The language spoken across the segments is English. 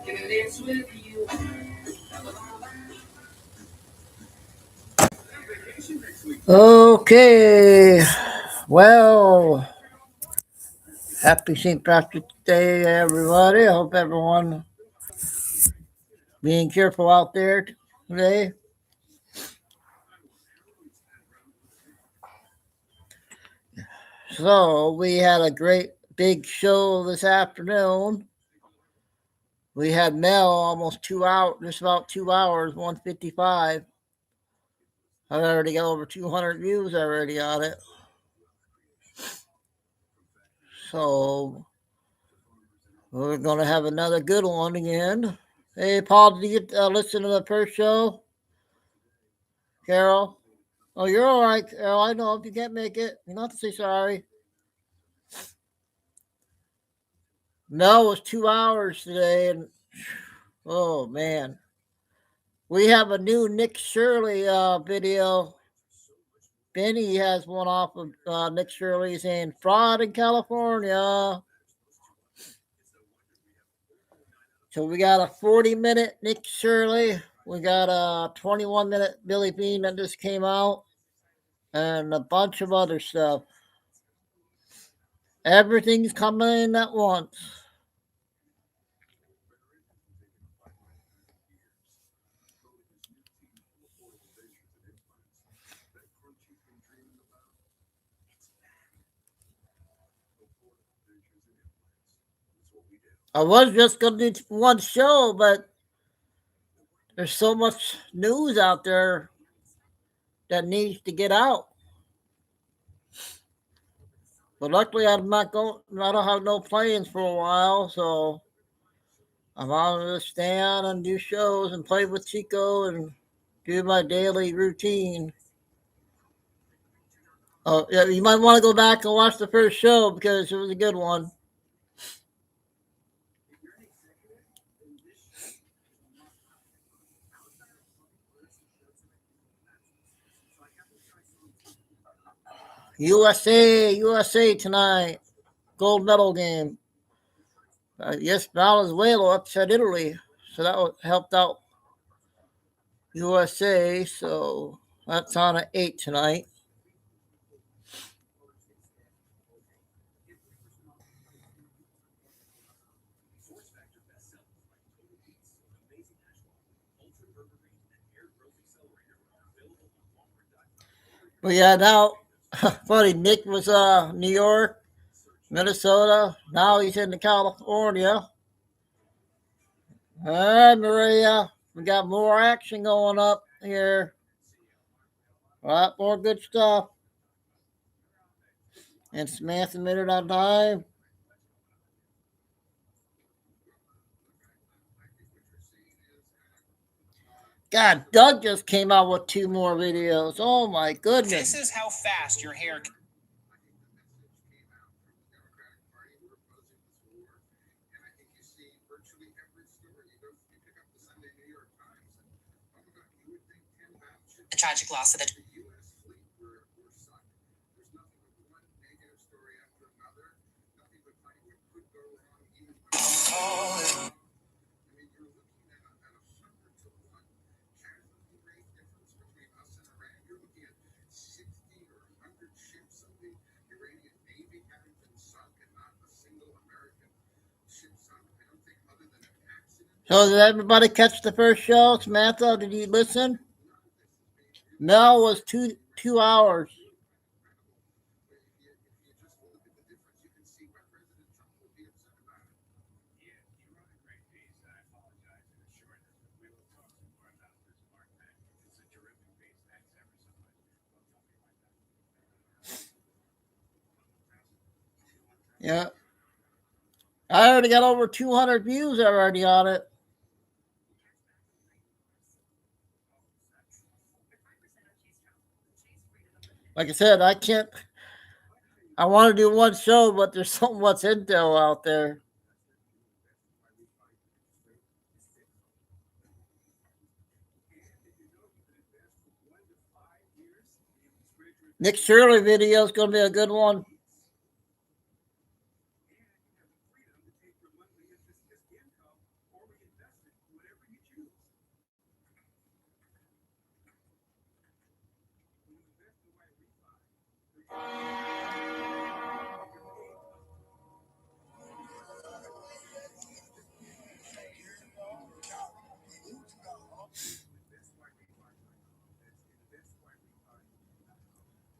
Can I dance with you? Okay. Well, happy St. Patrick's Day, everybody. I hope everyone being careful out there today. So we had a great big show this afternoon. We had Mel almost 2 hours, just about 2 hours, 155. I've already got over 200 views already on it. So we're going to have another good one again. Hey, Paul, did you listen to the first show? Carol? Oh, you're all right, Carol. I know if you can't make it, you don't have to say sorry. No, it was 2 hours today, and oh man, we have a new Nick Shirley video. Benny has one off of Nick Shirley saying fraud in California. So we got a 40-minute Nick Shirley. We got a 21-minute Billy Bean that just came out, and a bunch of other stuff. Everything's coming in at once. I was just going to do one show, but there's so much news out there that needs to get out. But luckily, I'm not going. I don't have no plans for a while, so I'm going to stand and do shows and play with Chico and do my daily routine. Oh, yeah, you might want to go back and watch the first show because it was a good one. USA tonight. Gold medal game. Yes, Venezuela upset Italy, so that helped out USA. So that's on at 8 tonight. But yeah, now funny. Nick was New York, Minnesota. Now he's in California. All right, Maria, we got more action going up here. A lot more good stuff. And Samantha Minute on time. God, Doug just came out with 2 more videos. Oh my goodness. This is how fast your hair can. The tragic loss of the So did everybody catch the first show? Samantha, did you listen? Mel was 2 hours. Yeah. I already got over 200 views already on it. Like I said, I can't. I want to do one show, but there's so much intel out there. Nick Shirley video is going to be a good one.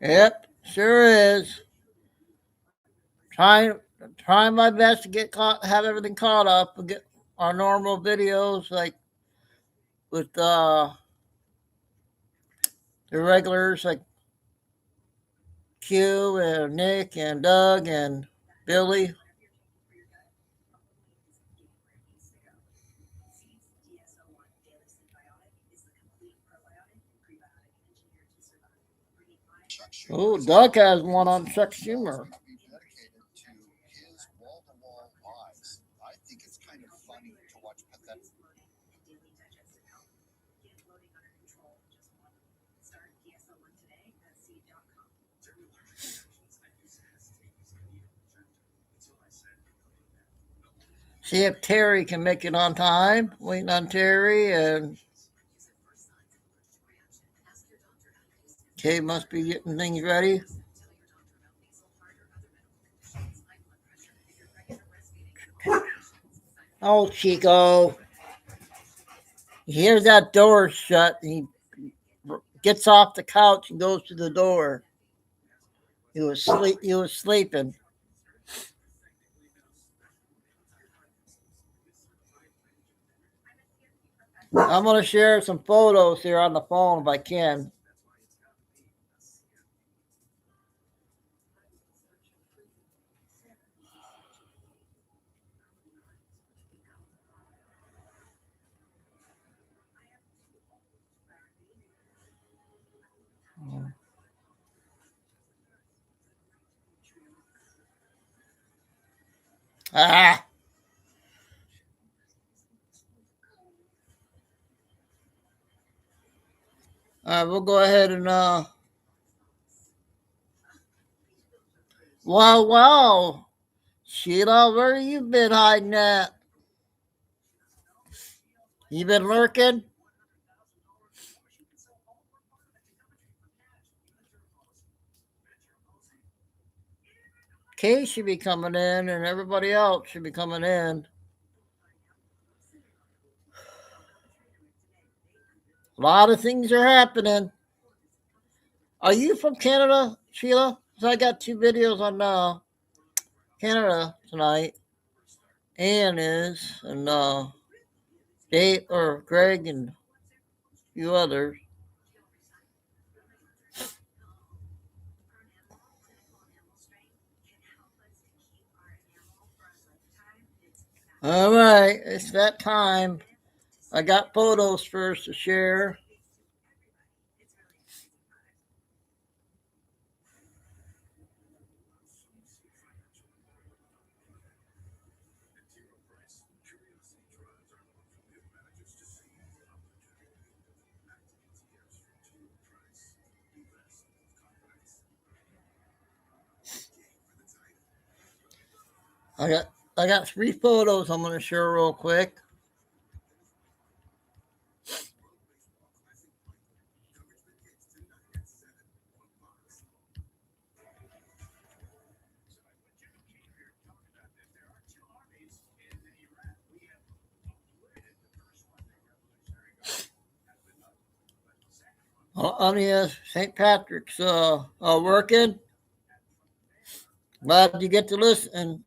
Yep, sure is. Trying trying my best to have everything caught up and get our normal videos like with the regulars like Q and Nick and Doug and Billy. Oh, Doug has one on sex humor. See if Terry can make it on time. Waiting on Terry, and Kay must be getting things ready. Oh, Chico. He hears that door shut, and he gets off the couch and goes to the door. He was sleeping. I'm gonna share some photos here on the phone if I can. Ah. All right, we'll go ahead and wow. Sheila, where you been hiding at? You been lurking? Kay should be coming in, and everybody else should be coming in. A lot of things are happening. Are you from Canada, Sheila? So I got two videos on Canada tonight. Ann is, and Dave or Greg and a few others. All right, it's that time. I got photos first to share. I got three photos I'm gonna share real quick. Anya St. Patrick's working. Glad you get to listen.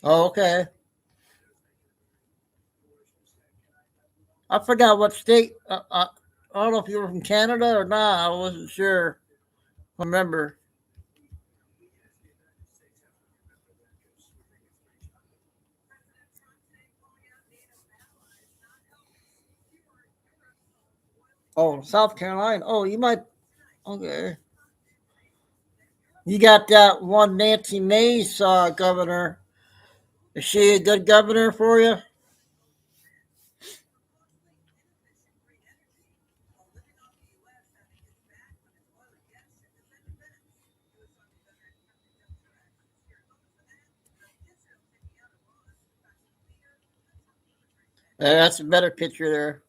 Oh, okay. I forgot what state. I don't know if you were from Canada or not. I wasn't sure. I remember. Oh, South Carolina. Oh, you might. Okay. You got that one Nancy Mace governor. Is she a good governor for you? That's a better picture there.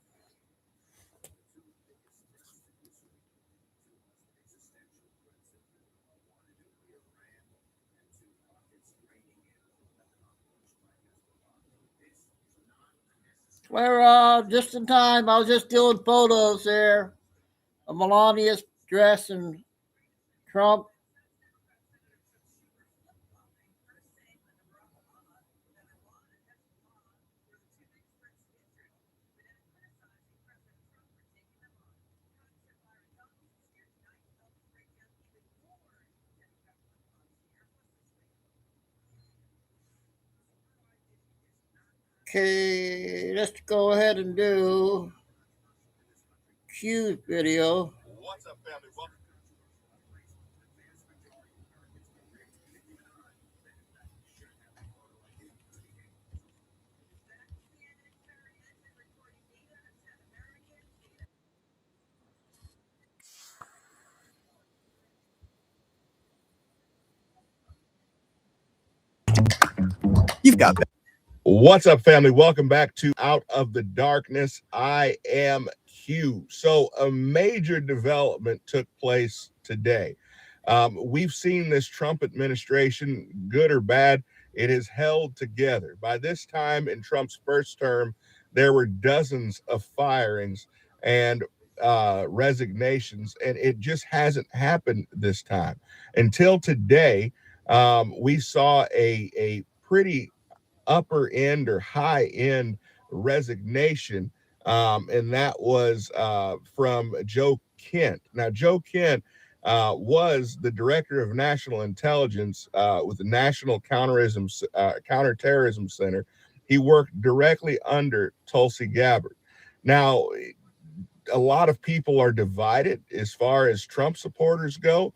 We're just in time. I was just doing photos there of Melania's dress and Trump. Okay, let's go ahead and do Q's video. What's up, family? Welcome. You've got that. What's up, family? Welcome back to Out of the Darkness. I am Q. So, a major development took place today. We've seen this Trump administration, good or bad, it has held together. By this time in Trump's first term, there were dozens of firings and resignations, and it just hasn't happened this time. Until today, we saw a pretty upper end or high end resignation. And that was from Joe Kent. Now, Joe Kent was the director of national intelligence with the National Counterterrorism Center. He worked directly under Tulsi Gabbard. Now, a lot of people are divided as far as Trump supporters go.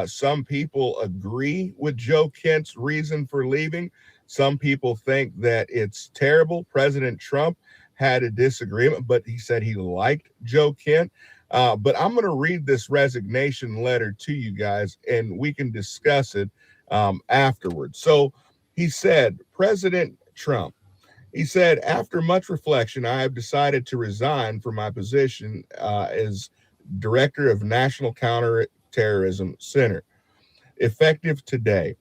Some people agree with Joe Kent's reason for leaving. Some people think that it's terrible. President Trump had a disagreement, but he said he liked Joe Kent. But I'm going to read this resignation letter to you guys, and we can discuss it afterwards. So he said, President Trump, he said, after much reflection, I have decided to resign from my position as director of National Counterterrorism Center, effective today.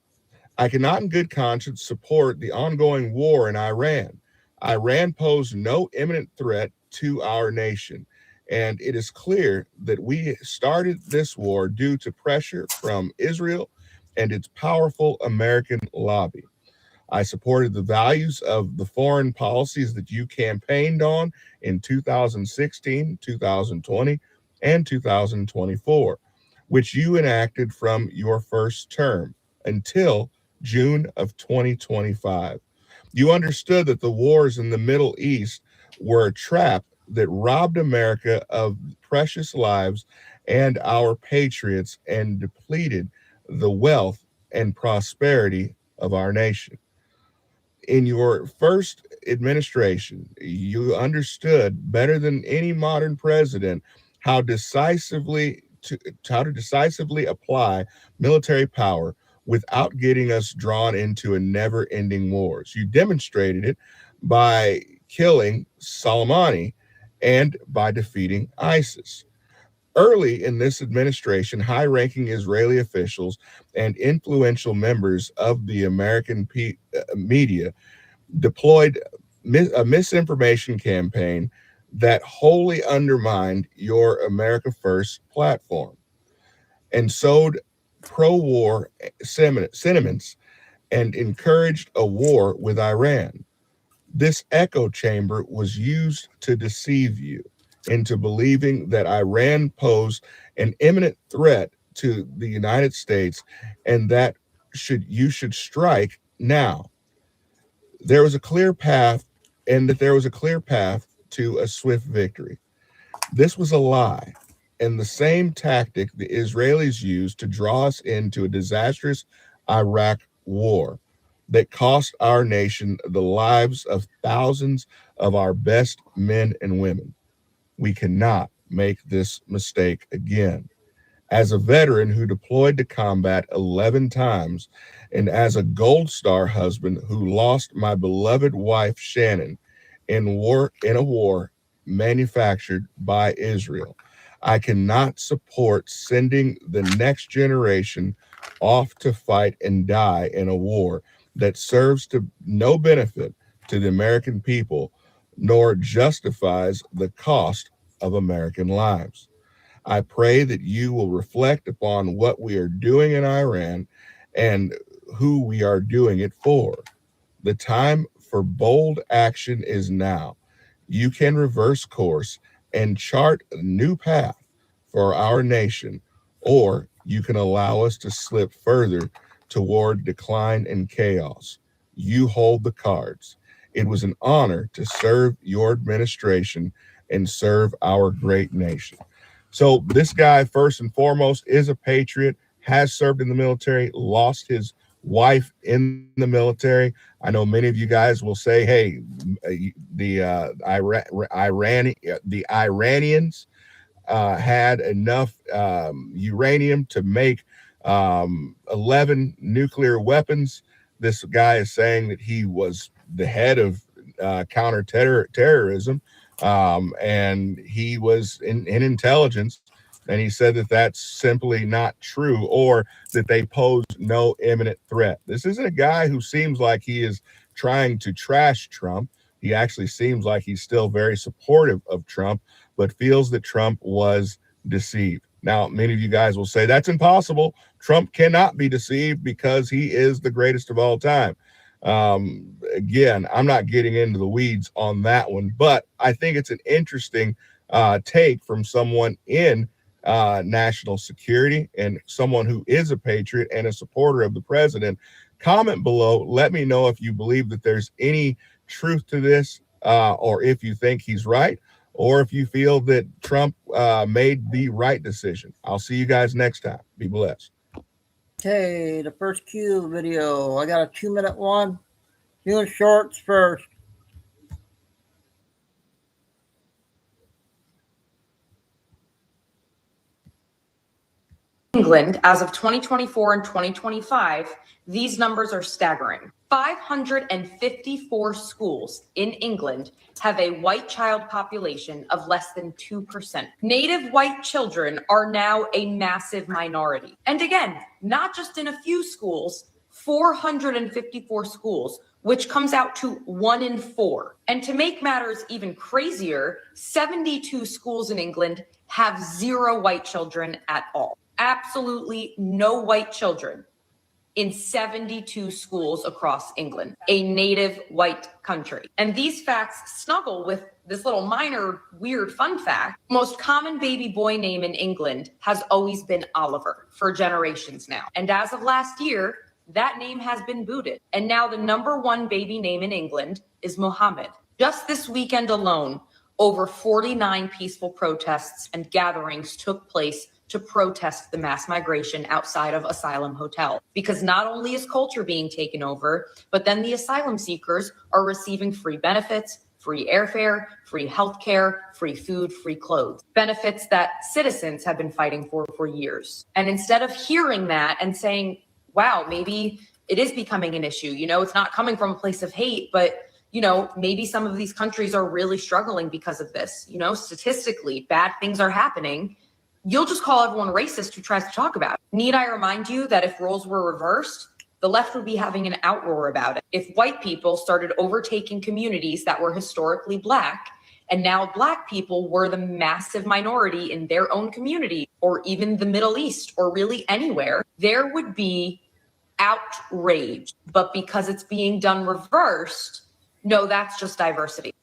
I cannot in good conscience support the ongoing war in Iran. Iran posed no imminent threat to our nation, and it is clear that we started this war due to pressure from Israel and its powerful American lobby. I supported the values of the foreign policies that you campaigned on in 2016, 2020, and 2024, which you enacted from your first term until June of 2025. You understood that the wars in the Middle East were a trap that robbed America of precious lives and our patriots and depleted the wealth and prosperity of our nation. In your first administration, you understood better than any modern president how to decisively apply military power without getting us drawn into a never-ending wars. You demonstrated it by killing Soleimani and by defeating ISIS. Early in this administration, high ranking Israeli officials and influential members of the American media deployed a misinformation campaign that wholly undermined your America First platform and sowed pro war sentiments and encouraged a war with Iran. This echo chamber was used to deceive you into believing that Iran posed an imminent threat to the United States and that you should strike now. There was a clear path, and that there was a clear path to a swift victory. This was a lie, and the same tactic the Israelis used to draw us into a disastrous Iraq war that cost our nation the lives of thousands of our best men and women. We cannot make this mistake again. As a veteran who deployed to combat 11 times, and as a Gold Star husband who lost my beloved wife, Shannon, in a war manufactured by Israel. I cannot support sending the next generation off to fight and die in a war that serves to no benefit to the American people, nor justifies the cost of American lives. I pray that you will reflect upon what we are doing in Iran and who we are doing it for. The time for bold action is now. You can reverse course and chart a new path for our nation, or you can allow us to slip further toward decline and chaos. You hold the cards. It was an honor to serve your administration and serve our great nation. So, this guy, first and foremost, is a patriot, has served in the military, lost his wife in the military. I know many of you guys will say, "Hey, the Iranians had enough uranium to make 11 nuclear weapons." This guy is saying that he was the head of counterterrorism, and he was in intelligence. And he said that that's simply not true, or that they pose no imminent threat. This isn't a guy who seems like he is trying to trash Trump. He actually seems like he's still very supportive of Trump, but feels that Trump was deceived. Now, many of you guys will say that's impossible. Trump cannot be deceived because he is the greatest of all time. Again, I'm not getting into the weeds on that one, but I think it's an interesting take from someone in national security and someone who is a patriot and a supporter of the president. Comment below. Let me know if you believe that there's any truth to this, or if you think he's right, or if you feel that Trump made the right decision. I'll see you guys next time. Be blessed. Okay, the first Q video. I got a 2-minute one. Doing shorts first. England, as of 2024 and 2025, these numbers are staggering. 554 schools in England have a white child population of less than 2%. Native white children are now a massive minority. And again, not just in a few schools, 454 schools, which comes out to 1 in 4. And to make matters even crazier, 72 schools in England have 0 white children at all. Absolutely no white children in 72 schools across England, a native white country. And these facts snuggle with this little minor weird fun fact. Most common baby boy name in England has always been Oliver for generations now. And as of last year, that name has been booted. And now the #1 baby name in England is Mohammed. Just this weekend alone, over 49 peaceful protests and gatherings took place to protest the mass migration outside of Asylum Hotel. Because not only is culture being taken over, but then the asylum seekers are receiving free benefits, free airfare, free healthcare, free food, free clothes. Benefits that citizens have been fighting for years. And instead of hearing that and saying, wow, maybe it is becoming an issue, it's not coming from a place of hate, but maybe some of these countries are really struggling because of this. Statistically, bad things are happening. You'll just call everyone racist who tries to talk about it. Need I remind you that if roles were reversed, the left would be having an outroar about it. If white people started overtaking communities that were historically Black, and now Black people were the massive minority in their own community, or even the Middle East, or really anywhere, there would be outrage. But because it's being done reversed, no, that's just diversity.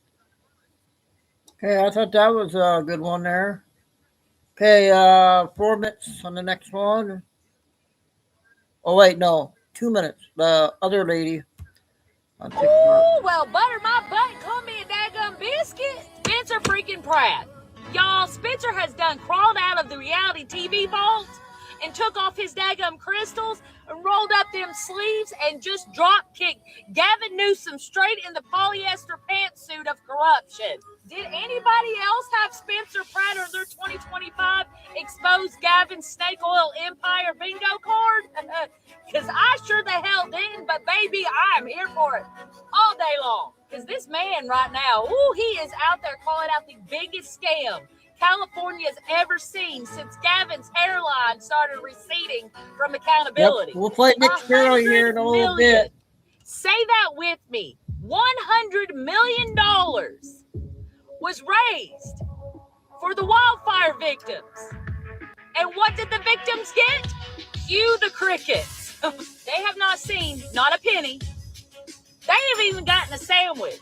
Okay, I thought that was a good one there. Okay, 4 minutes on the next one. Oh, wait, no. 2 minutes. The other lady on TikTok. Ooh, well, butter my butt and call me a daggum biscuit. Spencer freaking Pratt. Y'all, Spencer has done crawled out of the reality TV vault and took off his daggum crystals and rolled up them sleeves and just drop kicked Gavin Newsom straight in the polyester pantsuit of corruption. Did anybody else have Spencer Pratt or their 2025 expose Gavin snake oil empire bingo card? Because I sure the hell didn't, but baby, I'm here for it all day day long. Because this man right now, he is out there calling out the biggest scam California's ever seen since Gavin's hairline started receding from accountability. Yep. We'll play Nick Shirley here in a little bit. Say that with me. $100 million was raised for the wildfire victims. And what did the victims get? Cue the crickets. They have not seen not a penny. They haven't even gotten a sandwich.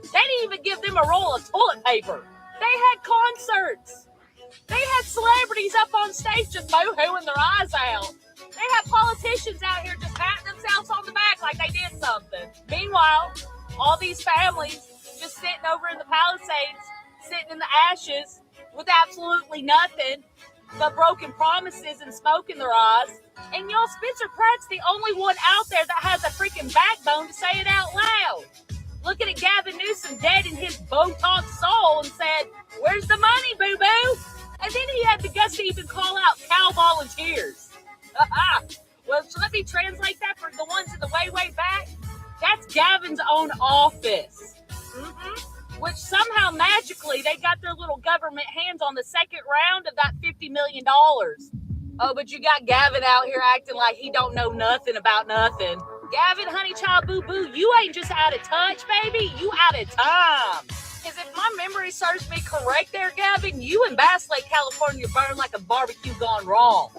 They didn't even give them a roll of toilet paper. They had concerts. They had celebrities up on stage just boo-hooing their eyes out. They had politicians out here just patting themselves on the back like they did something. Meanwhile, all these families just sitting over in the Palisades, sitting in the ashes with absolutely nothing but broken promises and smoke in their eyes. And y'all, Spencer Pratt's the only one out there that has a freaking backbone to say it out loud. Looking at Gavin Newsom dead in his Botox soul and said, "Where's the money, boo-boo?" And then he had the guts to even call out cow volunteers. Well, so let me translate that for the ones in the way back. That's Gavin's own office. Which somehow magically they got their little government hands on the second round of that $50 million. Oh, but you got Gavin out here acting like he don't know nothing about nothing. Gavin, honey child, boo-boo, you ain't just out of touch, baby. You out of time. Because if my memory serves me correct there, Gavin, you in Bass Lake, California burned like a barbecue gone wrong.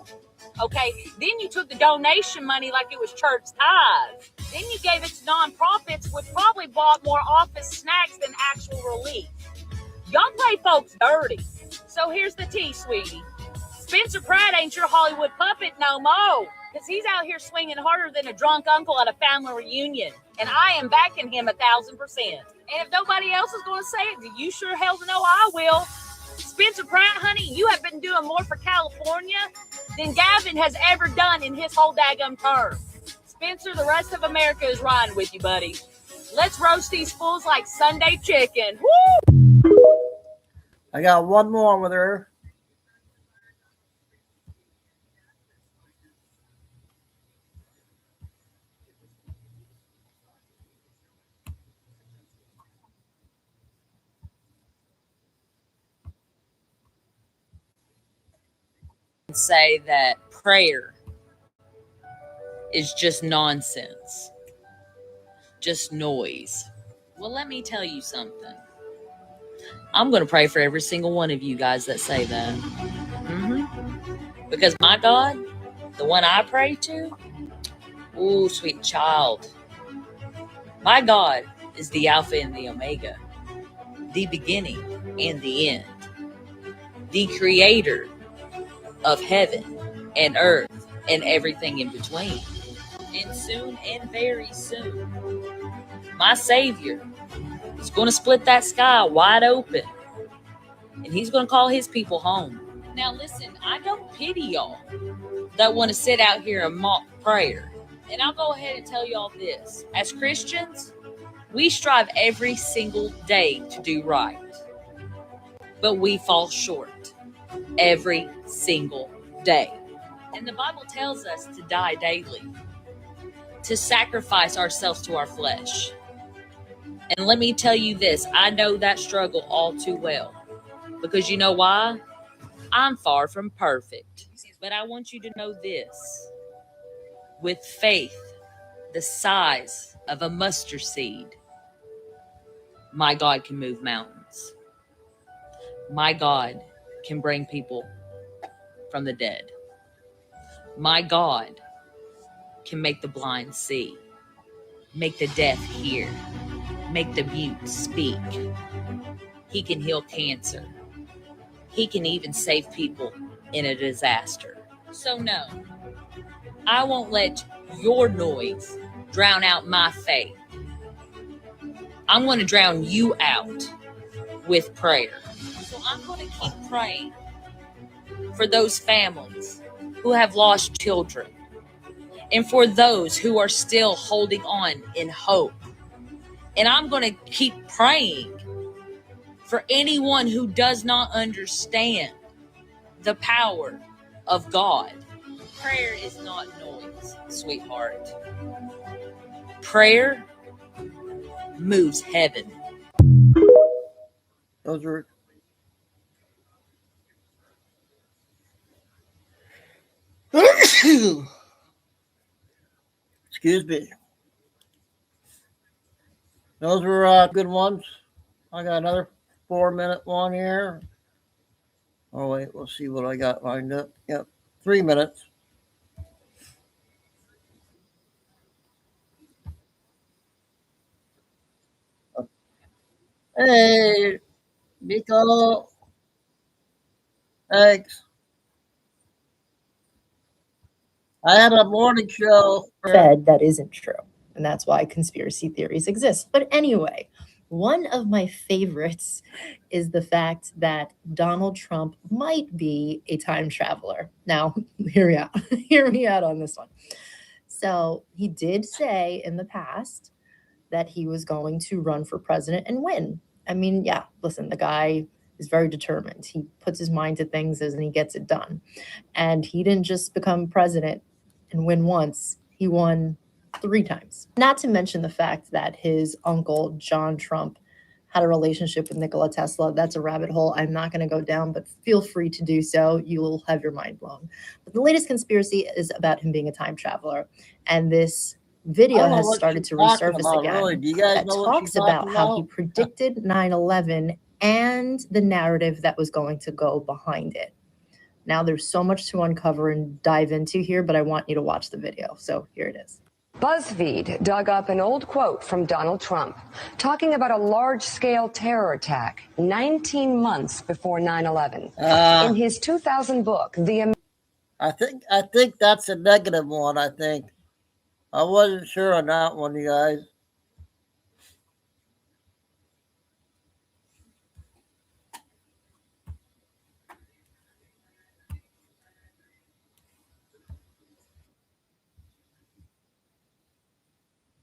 Okay, then you took the donation money like it was church tithes. Then you gave it to nonprofits, which probably bought more office snacks than actual relief. Y'all play folks dirty. So here's the tea, sweetie. Spencer Pratt ain't your Hollywood puppet no more, because he's out here swinging harder than a drunk uncle at a family reunion. And I am backing him 1,000%. And if nobody else is going to say it, you sure hell know I will. Spencer Pratt, honey, you have been doing more for California than Gavin has ever done in his whole daggum term. Spencer, the rest of America is riding with you, buddy. Let's roast these fools like Sunday chicken. Woo! I got one more with her. Say that prayer is just nonsense, just noise. Well, let me tell you something. I'm going to pray for every single one of you guys that say that. Because my God, the one I pray to, oh, sweet child, my God is the Alpha and the Omega, the beginning and the end, the creator of heaven and earth and everything in between. And soon and very soon, my Savior is going to split that sky wide open, and he's going to call his people home. Now listen, I don't pity y'all that want to sit out here and mock prayer. And I'll go ahead and tell y'all this. As Christians, we strive every single day to do right, but we fall short every single day. And the Bible tells us to die daily, to sacrifice ourselves to our flesh. And let me tell you this, I know that struggle all too well. Because you know why? I'm far from perfect. But I want you to know this. With faith the size of a mustard seed, my God can move mountains. My God can bring people from the dead. My God can make the blind see, make the deaf hear, make the mute speak. He can heal cancer. He can even save people in a disaster. So no, I won't let your noise drown out my faith. I'm going to drown you out with prayer. So I'm going to keep praying for those families who have lost children, and for those who are still holding on in hope. And I'm going to keep praying for anyone who does not understand the power of God. Prayer is not noise, sweetheart. Prayer moves heaven. Those were excuse me. Those were good ones. I got another 4-minute one here. Oh wait, we'll see what I got lined up. Yep, 3 minutes. Hey, Nico. Thanks. I had a morning show. Said that isn't true. And that's why conspiracy theories exist. But anyway, one of my favorites is the fact that Donald Trump might be a time traveler. Now, hear me out on this one. So he did say in the past that he was going to run for president and win. I mean, yeah, listen, the guy is very determined. He puts his mind to things and he gets it done. And he didn't just become president and win once, he won 3 times. Not to mention the fact that his uncle, John Trump, had a relationship with Nikola Tesla. That's a rabbit hole I'm not going to go down, but feel free to do so. You'll have your mind blown. But the latest conspiracy is about him being a time traveler. And this video has started to resurface again. Really. Do you guys that know talks about how he predicted 9/11 and the narrative that was going to go behind it. Now, there's so much to uncover and dive into here, but I want you to watch the video. So here it is. BuzzFeed dug up an old quote from Donald Trump talking about a large-scale terror attack 19 months before 9/11. In his 2000 book, I think that's a negative one, I think. I wasn't sure on that one, you guys.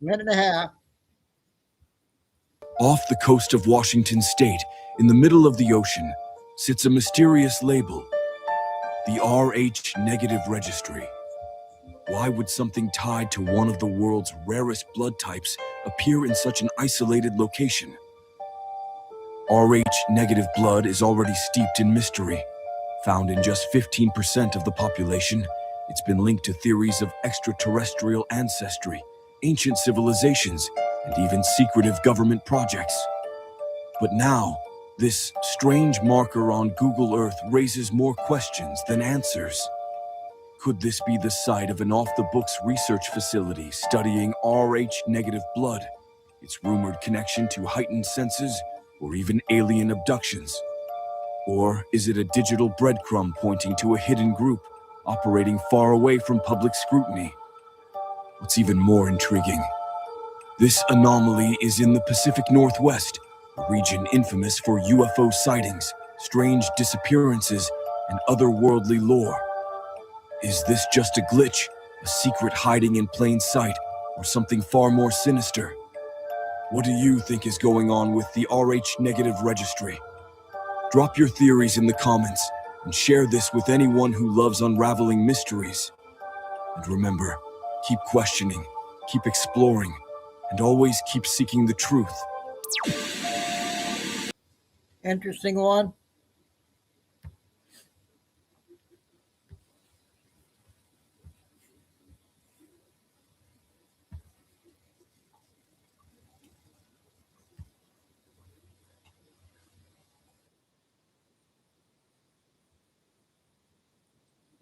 Minute and a half. Off the coast of Washington State, in the middle of the ocean, sits a mysterious label, the Rh negative registry. Why would something tied to one of the world's rarest blood types appear in such an isolated location? Rh negative blood is already steeped in mystery. Found in just 15% of the population, it's been linked to theories of extraterrestrial ancestry, ancient civilizations, and even secretive government projects. But now, this strange marker on Google Earth raises more questions than answers. Could this be the site of an off-the-books research facility studying Rh negative blood, its rumored connection to heightened senses, or even alien abductions? Or is it a digital breadcrumb pointing to a hidden group operating far away from public scrutiny? What's even more intriguing, this anomaly is in the Pacific Northwest, a region infamous for UFO sightings, strange disappearances, and otherworldly lore. Is this just a glitch, a secret hiding in plain sight, or something far more sinister? What do you think is going on with the Rh negative registry? Drop your theories in the comments and share this with anyone who loves unraveling mysteries. And remember, keep questioning, keep exploring, and always keep seeking the truth. Interesting one.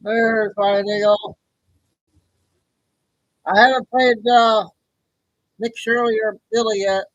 There's Friday go. I haven't played Nick Shirley or Billy yet.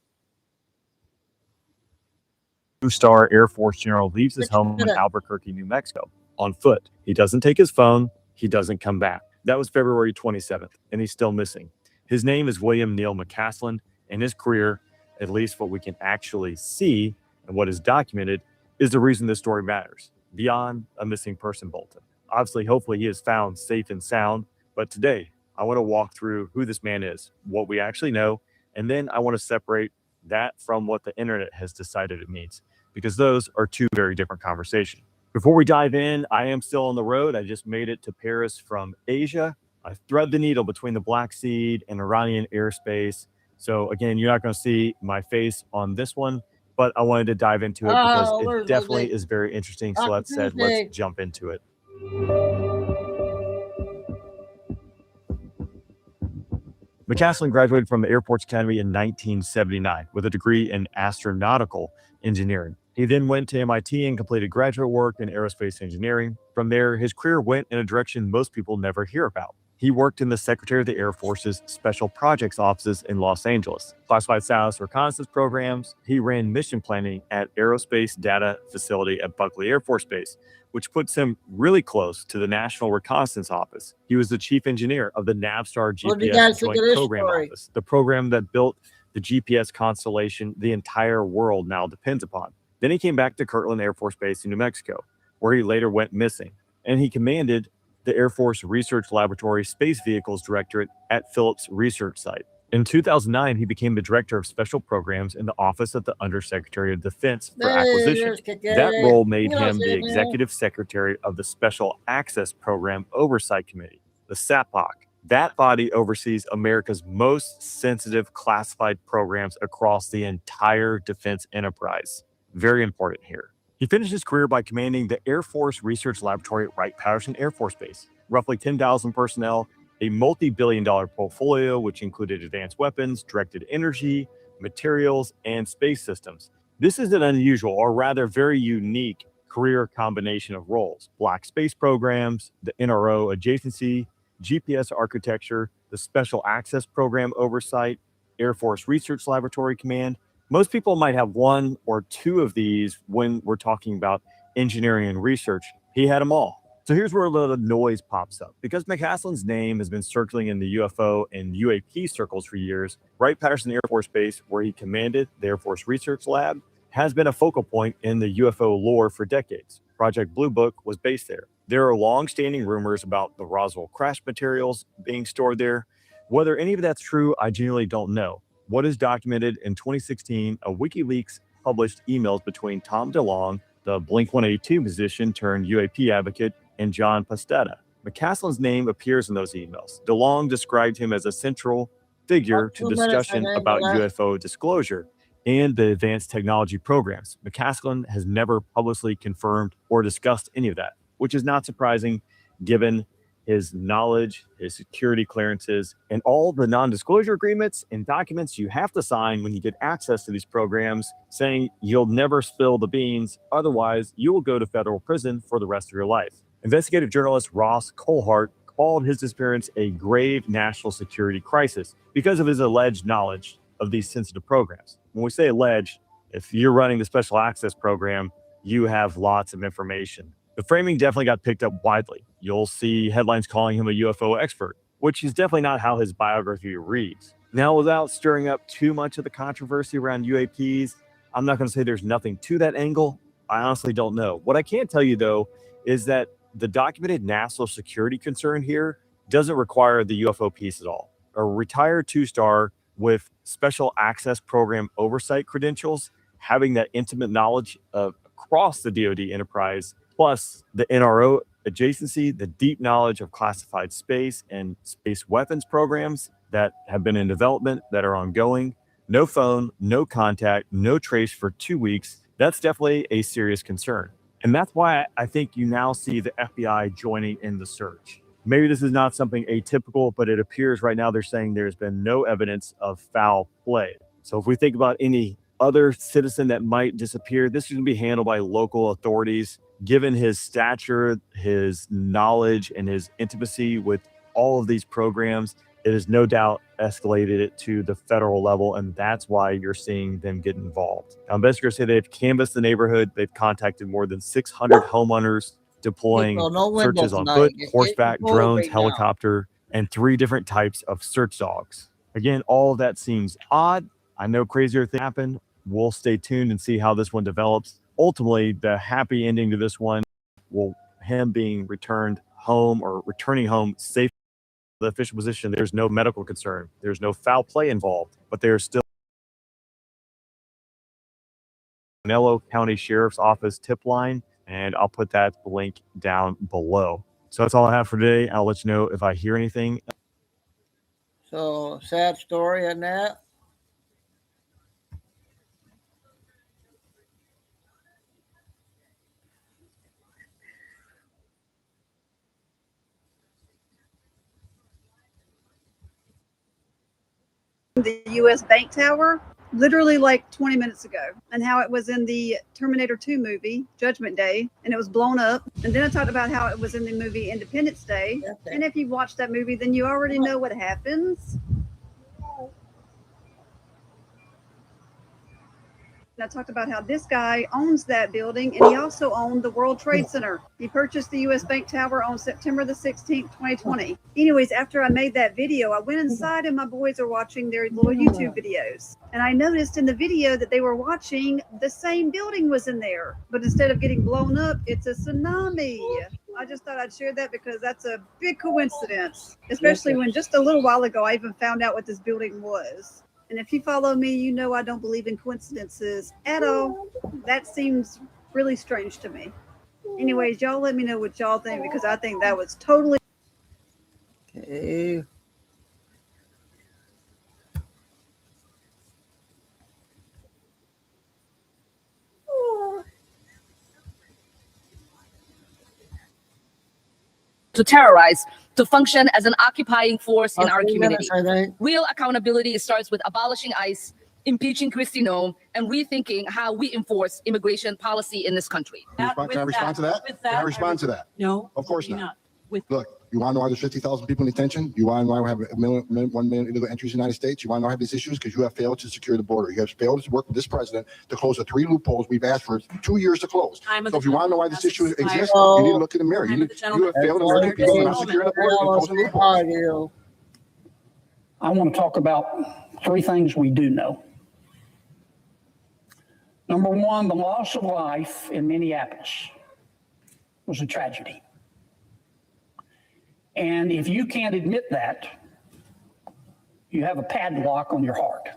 Two-star Air Force general leaves his home in Albuquerque, New Mexico, on foot. He doesn't take his phone. He doesn't come back. That was February 27th, and he's still missing. His name is William Neal McCaslin, and his career, at least what we can actually see and what is documented, is the reason this story matters, beyond a missing person bulletin. Obviously, hopefully he is found safe and sound, but today I want to walk through who this man is, what we actually know, and then I want to separate that from what the internet has decided it means, because those are two very different conversations. Before we dive in, I am still on the road. I just made it to Paris from Asia. I thread the needle between the Black Sea and Iranian airspace, So again, you're not going to see my face on this one, but I wanted to dive into it because it definitely is very interesting. So that said, let's jump into it. McCaslin graduated from the Air Force Academy in 1979 with a degree in astronautical engineering. He then went to MIT and completed graduate work in aerospace engineering. From there, his career went in a direction most people never hear about. He worked in the Secretary of the Air Force's Special Projects offices in Los Angeles, classified science reconnaissance programs. He ran mission planning at Aerospace Data Facility at Buckley Air Force Base, which puts him really close to the National Reconnaissance Office. He was the chief engineer of the Navstar GPS Joint Program Office, the program that built the GPS constellation the entire world now depends upon. Then he came back to Kirtland Air Force Base in New Mexico, where he later went missing, and he commanded the Air Force Research Laboratory Space Vehicles Directorate at Phillips Research Site. In 2009, he became the Director of Special Programs in the Office of the Undersecretary of Defense for Acquisition. That role made him the Executive Secretary of the Special Access Program Oversight Committee, the SAPOC. That body oversees America's most sensitive classified programs across the entire defense enterprise. Very important here. He finished his career by commanding the Air Force Research Laboratory at Wright-Patterson Air Force Base, roughly 10,000 personnel, a multi-billion-dollar portfolio which included advanced weapons, directed energy, materials, and space systems. This is an unusual, or rather very unique, career combination of roles: black space programs, the NRO adjacency, GPS architecture, the Special Access Program oversight, Air Force Research Laboratory command. Most people might have one or two of these when we're talking about engineering and research. He had them all. So here's where a little noise pops up. Because McCaslin's name has been circling in the UFO and UAP circles for years, Wright-Patterson Air Force Base, where he commanded the Air Force Research Lab, has been a focal point in the UFO lore for decades. Project Blue Book was based there. There are long-standing rumors about the Roswell crash materials being stored there. Whether any of that's true, I genuinely don't know. What is documented in 2016, a WikiLeaks published emails between Tom DeLonge, the Blink-182 musician turned UAP advocate, and John Pastetta. McCaslin's name appears in those emails. DeLonge described him as a central figure to discussion about UFO disclosure and the advanced technology programs. McCaslin has never publicly confirmed or discussed any of that, which is not surprising given his knowledge, his security clearances, and all the non-disclosure agreements and documents you have to sign when you get access to these programs, saying you'll never spill the beans, otherwise you will go to federal prison for the rest of your life. Investigative journalist Ross Colhart called his disappearance a grave national security crisis because of his alleged knowledge of these sensitive programs. When we say alleged, if you're running the Special Access Program, you have lots of information. The framing definitely got picked up widely. You'll see headlines calling him a UFO expert, which is definitely not how his biography reads. Now, without stirring up too much of the controversy around UAPs, I'm not going to say there's nothing to that angle. I honestly don't know. What I can tell you, though, is that the documented national security concern here doesn't require the UFO piece at all. A retired two-star with Special Access Program oversight credentials, having that intimate knowledge of across the DoD enterprise, plus the NRO adjacency, the deep knowledge of classified space and space weapons programs that have been in development, that are ongoing, no phone, no contact, no trace for 2 weeks, that's definitely a serious concern. And that's why I think you now see the FBI joining in the search. Maybe this is not something atypical, but it appears right now they're saying there's been no evidence of foul play. So if we think about any other citizen that might disappear, this is going to be handled by local authorities. Given his stature, his knowledge, and his intimacy with all of these programs, it has no doubt escalated it to the federal level, and that's why you're seeing them get involved. Now, investigators say they've canvassed the neighborhood. They've contacted more than 600 homeowners, deploying searches on foot, horseback, drones, helicopter, and 3 different types of search dogs. Again, all of that seems odd. I know crazier things happen. We'll stay tuned and see how this one develops. Ultimately, the happy ending to this one will him being returned home or returning home safe. The official position, there's no medical concern. There's no foul play involved, but there's still Pinello County Sheriff's Office tip line, and I'll put that link down below. So that's all I have for today. I'll let you know if I hear anything. So sad story on that. the U.S. Bank Tower literally like 20 minutes ago, and how it was in the Terminator 2 movie, Judgment Day, and it was blown up. And then I talked about how it was in the movie Independence Day. And if you've watched that movie, then you already know what happens. I talked about how this guy owns that building, and he also owned the World Trade Center. He purchased the U.S. Bank Tower on September the 16th, 2020. Anyways, after I made that video, I went inside and my boys are watching their little YouTube videos. And I noticed in the video that they were watching, the same building was in there. But instead of getting blown up, it's a tsunami. I just thought I'd share that because that's a big coincidence, especially when just a little while ago, I even found out what this building was. And if you follow me, you know I don't believe in coincidences at all. That seems really strange to me. Anyways, y'all let me know what y'all think, because I think that was totally... Okay. To terrorize, to function as an occupying force in our community. Minutes, Real accountability starts with abolishing ICE, impeaching Kristi Noem, and rethinking how we enforce immigration policy in this country. Can I respond to that? Can I respond to that? No. Of course not. Look, you want to know why there's 50,000 people in detention? You want to know why we have 1 million illegal entries in the United States? You want to know why we have these issues? Because you have failed to secure the border. You have failed to work with this president to close the 3 loopholes we've asked for 2 years to close. So if you want to know why this issue exists, you need to look in the mirror. You have failed American people not securing the border and closing the loopholes. I want to talk about 3 things we do know. Number 1, the loss of life in Minneapolis was a tragedy. And if you can't admit that, you have a padlock on your heart.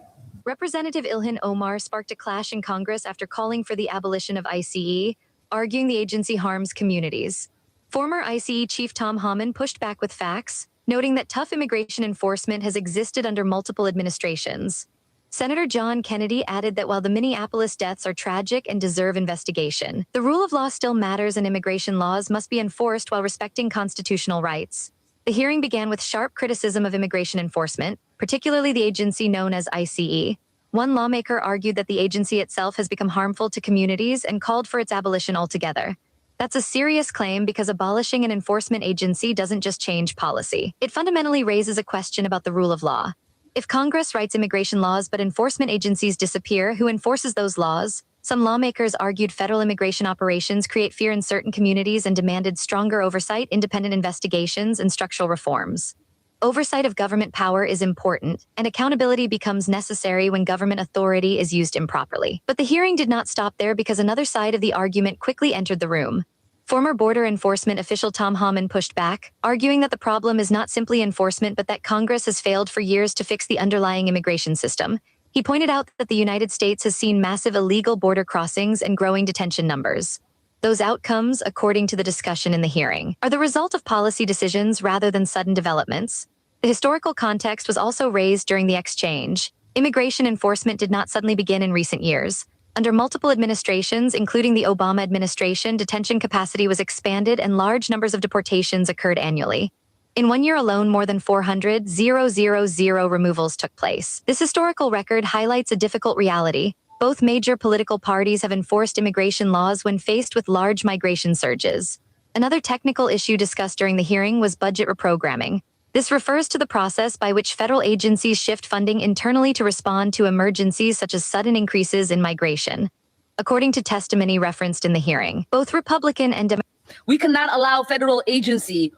Representative Ilhan Omar sparked a clash in Congress after calling for the abolition of ICE, arguing the agency harms communities. Former ICE Chief Tom Homan pushed back with facts, noting that tough immigration enforcement has existed under multiple administrations. Senator John Kennedy added that while the Minneapolis deaths are tragic and deserve investigation, the rule of law still matters and immigration laws must be enforced while respecting constitutional rights. The hearing began with sharp criticism of immigration enforcement, particularly the agency known as ICE. One lawmaker argued that the agency itself has become harmful to communities and called for its abolition altogether. That's a serious claim because abolishing an enforcement agency doesn't just change policy. It fundamentally raises a question about the rule of law. If Congress writes immigration laws but enforcement agencies disappear, who enforces those laws? Some lawmakers argued federal immigration operations create fear in certain communities and demanded stronger oversight, independent investigations, and structural reforms. Oversight of government power is important, and accountability becomes necessary when government authority is used improperly. But the hearing did not stop there because another side of the argument quickly entered the room. Former border enforcement official Tom Homan pushed back, arguing that the problem is not simply enforcement but that Congress has failed for years to fix the underlying immigration system. He pointed out that the United States has seen massive illegal border crossings and growing detention numbers. Those outcomes, according to the discussion in the hearing, are the result of policy decisions rather than sudden developments. The historical context was also raised during the exchange. Immigration enforcement did not suddenly begin in recent years. Under multiple administrations, including the Obama administration, detention capacity was expanded and large numbers of deportations occurred annually. In 1 year alone, more than 400,000 removals took place. This historical record highlights a difficult reality. Both major political parties have enforced immigration laws when faced with large migration surges. Another technical issue discussed during the hearing was budget reprogramming. This refers to the process by which federal agencies shift funding internally to respond to emergencies such as sudden increases in migration. According to testimony referenced in the hearing, both Republican and Democratic... We cannot allow federal agency...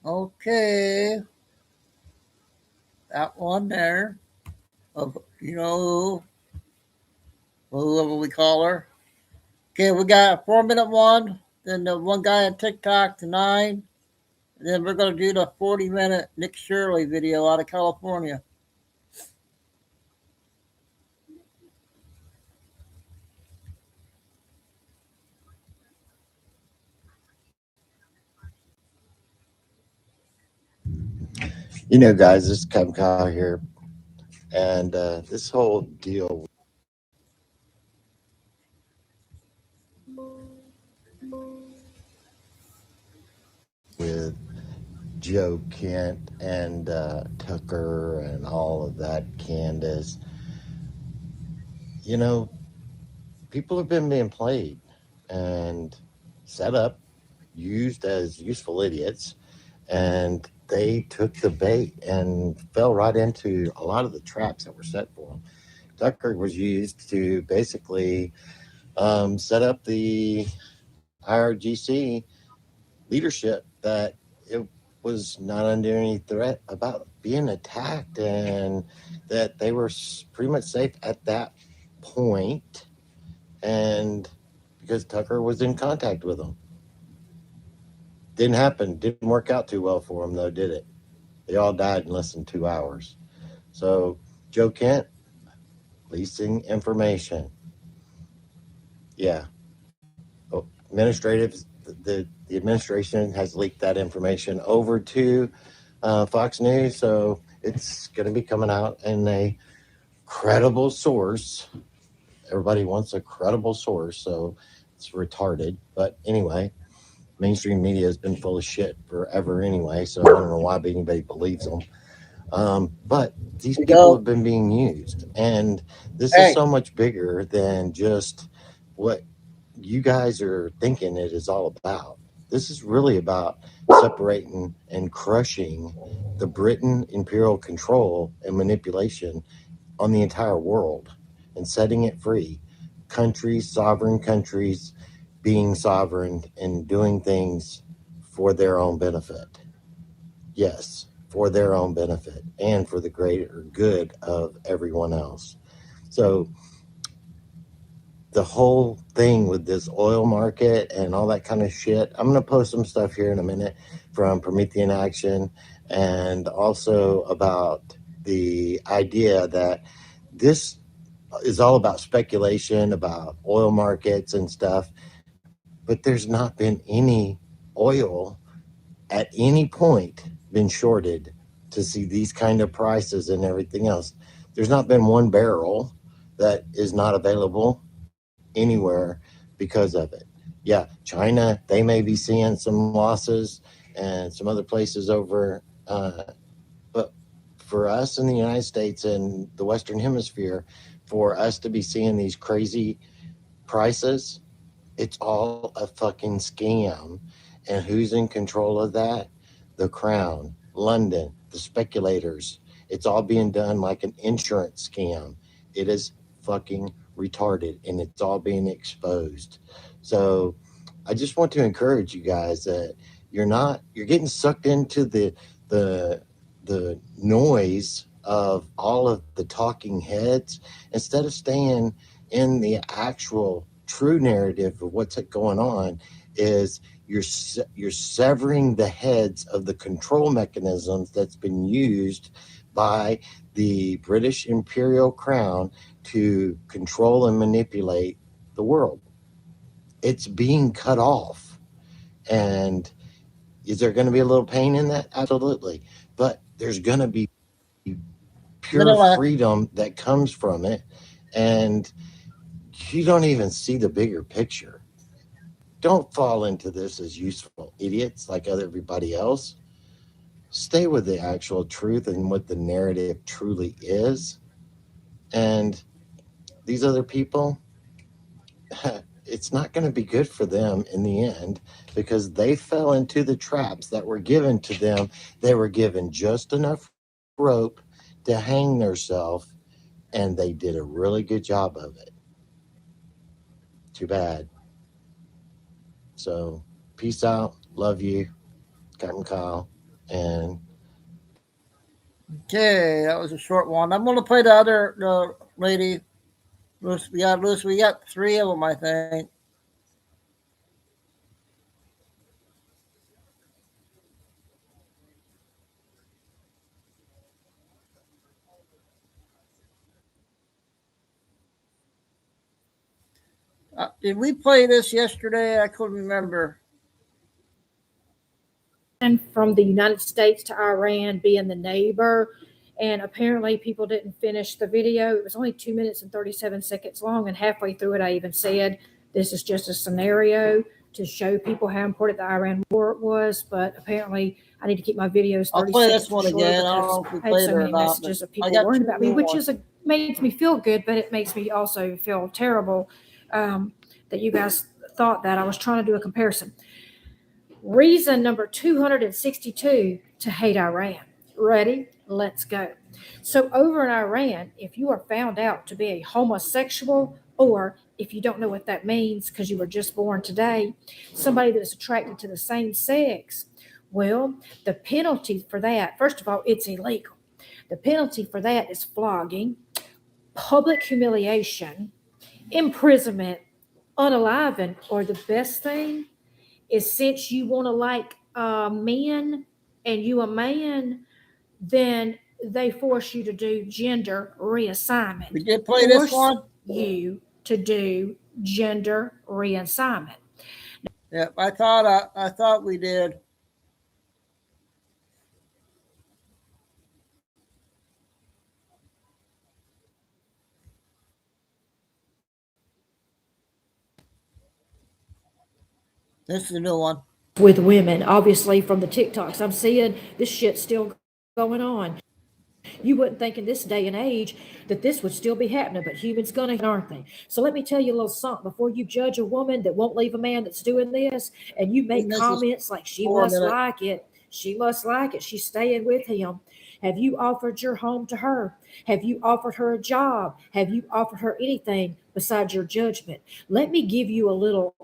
Okay. That one there. Of, you know, whoever we call her. Okay, we got a 4-minute one. Then the one guy on TikTok to 9. And then we're going to do the 40-minute Nick Shirley video out of California. You know, guys, this is Cub Kyle here. And this whole deal with Joe Kent and Tucker and all of that, Candace. You know, people have been being played and set up, used as useful idiots, and they took the bait and fell right into a lot of the traps that were set for them. Tucker was used to basically set up the IRGC leadership that it was not under any threat about being attacked, and that they were pretty much safe at that point, and because Tucker was in contact with them. Didn't happen. Didn't work out too well for them, though, did it? They all died in less than 2 hours. So Joe Kent, leasing information. Yeah. Oh, the administration has leaked that information over to Fox News, so it's going to be coming out in a credible source. Everybody wants a credible source, so it's retarded. But anyway, mainstream media has been full of shit forever anyway, so I don't know why anybody believes them. But these people have been being used, and this is so much bigger than just what you guys are thinking it is all about. This is really about separating and crushing the Britain imperial control and manipulation on the entire world and setting it free. Countries, sovereign countries, being sovereign and doing things for their own benefit. Yes, for their own benefit and for the greater good of everyone else. So the whole thing with this oil market and all that kind of shit, I'm going to post some stuff here in a minute from Promethean Action, and also about the idea that this is all about speculation about oil markets and stuff, but there's not been any oil at any point been shorted to see these kind of prices and everything else. There's not been one barrel that is not available anywhere because of it. Yeah, China, they may be seeing some losses, and some other places over, but for us in the United States and the Western Hemisphere, for us to be seeing these crazy prices, it's all a fucking scam. And who's in control of that? The Crown, London, the speculators. It's all being done like an insurance scam. It is fucking retarded, and it's all being exposed. So I just want to encourage you guys that you're getting sucked into the noise of all of the talking heads instead of staying in the actual true narrative of what's going on. Is you're severing the heads of the control mechanisms that's been used by the British Imperial Crown to control and manipulate the world. It's being cut off. And is there going to be a little pain in that? Absolutely. But there's going to be pure freedom that comes from it. And you don't even see the bigger picture. Don't fall into this as useful idiots like everybody else. Stay with the actual truth and what the narrative truly is. And these other people, it's not going to be good for them in the end, because they fell into the traps that were given to them. They were given just enough rope to hang themselves, and they did a really good job of it. Too bad. So peace out. Love you, Captain Kyle. And okay, that was a short one. I'm going to play the other lady. We got three of them, I think. Did we play this yesterday? I couldn't remember. From the United States to Iran being the neighbor, and apparently people didn't finish the video. It was only 2 minutes and 37 seconds long, and halfway through it I even said, this is just a scenario. to show people how important the Iran war was, but apparently I need to keep my videos 30 I'll play seconds this one shorter again. I don't because know if we I had played so it or many not, messages but of I people got worrying 2 about me, new which ones. makes me feel good, but it makes me also feel terrible that you guys thought that. I was trying to do a comparison. Reason number 262 to hate Iran. Ready? Let's go. So over in Iran, if you are found out to be a homosexual, or if you don't know what that means because you were just born today, somebody that is attracted to the same sex, well, the penalty for that, first of all, it's illegal. The penalty for that is flogging, public humiliation, imprisonment, unaliving, or the best thing is, since you want to like men and you a man, then they force you to do gender reassignment. We did play this one? You to do gender reassignment. Yep, I thought we did. This is a new one. With women, obviously from the TikToks, I'm seeing this shit still going on. You wouldn't think in this day and age that this would still be happening, but humans gonna, aren't they? So let me tell you a little something before you judge a woman that won't leave a man that's doing this, and you make comments like she must like it, she's staying with him. Have you offered your home to her? Have you offered her a job? Have you offered her anything besides your judgment? Let me give you a little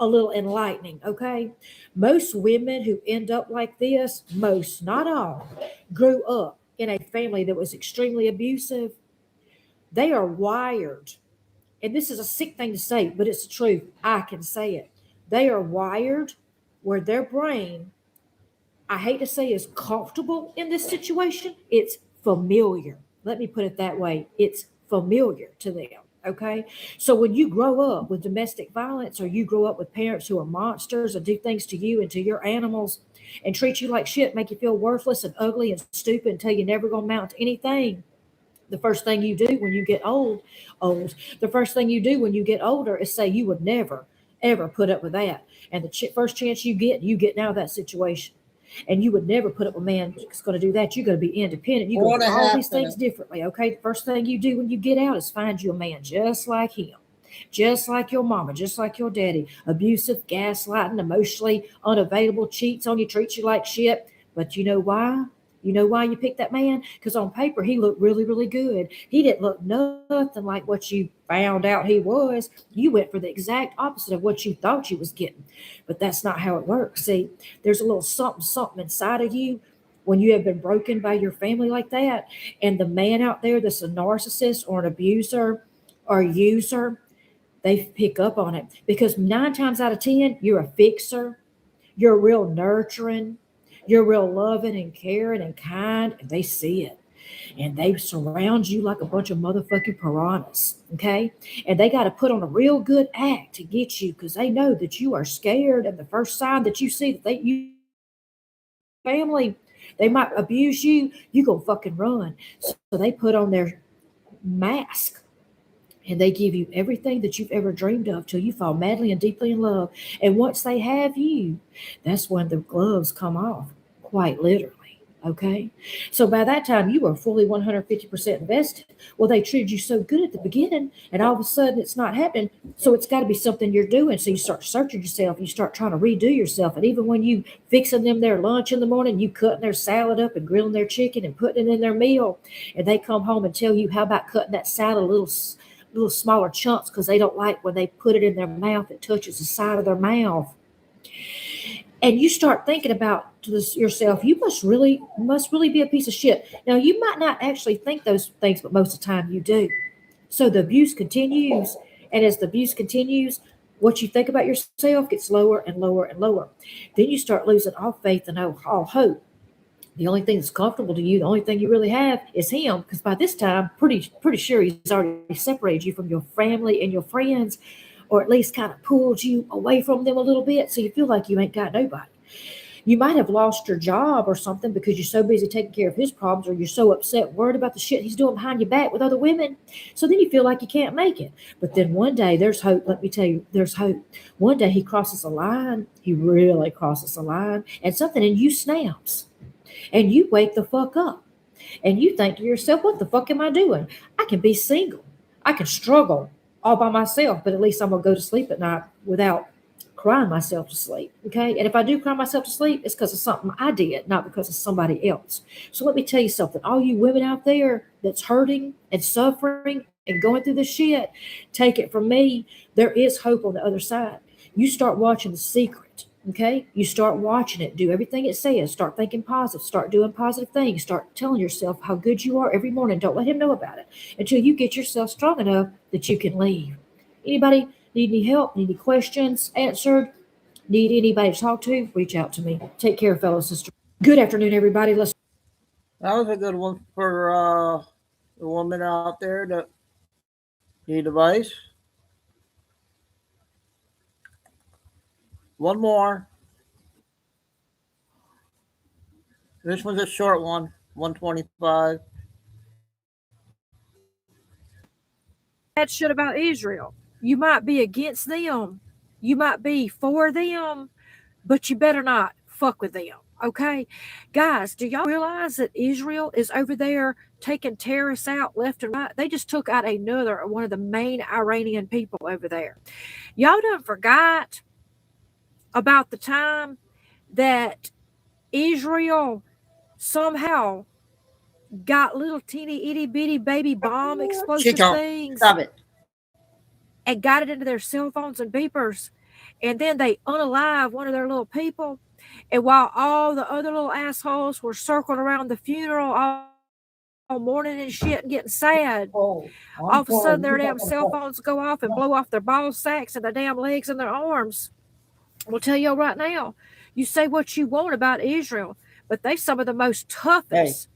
enlightening, okay? Most women who end up like this, most, not all, grew up in a family that was extremely abusive. They are wired, and this is a sick thing to say, but it's the truth. I can say it. They are wired where their brain, I hate to say, is comfortable in this situation. It's familiar. Let me put it that way. It's familiar to them. Okay. So when you grow up with domestic violence, or you grow up with parents who are monsters and do things to you and to your animals and treat you like shit, make you feel worthless and ugly and stupid until you're never going to amount to anything. The first thing you do when you get the first thing you do when you get older is say you would never, ever put up with that. And the first chance you get out of that situation. And you would never put up with a man that's going to do that. You're going to be independent. You're going to do all these things differently. Okay. The first thing you do when you get out is find you a man just like him, just like your mama, just like your daddy. Abusive, gaslighting, emotionally unavailable, cheats on you, treats you like shit. But you know why? You know why you picked that man? Because on paper, he looked really, really good. He didn't look nothing like what you found out he was. You went for the exact opposite of what you thought you was getting. But that's not how it works. See, there's a little something inside of you when you have been broken by your family like that. And the man out there that's a narcissist or an abuser or user, they pick up on it. Because 9 times out of 10, you're a fixer. You're real nurturing. You're real loving and caring and kind, and they see it. And they surround you like a bunch of motherfucking piranhas, okay? And they got to put on a real good act to get you because they know that you are scared. And the first sign that you see that you family, they might abuse you, you go fucking run. So they put on their mask. And they give you everything that you've ever dreamed of till you fall madly and deeply in love. And once they have you, that's when the gloves come off, quite literally. Okay. So by that time, you are fully 150% invested. Well, they treated you so good at the beginning, and all of a sudden it's not happening. So it's got to be something you're doing. So you start searching yourself. You start trying to redo yourself. And even when you fixing them their lunch in the morning, you cutting their salad up and grilling their chicken and putting it in their meal, and they come home and tell you, how about cutting that salad a little smaller chunks because they don't like when they put it in their mouth, it touches the side of their mouth. And you start thinking about yourself, you must really be a piece of shit. Now, you might not actually think those things, but most of the time you do. So the abuse continues. And as the abuse continues, what you think about yourself gets lower and lower and lower. Then you start losing all faith and all hope. The only thing that's comfortable to you, the only thing you really have is him. Because by this time, pretty sure he's already separated you from your family and your friends, or at least kind of pulled you away from them a little bit. So you feel like you ain't got nobody. You might have lost your job or something because you're so busy taking care of his problems, or you're so upset, worried about the shit he's doing behind your back with other women. So then you feel like you can't make it. But then one day there's hope. Let me tell you, there's hope. One day he crosses a line. He really crosses a line, and something in you snaps. And you wake the fuck up. And you think to yourself, what the fuck am I doing? I can be single. I can struggle all by myself, but at least I'm going to go to sleep at night without crying myself to sleep. Okay. And if I do cry myself to sleep, it's because of something I did, not because of somebody else. So let me tell you something. All you women out there that's hurting and suffering and going through this shit, take it from me. There is hope on the other side. You start watching The Secret. Okay, you start watching it, do everything it says, start thinking positive, start doing positive things, start telling yourself how good you are every morning. Don't let him know about it until you get yourself strong enough that you can leave. Anybody need any help, need any questions answered, need anybody to talk to, reach out to me. Take care, fellow sister. Good afternoon, everybody. That was a good one for the woman out there that need advice. One more. This one's a short one, 125. That shit about Israel. You might be against them. You might be for them, but you better not fuck with them. Okay? Guys, do y'all realize that Israel is over there taking terrorists out left and right? They just took out one of the main Iranian people over there. Y'all don't forgot about the time that Israel somehow got little teeny itty bitty baby bomb explosive Chico, things. stop it. And got it into their cell phones and beepers. And then they unalive one of their little people. And while all the other little assholes were circled around the funeral all morning and shit and getting sad, all of a sudden their damn cell phones go off and blow off their ball sacks and their damn legs and their arms. I'll tell you right now, you say what you want about Israel, but they some of the most toughest,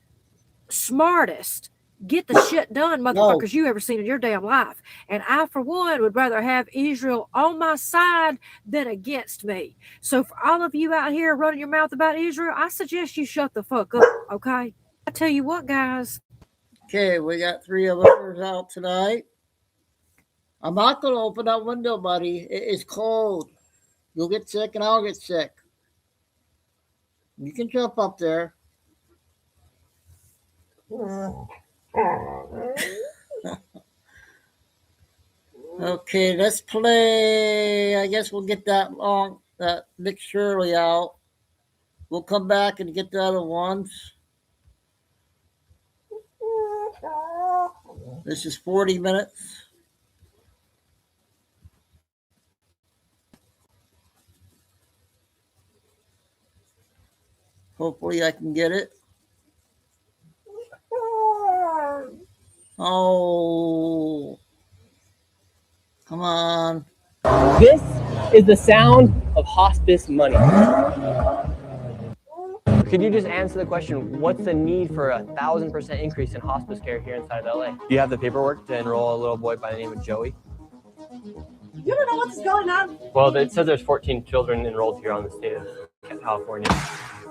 smartest, get the shit done motherfuckers you ever seen in your damn life. And I, for one, would rather have Israel on my side than against me. So for all of you out here running your mouth about Israel, I suggest you shut the fuck up, okay? I tell you what, guys. Okay, we got 3 of others out tonight. I'm not going to open that window, buddy. It's cold. You'll get sick and I'll get sick. You can jump up there. Okay, let's play. I guess we'll get that Nick Shirley out. We'll come back and get the other ones. This is 40 minutes. Hopefully I can get it. Oh, come on. This is the sound of hospice money. Could you just answer the question, what's the need for 1,000% increase in hospice care here inside of LA? Do you have the paperwork to enroll a little boy by the name of Joey? You don't know what's going on. Well, it says there's 14 children enrolled here on the state of California.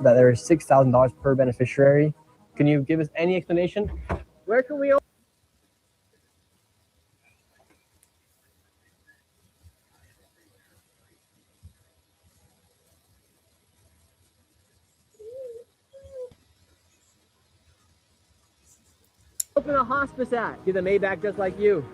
That there is $6,000 per beneficiary. Can you give us any explanation? Where can we open a hospice at? Get the Maybach just like you.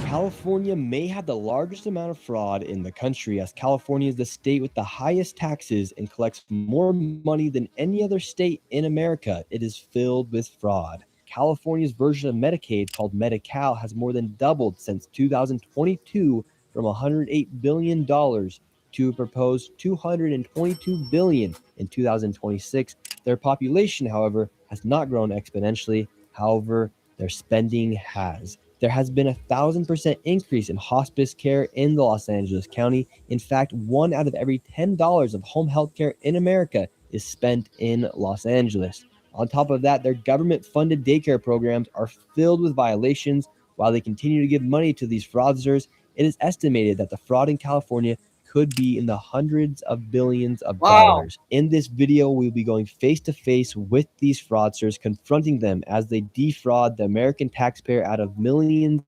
California may have the largest amount of fraud in the country, as California is the state with the highest taxes and collects more money than any other state in America. It is filled with fraud. California's version of Medicaid, called Medi-Cal, has more than doubled since 2022 from $108 billion to a proposed $222 billion in 2026. Their population, however, has not grown exponentially. However, their spending has. There has been 1,000% increase in hospice care in the Los Angeles County. In fact, 1 out of every $10 of home health care in America is spent in Los Angeles. On top of that, their government-funded daycare programs are filled with violations. While they continue to give money to these fraudsters, it is estimated that the fraud in California could be in the hundreds of billions of dollars. In this video, we'll be going face to face with these fraudsters, confronting them as they defraud the American taxpayer out of millions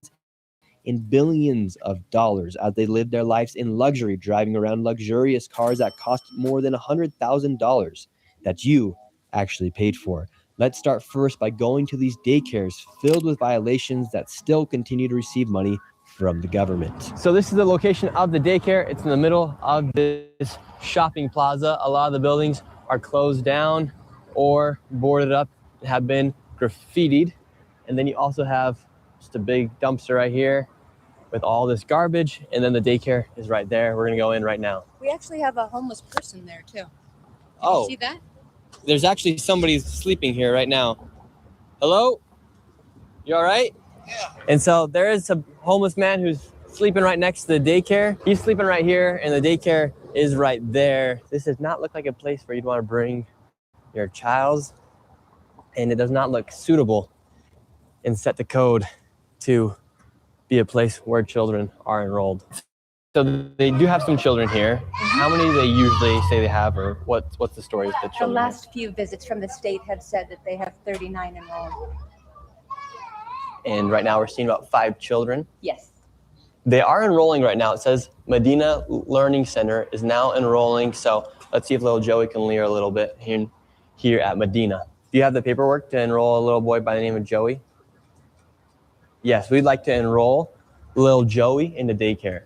and billions of dollars as they live their lives in luxury, driving around luxurious cars that cost more than $100,000 that you actually paid for. Let's start first by going to these daycares filled with violations that still continue to receive money from the government. So this is the location of the daycare. It's in the middle of this shopping plaza. A lot of the buildings are closed down or boarded up, have been graffitied. And then you also have just a big dumpster right here with all this garbage. And then the daycare is right there. We're gonna go in right now. We actually have a homeless person there too. Oh. You see that? There's actually somebody sleeping here right now. Hello? You all right? Yeah. And so there is a homeless man who's sleeping right next to the daycare. He's sleeping right here and the daycare is right there. This does not look like a place where you'd want to bring your child, and it does not look suitable and set the code to be a place where children are enrolled. So they do have some children here. How many do they usually say they have, or what's the story with the The children? last few visits from the state have said that they have 39 enrolled. And right now we're seeing about 5 children. Yes. They are enrolling right now. It says Medina Learning Center is now enrolling. So let's see if little Joey can learn a little bit here at Medina. Do you have the paperwork to enroll a little boy by the name of Joey? Yes, we'd like to enroll little Joey into daycare.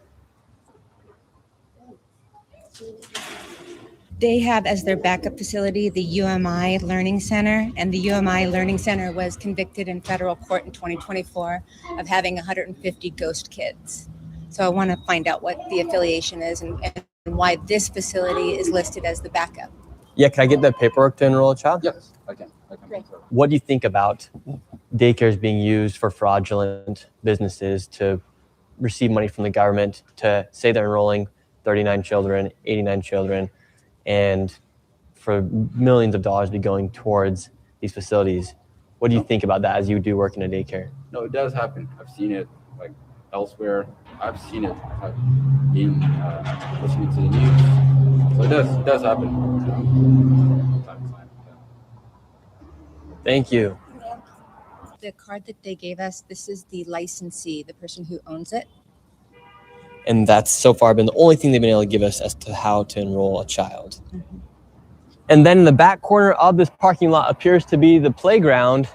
They have as their backup facility the UMI Learning Center, and the UMI Learning Center was convicted in federal court in 2024 of having 150 ghost kids. So I want to find out what the affiliation is and why this facility is listed as the backup. Yeah, can I get the paperwork to enroll a child? Yes, I can. Great. What do you think about daycares being used for fraudulent businesses to receive money from the government to say they're enrolling 39 children, 89 children, and for millions of dollars be going towards these facilities? What do you think about that as you do work in a daycare? No, it does happen. I've seen it like elsewhere. I've seen it in listening to the news. So it does happen. Thank you. The card that they gave us, this is the licensee, the person who owns it. And that's so far been the only thing they've been able to give us as to how to enroll a child. Mm-hmm. And then in the back corner of this parking lot appears to be the playground.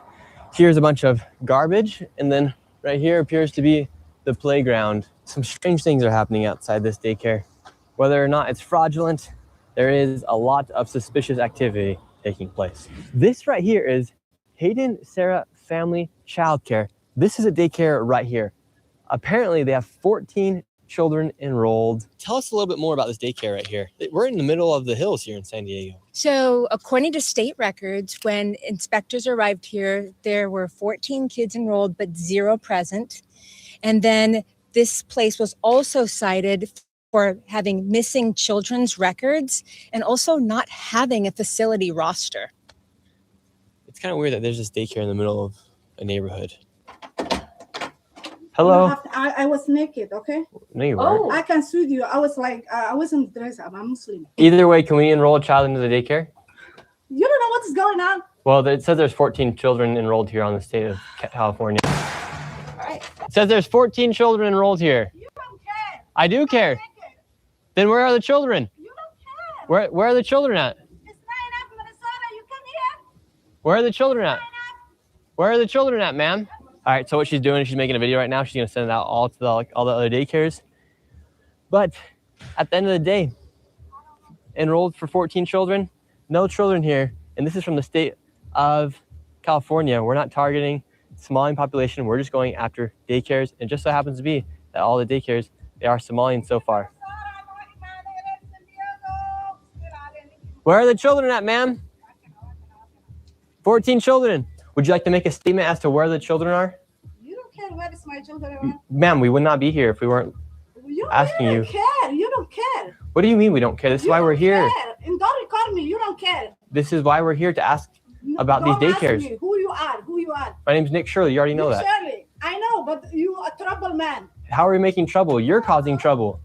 Here's a bunch of garbage. And then right here appears to be the playground. Some strange things are happening outside this daycare. Whether or not it's fraudulent, there is a lot of suspicious activity taking place. This right here is Hayden Sarah Family Childcare. This is a daycare right here. Apparently they have 14 children enrolled. Tell us a little bit more about this daycare right here. We're in the middle of the hills here in San Diego. So according to state records, when inspectors arrived here, there were 14 kids enrolled, but 0 present. And then this place was also cited for having missing children's records and also not having a facility roster. It's kind of weird that there's this daycare in the middle of a neighborhood. Hello. I was naked, okay? No, you weren't. I can sue you. I was like, I wasn't dressed up. I'm Muslim. Either way, can we enroll a child into the daycare? You don't know what's going on. Well, it says there's 14 children enrolled here on the state of California. All right. It says there's 14 children enrolled here. You don't care. I do care. Then where are the children? You don't care. Where are the children at? It's 9 up, Minnesota. You come here. Where are the children at? Where are the children at, ma'am? All right, so what she's doing is she's making a video right now. She's going to send it out all to all the other daycares. But at the end of the day, enrolled for 14 children, no children here. And this is from the state of California. We're not targeting Somalian population. We're just going after daycares. And it just so happens to be that all the daycares, they are Somalian so far. Where are the children at, ma'am? 14 children. Would you like to make a statement as to where the children are? You don't care where is my children are. Ma'am, we would not be here if we weren't asking you. You don't care. You don't care. What do you mean we don't care? This is why we're here. And don't record me. You don't care. This is why we're here to ask about these Don't ask daycares. me who you are. Who you are. My name's Nick Shirley. You already know that. Shirley, I know, but you a trouble man. How are we making trouble? You're causing trouble.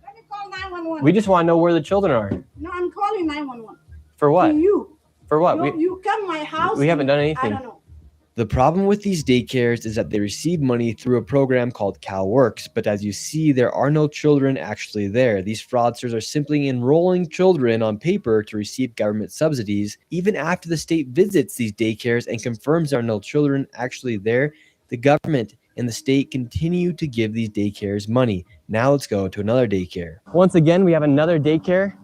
Let me call 911. 911. We just want to know where the children are. No, I'm calling 911. For what? To you. For what? You come to my house. We haven't done anything. I don't know. The problem with these daycares is that they receive money through a program called CalWorks, but as you see, there are no children actually there. These fraudsters are simply enrolling children on paper to receive government subsidies. Even after the state visits these daycares and confirms there are no children actually there, the government and the state continue to give these daycares money. Now let's go to another daycare. Once again, we have another daycare,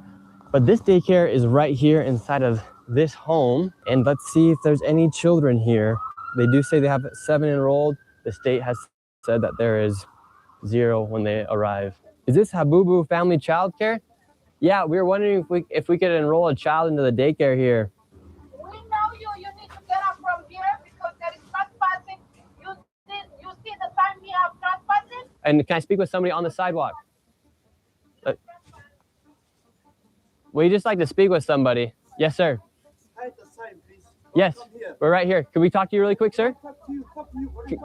but this daycare is right here inside of this home. And let's see if there's any children here. They do say they have 7 enrolled. The state has said that there is 0 when they arrive. Is this Habubu Family Child Care? Yeah, we were wondering if we could enroll a child into the daycare here. We know you. You need to get up from here because there is trespassing. You see the sign we have trespassing? And can I speak with somebody on the sidewalk? Would you just like to speak with somebody? Yes, sir. Yes, we're right here. Can we talk to you really quick, sir?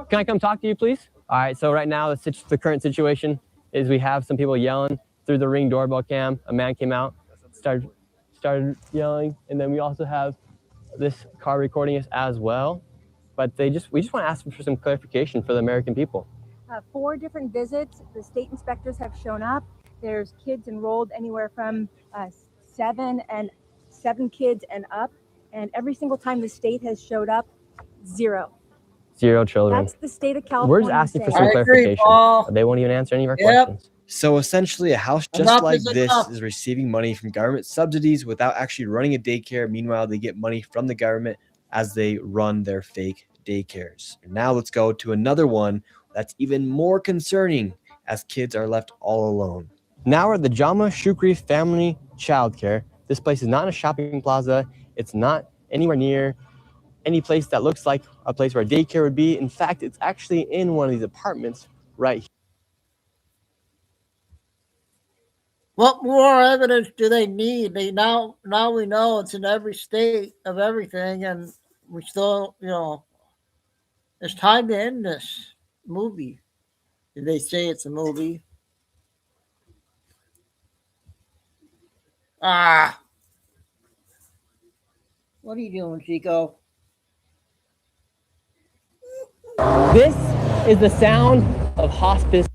Can I come talk to you, please? All right, so right now, the current situation is we have some people yelling through the Ring doorbell cam. A man came out, started yelling, and then we also have this car recording us as well. But we just want to ask for some clarification for the American people. 4 different visits. The state inspectors have shown up. There's kids enrolled anywhere from 7 kids and up. And every single time the state has showed up, 0. 0 children. That's the state of California. We're just asking for some clarification. They won't even answer any of our questions. So essentially, a house just like this is receiving money from government subsidies without actually running a daycare. Meanwhile, they get money from the government as they run their fake daycares. Now let's go to another one that's even more concerning, as kids are left all alone. Now we're at the Jama Shukri Family Childcare. This place is not in a shopping plaza. It's not anywhere near any place that looks like a place where a daycare would be. In fact, it's actually in one of these apartments right here. What more evidence do they need? Now we know it's in every state of everything, and we still, it's time to end this movie. Did they say it's a movie? What are you doing, Chico? This is the sound of hospice.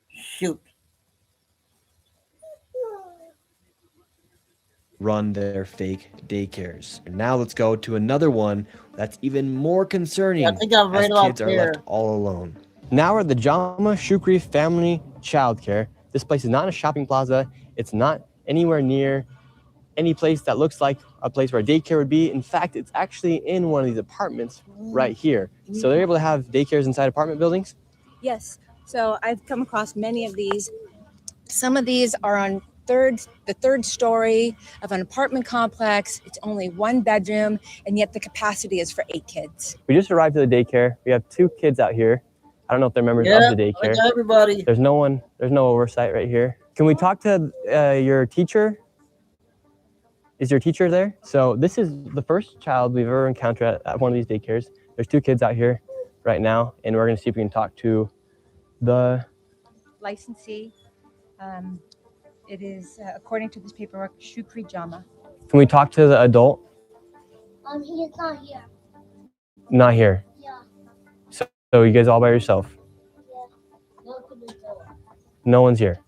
Shoot. Run their fake daycares. And now let's go to another one that's even more concerning, I think I'm right as kids out are there. left all alone. Now we're at the Jama Shukri Family Childcare. This place is not in a shopping plaza. It's not anywhere near any place that looks like a place where a daycare would be. In fact, it's actually in one of these apartments right here. So they're able to have daycares inside apartment buildings? Yes. So I've come across many of these. Some of these are on the third story of an apartment complex. It's only 1 bedroom, and yet the capacity is for 8 kids. We just arrived at the daycare. We have 2 kids out here. I don't know if they're members of the daycare. Like everybody. There's no oversight right here. Can we talk to your teacher? Is your teacher there? So this is the first child we've ever encountered at one of these daycares. There's 2 kids out here right now, and we're going to see if we can talk to the Licensee. It is, according to this paperwork, Shukri Jama. Can we talk to the adult? He is not here. Not here. Yeah. So you guys all by yourself? Yeah. Go to the door. No one's here.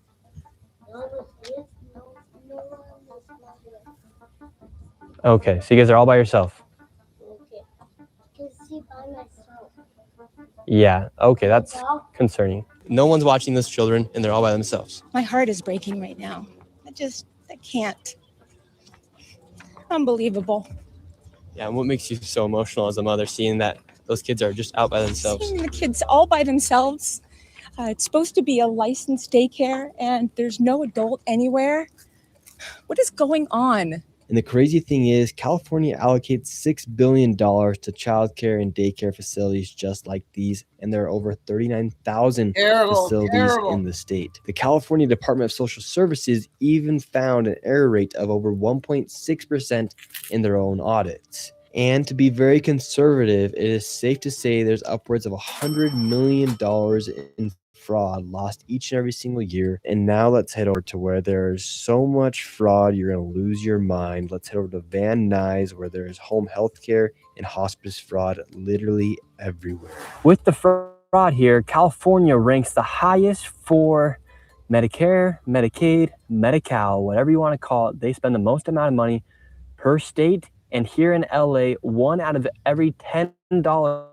No one is here. No one is not here. Okay, so you guys are all by yourself? Okay. I can see by myself. Yeah, okay, that's concerning. No one's watching those children, and they're all by themselves. My heart is breaking right now. I can't. Unbelievable. Yeah, and what makes you so emotional as a mother, seeing that those kids are just out by themselves? Seeing the kids all by themselves. It's supposed to be a licensed daycare, and there's no adult anywhere. What is going on? And the crazy thing is, California allocates $6 billion to childcare and daycare facilities just like these, and there are over 39,000 facilities in the state. The California Department of Social Services even found an error rate of over 1.6% in their own audits. And to be very conservative, it is safe to say there's upwards of $100 million in fraud lost each and every single year. And now let's head over to where there's so much fraud, you're going to lose your mind. Let's head over to Van Nuys, where there's home health care and hospice fraud literally everywhere. With the fraud here, California ranks the highest for Medicare, Medicaid, Medi-Cal, whatever you want to call it. They spend the most amount of money per state. And here in LA, 1 out of every $10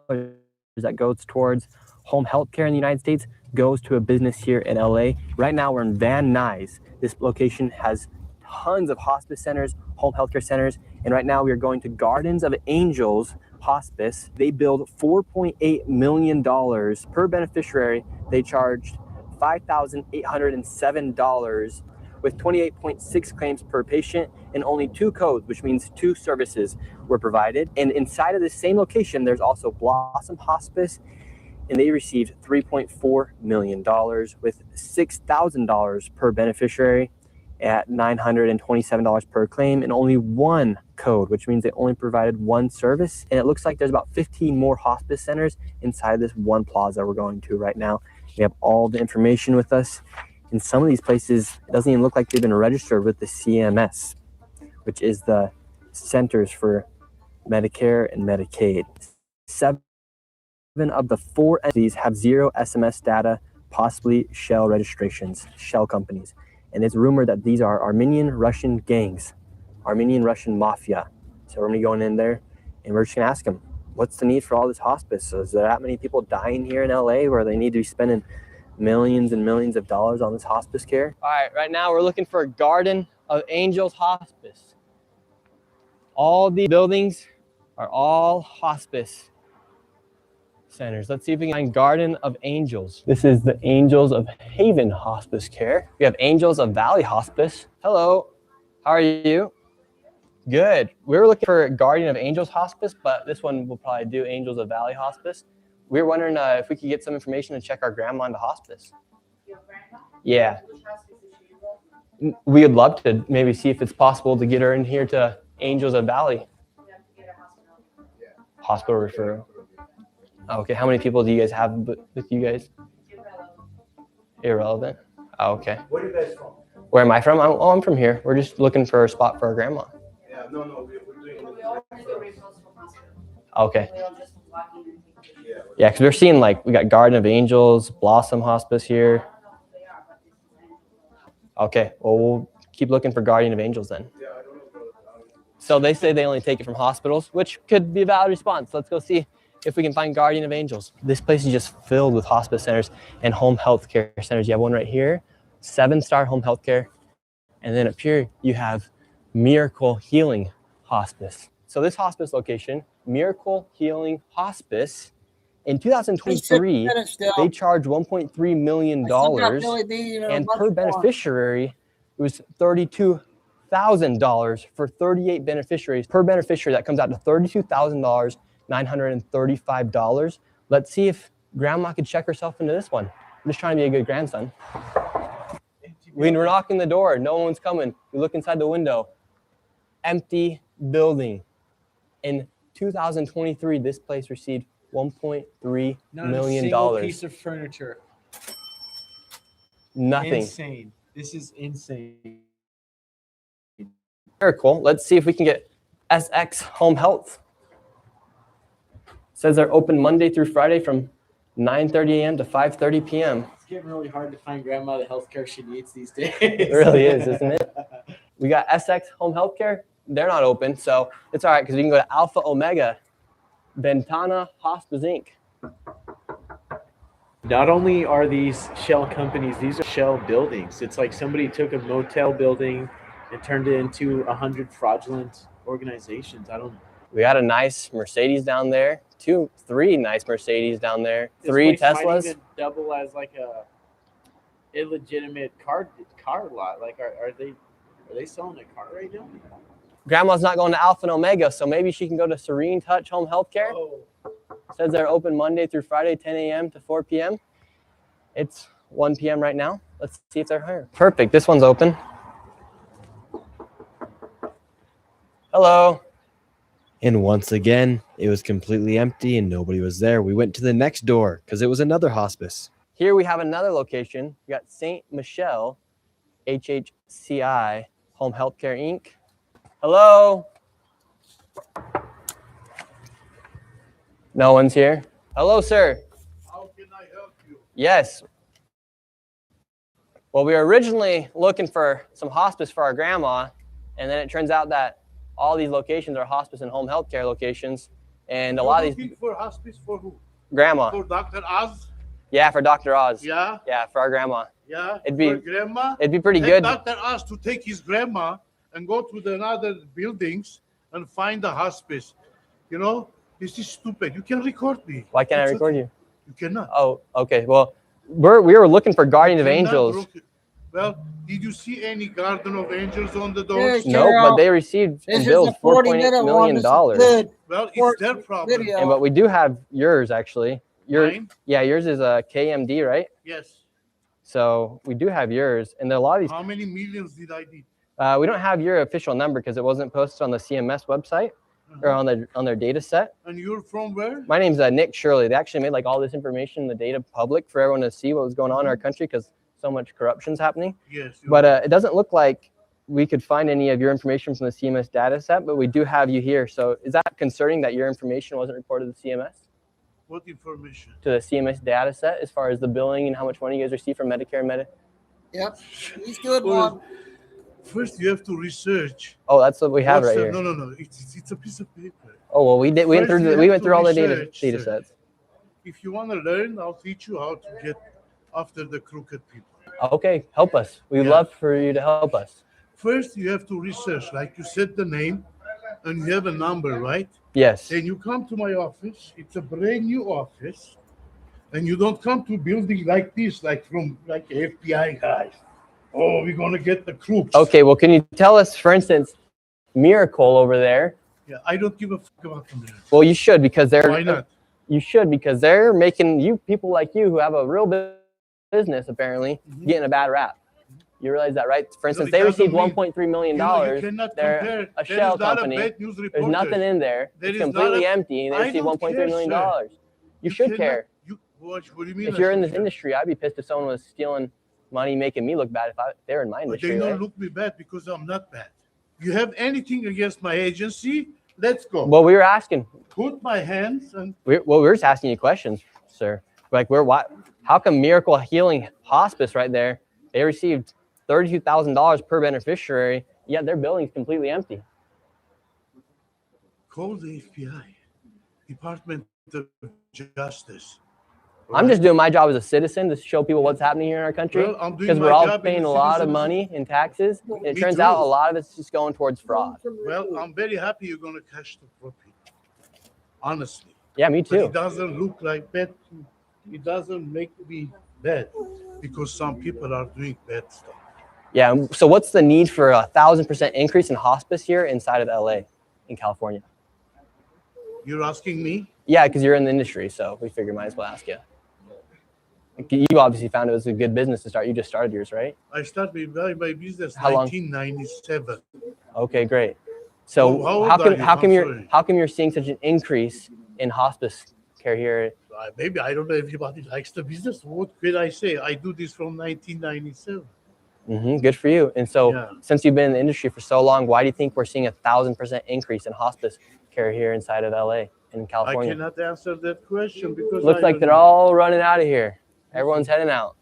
that goes towards home health care in the United States goes to a business here in LA. Right now, we're in Van Nuys. This location has tons of hospice centers, home healthcare centers. And right now, we are going to Gardens of Angels Hospice. They billed $4.8 million per beneficiary. They charged $5,807 with 28.6 claims per patient and only 2 codes, which means 2 services were provided. And inside of this same location, there's also Blossom Hospice, and they received $3.4 million with $6,000 per beneficiary at $927 per claim and only 1 code, which means they only provided 1 service. And it looks like there's about 15 more hospice centers inside this one plaza we're going to right now. We have all the information with us. In some of these places, it doesn't even look like they've been registered with the CMS, which is the Centers for Medicare and Medicaid. 7 of the 4 entities have 0 SMS data, possibly shell registrations, shell companies. And it's rumored that these are Armenian Russian gangs, Armenian Russian mafia. So we're gonna be going in there and we're just gonna ask them, what's the need for all this hospice? So is there that many people dying here in LA where they need to be spending millions and millions of dollars on this hospice care? All right, right now we're looking for a Garden of Angels Hospice. All the buildings are all hospice centers. Let's see if we can find Garden of Angels. This is the Angels of Haven Hospice Care. We have Angels of Valley Hospice. Hello, how are you? Good. We were looking for Guardian of Angels Hospice, but this one will probably do Angels of Valley Hospice. We were wondering if we could get some information to check our grandma into hospice. Your grandma? Yeah. Which hospice is she enrolled? We would love to maybe see if it's possible to get her in here to Angels of Valley. You have to get a hospital referral. Okay, how many people do you guys have with you guys? Irrelevant? Oh, okay. Where are you guys from? Where am I from? I'm from here. We're just looking for a spot for our grandma. Yeah, no, we're doing it. We all do referrals from hospital. Okay. We all just walk in and take it. Yeah, because we're seeing like, we got Garden of Angels, Blossom Hospice here. Okay, well, we'll keep looking for Guardian of Angels then. Yeah, I don't know. So they say they only take it from hospitals, which could be a valid response. Let's go see if we can find Guardian of Angels. This place is just filled with hospice centers and home health care centers. You have one right here, 7-star home health care. And then up here, you have Miracle Healing Hospice. So this hospice location, Miracle Healing Hospice, in 2023, they charged $1.3 million, and per beneficiary, it was $32,000 for 38 beneficiaries. Per beneficiary, that comes out to $32,935. Let's see if grandma could check herself into this one. I'm just trying to be a good grandson. When we're knocking the door, no one's coming. We look inside the window, empty building. In 2023, this place received $1.3 million. Not a single piece of furniture. Nothing. Insane. This is insane. Miracle. Let's see if we can get SX Home Health. Says they're open Monday through Friday from 9:30 a.m. to 5:30 p.m. It's getting really hard to find grandma the healthcare she needs these days. It really is, isn't it? We got SX Home Healthcare. They're not open, so it's all right because we can go to Alpha Omega, Ventana Hospice Inc. Not only are these shell companies, these are shell buildings. It's like somebody took a motel building and turned it into 100 fraudulent organizations. We got a nice Mercedes down there. 3 nice Mercedes down there. 3 Teslas. Might even double as like a illegitimate car lot. Like, are they selling a car right now? Grandma's not going to Alpha and Omega, so maybe she can go to Serene Touch Home Healthcare. Oh. Says they're open Monday through Friday, 10 a.m. to 4 p.m. It's 1 p.m. right now. Let's see if they're here. Perfect. This one's open. Hello. And once again, it was completely empty and nobody was there. We went to the next door because it was another hospice. Here we have another location. We got St. Michelle, HHCI, Home Healthcare Inc. Hello? No one's here? Hello, sir. How can I help you? Yes. Well, we were originally looking for some hospice for our grandma, and then it turns out that all these locations are hospice and home health care locations, and a lot of these. Looking for hospice for who? Grandma. For Dr. Oz? Yeah, for Dr. Oz. Yeah? Yeah, for our grandma. Yeah? It'd be for grandma? It'd be pretty Tell good. Dr. Oz to take his grandma and go to the other buildings and find the hospice. You know, this is stupid. You can record me. Why can't I It's record okay. you? You cannot. Oh, okay. Well, we were looking for Guardian of Angels. Well, did you see any Garden of Angels on the door? Here's No, Carol. but they received This is bills a 40 $4.8 minute million. one. This is good. Well, Short it's their problem. video. And but we do have yours actually. Mine? Yeah, yours is a KMD, right? Yes. So we do have yours, and there are a lot of these. How many millions did I need? We don't have your official number because it wasn't posted on the CMS website or on their data set. And you're from where? My name's Nick Shirley. They actually made like all this information, the data public for everyone to see what was going on in our country because so much corruption's happening. Yes. But it doesn't look like we could find any of your information from the CMS data set, but we do have you here. So is that concerning that your information wasn't reported to CMS? What information? To the CMS data set as far as the billing and how much money you guys receive from Medicare and Medicaid? Yep. He's good Well, one. First, you have to research. Oh, that's what we have right here. No. It's a piece of paper. Oh well, we went First, you through have to all the research, data sir. sets. If you want to learn, I'll teach you how to get after the crooked people. Okay, help us. We'd love for you to help us. First, you have to research, like you said the name, and you have a number, right? Yes. Then you come to my office. It's a brand new office, and you don't come to a building like this, like FBI guys. Oh, we're gonna get the crooks. Okay, well, can you tell us, for instance, Miracle over there? Yeah, I don't give a fuck about the man. Well, you should because they're. Why not? You should because they're making you people like you who have a real business apparently getting a bad rap. You realize that, right? For instance, it they doesn't received mean- $1.3 million. You cannot They're compare. a There shell is not a company. bad news There's reporter. nothing in there. There It's is not completely a- empty, and they I received don't $1.3 care, million. sir. You should cannot- care. What do you mean? If I you're in should this care? industry, I'd be pissed if someone was stealing money, making me look bad if they were in my But industry. they don't Right? look me bad because I'm not bad. You have anything against my agency? Let's go. Well, we were asking. Put my hands and We were just asking you questions, sir. Like, how come Miracle Healing Hospice right there? They received $32,000 per beneficiary, yet their building's completely empty. call the FBI, Department of Justice. I'm just doing my job as a citizen to show people what's happening here in our country Well, I'm doing because my we're all job as a paying a lot of citizen. money in taxes, and it Me turns too. out a lot of it's just going towards fraud. Well, I'm very happy you're going to catch the poor people. Honestly. Yeah, me But too. it doesn't look like bad. It doesn't make me bad because some people are doing bad stuff. Yeah. So what's the need for 1,000% increase in hospice here inside of LA, in California? You're asking me? Yeah, because you're in the industry, so we figure might as well ask you. You obviously found it was a good business to start. You just started yours, right? I started my business How long? 1997. Okay, great. So How old how are come you? how come I'm you're sorry. how come you're seeing such an increase in hospice care here? Maybe I don't know. Everybody likes the business. What could I say? I do this from 1997. Good for you. And so, Yeah. since you've been in the industry for so long, why do you think we're seeing 1,000% increase in hospice care here inside of LA in I California? cannot answer that question because Looks I like don't they're know. all running out of here. Everyone's heading out.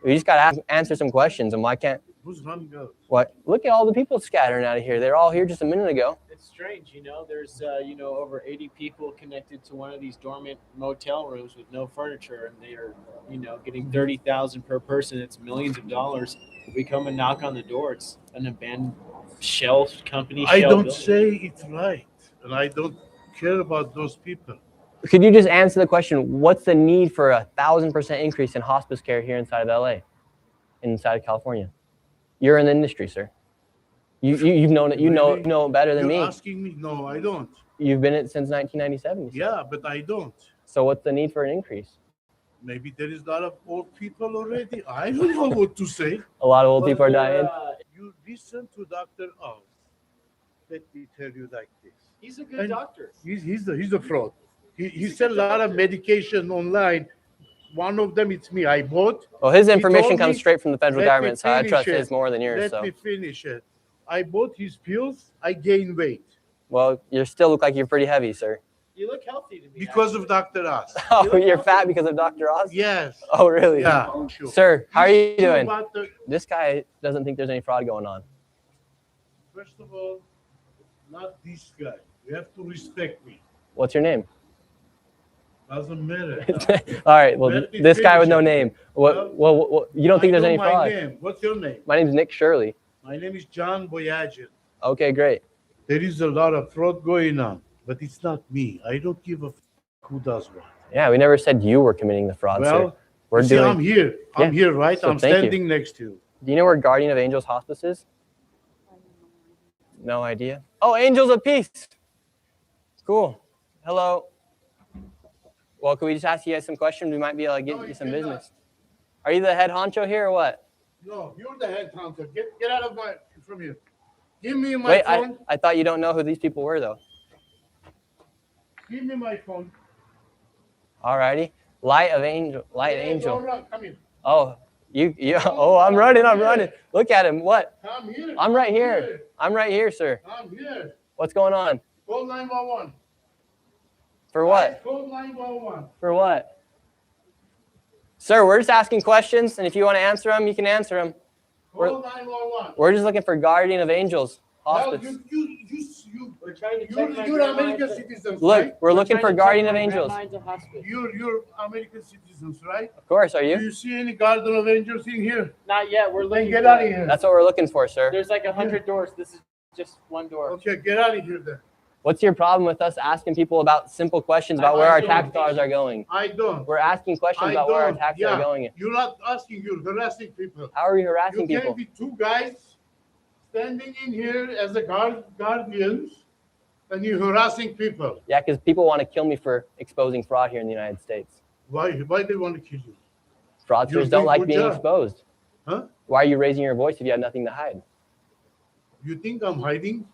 We just got to answer some questions. And why can't Who's running out? what? Look at all the people scattering out of here. They're all here just a minute ago. It's strange, there's, over 80 people connected to one of these dormant motel rooms with no furniture, and they are, getting $30,000 per person. It's millions of dollars. We come and knock on the door. It's an abandoned shell company. I shell don't building. say it's right, and I don't care about those people. Could you just answer the question? What's the need for 1,000% increase in hospice care here inside of LA, inside of California? You're in the industry, sir. You've known it. You know it better than You're me. asking me? No, I don't. You've been in it since 1997. you said. Yeah, but I don't. So what's the need for an increase? Maybe there is a lot of old people already. I don't know what to say. A lot of old people are dying. You listen to Dr. Oz. Let me tell you like this. He's a good And doctor. He's a fraud. He sell a lot of medication online. One of them, it's me. I bought. Well, his He information told comes me, straight from the federal "Let me government, so I finish trust it. his more than yours. Let So, me finish it. I bought his pills. I gained weight well, you still look like you're pretty heavy, sir. You look healthy to me. because of Dr. Oz. Oh, you're fat because of Dr. Oz? Yes. Oh, really? Yeah. Sure. Sir, how are you sure doing? about This guy doesn't think there's any fraud going on. First of all, not this guy. You have to respect me. What's your name? Doesn't matter. All right. Well, Let me this guy with finish no it. name. Well, you don't think there's any my fraud? name. What's your name? My name's Nick Shirley. My name is John Boyadjian. Okay, great. There is a lot of fraud going on, but it's not me. I don't give a who does what. Yeah, we never said you were committing the fraud, sir. Well, you see, I'm here. I'm here, right? So I'm thank you. standing next to you. Do you know where Guardian of Angels Hospice is? No idea. Oh, Angels of Peace. Cool. Hello. Well, can we just ask you guys some questions? We might be able to get you some business. Are you the head honcho here or what? No, you're the head counter. Get out of from here. Give me my Wait, phone. I thought you don't know who these people were, though. Give me my phone. All righty. Light Angel. No, come here. Oh, you. Oh, I'm running. Look at him. What? Come here. I'm right Come here. I'm right here, sir. I'm here. What's going on? Call 911. For what? Call 911. For what? Sir, we're just asking questions, and if you want to answer them, you can answer them. Call 911. We're just looking for Guardian of Angels Hospice. Well, We're trying to check my you're grandma American into- citizens, Look, right? we're looking for trying to Guardian check of my Angels. grandma into hospice. You're American citizens, right? Of course, are Do you? you see any Guardian of Angels in here? Not yet. We're Then looking. get for out of it. here. That's what we're looking for, sir. There's like 100 doors. This is just one door. Okay, get out of here then. What's your problem with us asking people about simple questions about where our tax dollars are going? I don't. We're asking questions about where our taxes are going. You're not asking, you're harassing people. How are we harassing You people? can't be two guys standing in here as a guardians and you're harassing people. Yeah, because people want to kill me for exposing fraud here in the United States. Why they want to kill you? Fraudsters You're don't doing like good being job. exposed. Huh? Why are you raising your voice if you have nothing to hide? You think I'm hiding?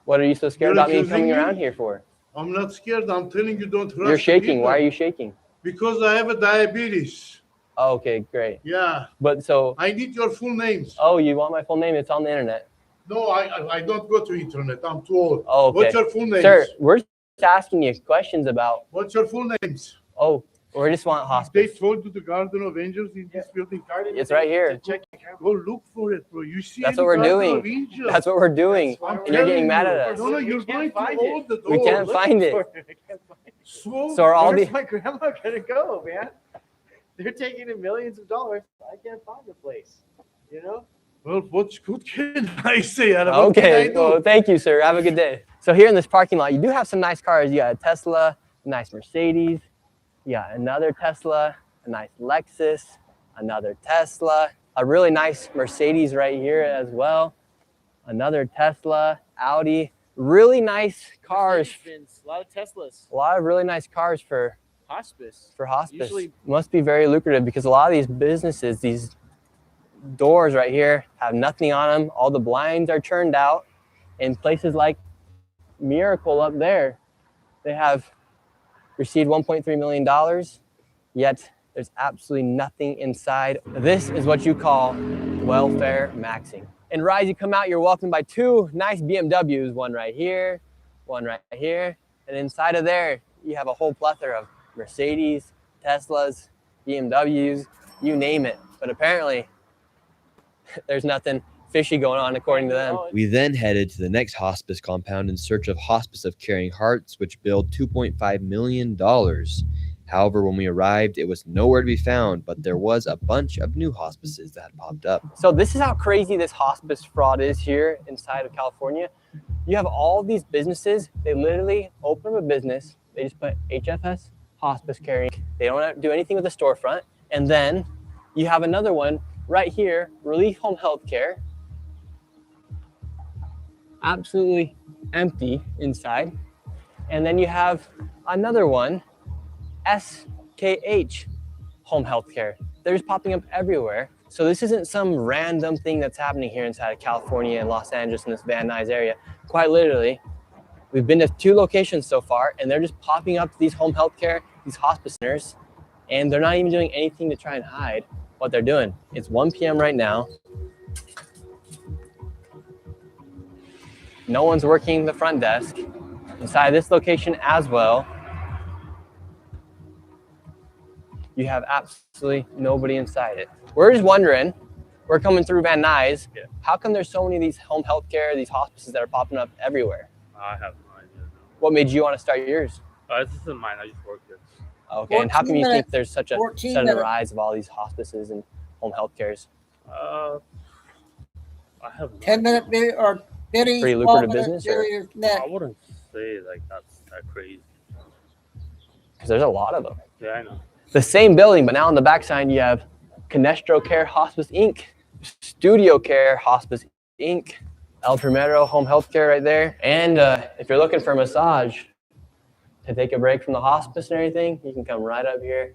What are you so scared You're about me accusing coming me? around here for? I'm not scared. I'm telling you, don't harass You're shaking. people. Why are you shaking? Because I have a diabetes. Oh, okay, great. Yeah. But so, I need your full names. oh, you want my full name? It's on the internet. No, I don't go to internet. I'm too old. Oh, okay. What's your full names? Sir, we're just asking you questions about, What's your full names? oh, we just want They hospice. told you the Guardian of Angels in this building. It's right here. Go look for it, bro. You see That's any what we're Guardian doing. of Angels? That's what we're doing. I'm And you're getting telling mad you. at us. No, you're going to hold the door. We can't find it. So are all Where's the my grandma gonna go, man? They're taking in millions of dollars. I can't find the place. You know? Well, what can I say? Adam? What can I Okay, do? well, thank you, sir. Have a good day. So here in this parking lot, you do have some nice cars. You got a Tesla, a nice Mercedes. You got another Tesla, a nice Lexus, another Tesla, a really nice Mercedes right here as well. Another Tesla, Audi. Really nice cars. A lot of Teslas. A lot of really nice cars for Hospice. hospice. Usually- Must be very lucrative because a lot of these businesses, these doors right here have nothing on them. All the blinds are turned out. In places like Miracle up there, they have received $1.3 million, yet there's absolutely nothing inside. This is what you call welfare maxing. And Rise, you come out, you're welcomed by two nice BMWs, one right here, and inside of there, you have a whole plethora of Mercedes, Teslas, BMWs, you name it. But apparently, there's nothing fishy going on according to them. We then headed to the next hospice compound in search of Hospice of Caring Hearts, which billed $2.5 million. However, when we arrived, it was nowhere to be found, but there was a bunch of new hospices that had popped up. So this is how crazy this hospice fraud is here inside of California. You have all these businesses, they literally open up a business, they just put HFS, hospice caring, they don't do anything with the storefront, and then you have another one right here, Relief Home Healthcare, absolutely empty inside. And then you have another one, SKH Home Healthcare. They're just popping up everywhere. So this isn't some random thing that's happening here inside of California and Los Angeles in this Van Nuys area. Quite literally, We've been to 2 locations so far, and they're just popping up these home health care, these hospice centers, and they're not even doing anything to try and hide what they're doing. It's 1 p.m. right now. No one's working the front desk. Inside this location as well, you have absolutely nobody inside it. We're just wondering, we're coming through Van Nuys, how come there's so many of these home health care, these hospices that are popping up everywhere? I have no idea. What made you want to start yours? This isn't mine. I just work here. Okay, and how come you think there's such a 14 sudden minutes. rise of all these hospices and home health cares? I have no 10-minute video or Benny. Pretty lucrative business, or? I wouldn't say like that's that crazy. Because there's a lot of them. Yeah, I know. The same building, but now on the backside you have Canestro Care Hospice Inc., Studio Care Hospice Inc., El Primero Home Health Care right there. And if you're looking for a massage to take a break from the hospice and everything, you can come right up here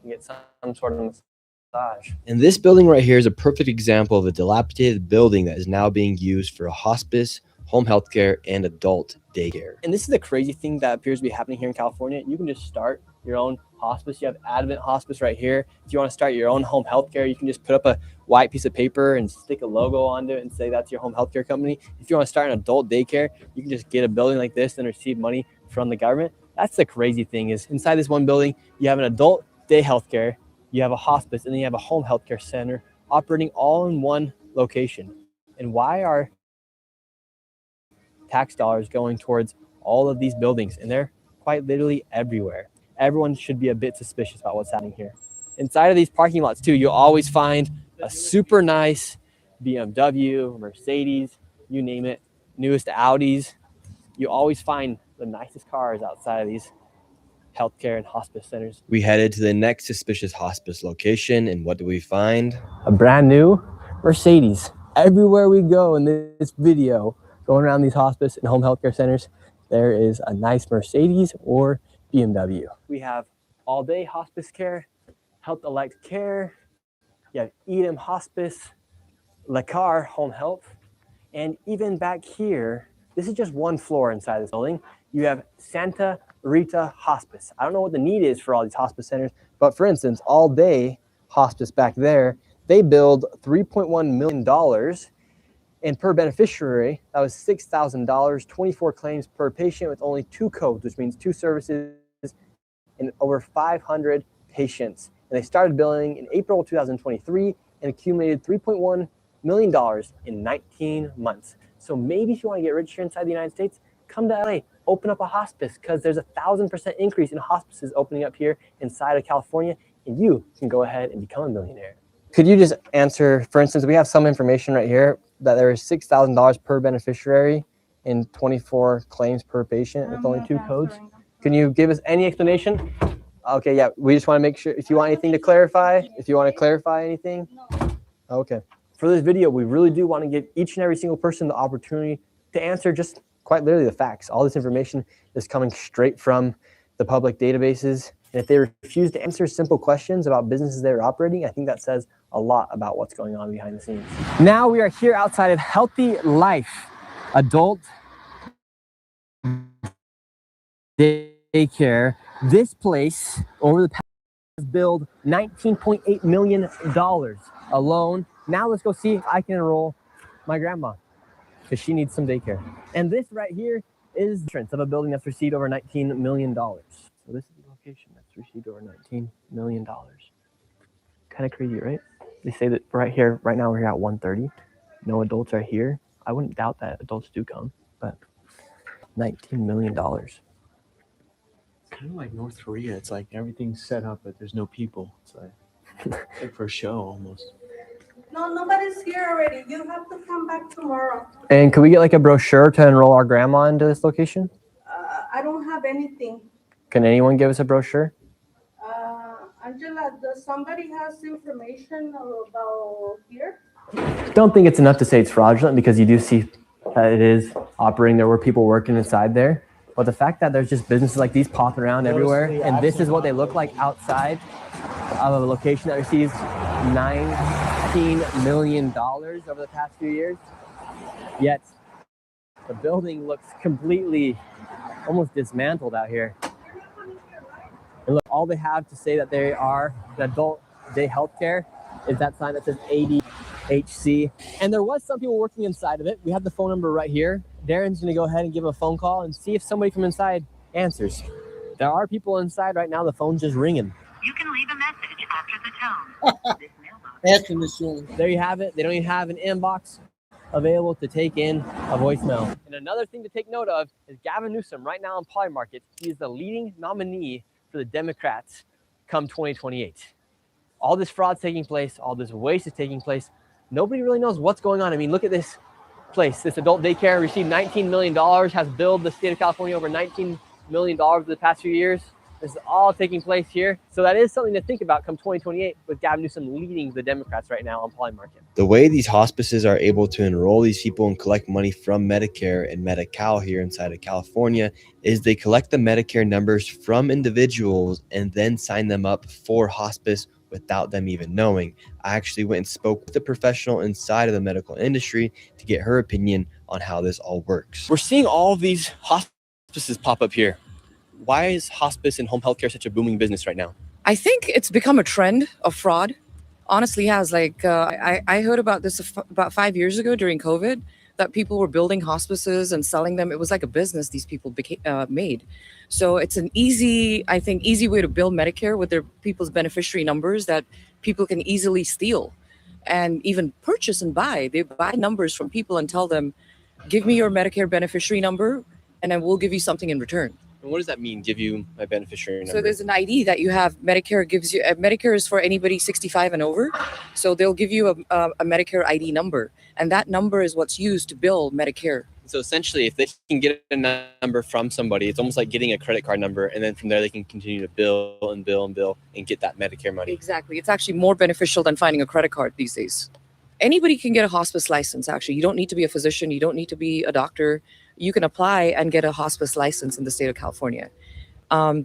and get some sort of massage. And this building right here is a perfect example of a dilapidated building that is now being used for a hospice, home health care, and adult daycare. And this is the crazy thing that appears to be happening here in California. You can just start your own hospice. You have Advent Hospice right here. If you want to start your own home health care, you can just put up a white piece of paper and stick a logo onto it and say that's your home health care company. If you want to start an adult daycare, you can just get a building like this and receive money from the government. That's the crazy thing, is inside this one building, you have an adult day health care, you have a hospice, and then you have a home health care center operating all in one location. And why are tax dollars going towards all of these buildings? And they're quite literally everywhere. Everyone should be a bit suspicious about what's happening here. Inside of these parking lots too, you'll always find a super nice BMW, Mercedes, you name it, newest Audis. You always find the nicest cars outside of these healthcare and hospice centers. We headed to the next suspicious hospice location, and what do we find? A brand new Mercedes. Everywhere we go in this video, going around these hospice and home healthcare centers, there is a nice Mercedes or BMW. We have all day hospice care, Health Elect Care, you have Edom Hospice, Lacar Home Health, and even back here, this is just one floor inside this building, you have Santa Rita Hospice. I don't know what the need is for all these hospice centers, but for instance, all day hospice back there, they billed $3.1 million, and per beneficiary, that was $6,000, 24 claims per patient with only 2 codes, which means 2 services and over 500 patients. And they started billing in April 2023 and accumulated $3.1 million in 19 months. So maybe if you want to get rich here inside the United States, come to LA, open up a hospice, because there's a 1,000% increase in hospices opening up here inside of California, and you can go ahead and become a millionaire. Could you just answer, for instance, we have some information right here that there is $6,000 per beneficiary and 24 claims per patient with only 2 codes. Can you give us any explanation? Okay, yeah, we just want to make sure, if you want anything to clarify, if you want to clarify anything. Okay. For this video, we really do want to give each and every single person the opportunity to answer just quite literally the facts. All this information is coming straight from the public databases. And if they refuse to answer simple questions about businesses they're operating, I think that says a lot about what's going on behind the scenes. Now we are here outside of Healthy Life Adult Daycare. This place, over the past, has billed $19.8 million alone. Now let's go see if I can enroll my grandma, because she needs some daycare. And this right here is the entrance of a building that's received over $19 million. So this is the location that's received over $19 million. Kind of crazy, right? They say that right here, right now we're here at 1:30. No adults are here. I wouldn't doubt that adults do come, but $19 million. Kind of like North Korea. It's like everything's set up, but there's no people. It's like for show almost. No, nobody's here already. You have to come back tomorrow. And could we get like a brochure to enroll our grandma into this location? I don't have anything. Can anyone give us a brochure? Angela, does somebody has information about here? Don't think it's enough to say it's fraudulent, because you do see that it is operating. There were people working inside there. But the fact that there's just businesses like these popping around everywhere, and this is what they look like outside of a location that receives $19 million over the past few years, yet The building looks completely, almost dismantled out here. And look, all they have to say that they are the adult day healthcare is that sign that says ADHC. And there was some people working inside of it. We have the phone number right here. Darren's gonna go ahead and give a phone call and see if somebody from inside answers. There are people inside right now. The phone's just ringing. You can leave a message after the tone. Answer machine. There you have it. They don't even have an inbox available to take in a voicemail. And another thing to take note of is Gavin Newsom right now in Polymarket. He is the leading nominee for the Democrats come 2028. All this fraud's taking place, all this waste is taking place. Nobody really knows what's going on. I mean, look at this place. This adult daycare received $19 million, has billed the state of California over $19 million for the past few years. This is all taking place here. So that is something to think about come 2028 with Gavin Newsom leading the Democrats right now on Polymarket. The way these hospices are able to enroll these people and collect money from Medicare and Medi-Cal here inside of California is they collect the Medicare numbers from individuals and then sign them up for hospice without them even knowing. I actually went and spoke with a professional inside of the medical industry to get her opinion on how this all works. We're seeing all of these hospices pop up here. Why is hospice and home healthcare such a booming business right now? I think it's become a trend of fraud. Honestly, has I heard about this about 5 years ago during COVID that people were building hospices and selling them. It was like a business these people made. So it's an easy way to build Medicare with their people's beneficiary numbers that people can easily steal and even purchase and buy. They buy numbers from people and tell them, give me your Medicare beneficiary number and then we'll give you something in return. And what does that mean, give you my beneficiary number? So there's an ID that you have. Medicare gives you, Medicare is for anybody 65 and over. So they'll give you a Medicare ID number. And that number is what's used to bill Medicare. So essentially, if they can get a number from somebody, it's almost like getting a credit card number. And then from there, they can continue to bill and bill and bill and get that Medicare money. Exactly. It's actually more beneficial than finding a credit card these days. Anybody can get a hospice license, actually. You don't need to be a physician. You don't need to be a doctor. You can apply and get a hospice license in the state of California.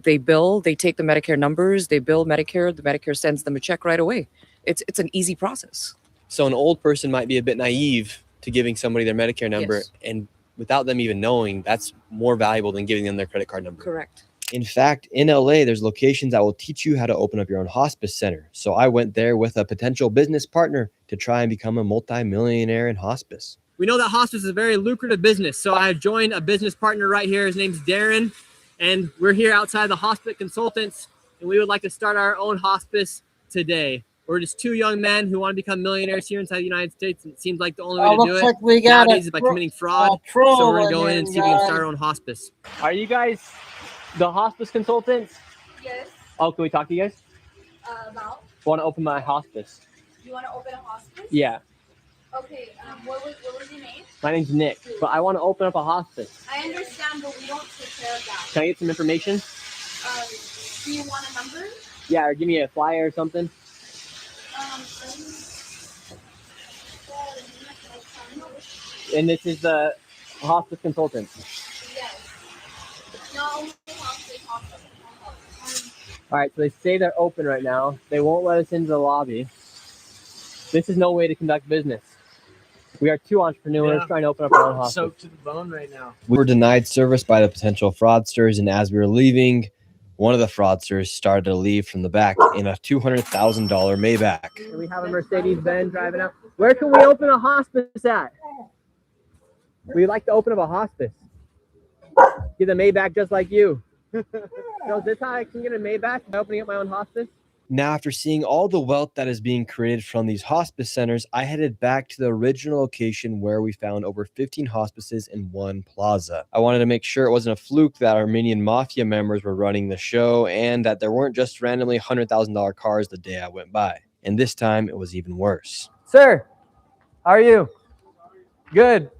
They bill, they take the Medicare numbers, they bill Medicare, the Medicare sends them a check right away. It's an easy process. So an old person might be a bit naive to giving somebody their Medicare number, Yes. and without them even knowing, that's more valuable than giving them their credit card number. Correct. In fact, in LA, there's locations that will teach you how to open up your own hospice center. So I went there with a potential business partner to try and become a multi-millionaire in hospice. We know that hospice is a very lucrative business, so I joined a business partner right here. His name's Darren, and we're here outside the Hospice Consultants, and we would like to start our own hospice today. We're just two young men who want to become millionaires here inside the United States, and it seems like the only way to do it Like we got nowadays is by committing fraud. So we're gonna go in and see if we can start our own hospice. Are you guys the hospice consultants? Yes. Oh, can we talk to you guys? About? I want to open my hospice. You want to open a hospice? Yeah. Okay. What was your name? My name's Nick, but I want to open up a hospice. I understand, but we don't take care of that. Can I get some information? Do you want a number? Yeah, or give me a flyer or something. And this is the hospice consultant. Yes. No, hospice. All right, so they say they're open right now. They won't let us into the lobby. This is no way to conduct business. We are two entrepreneurs trying to open up our own hospice. Soaked to the bone right now. We were denied service by the potential fraudsters, and as we were leaving, one of the fraudsters started to leave from the back in a $200,000 Maybach. And we have a Mercedes-Benz driving up. Where can we open a hospice at? We'd like to open up a hospice. Get a Maybach just like you. So is this how I can get a Maybach by opening up my own hospice? Now, after seeing all the wealth that is being created from these hospice centers, I headed back to the original location where we found over 15 hospices in one plaza. I wanted to make sure it wasn't a fluke that Armenian mafia members were running the show and that there weren't just randomly $100,000 cars the day I went by. And this time, it was even worse. Sir, how are you? Good.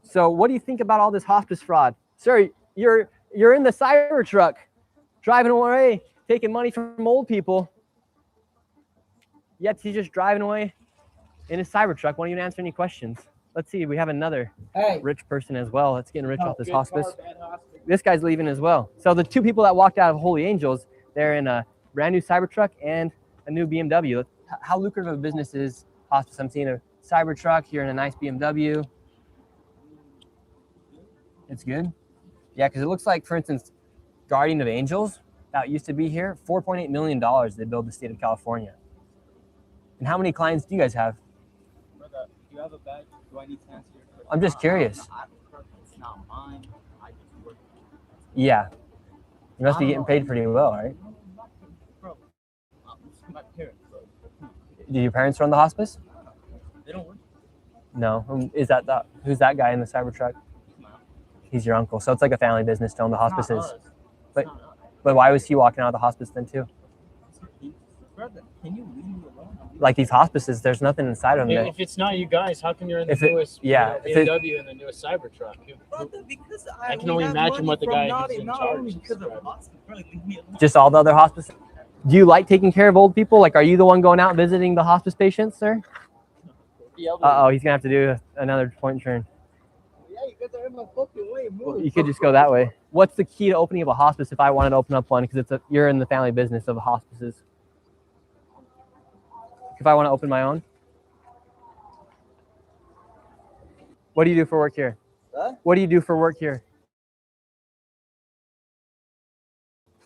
So what do you think about all this hospice fraud? Sir, you're in the Cybertruck, driving away, taking money from old people. Yet he's just driving away in his Cybertruck. Won't even answer any questions. Let's see, we have another rich person as well. That's getting rich off this hospice. This guy's leaving as well. So the two people that walked out of Holy Angels, they're in a brand new Cybertruck and a new BMW. How lucrative of a business is hospice? I'm seeing a Cybertruck here in a nice BMW. It's good? Yeah, because it looks like, for instance, Guardian of Angels, that used to be here, $4.8 million they built the state of California. And how many clients do you guys have? Brother, do you have a badge? Do I need to answer your question? I'm just curious. It's not mine. I just work. Yeah. You must be getting paid pretty well, right? Bro, my parents, bro. Do your parents run the hospice? They don't work. No. Who's that guy in the Cybertruck? He's your uncle. So it's like a family business to own the hospices. But why was he walking out of the hospice then too? Brother, can you leave me alone? Like these hospices, there's nothing inside of them. If it's not you guys, how come you're in the If it- newest yeah, if it- BMW and the newest Cybertruck? Brother, because I can only imagine what the guy who's in charge is because of hospital. Brother, leave me alone. Just all the other hospices? Do you like taking care of old people? Like, are you the one going out visiting the hospice patients, sir? Uh-oh, he's going to have to do another point turn. Yeah, you guys are in my fucking way. Move. You could just go that way. What's the key to opening up a hospice if I wanted to open up one? Because you're in the family business of hospices. If I want to open my own? What do you do for work here? Huh? What do you do for work here?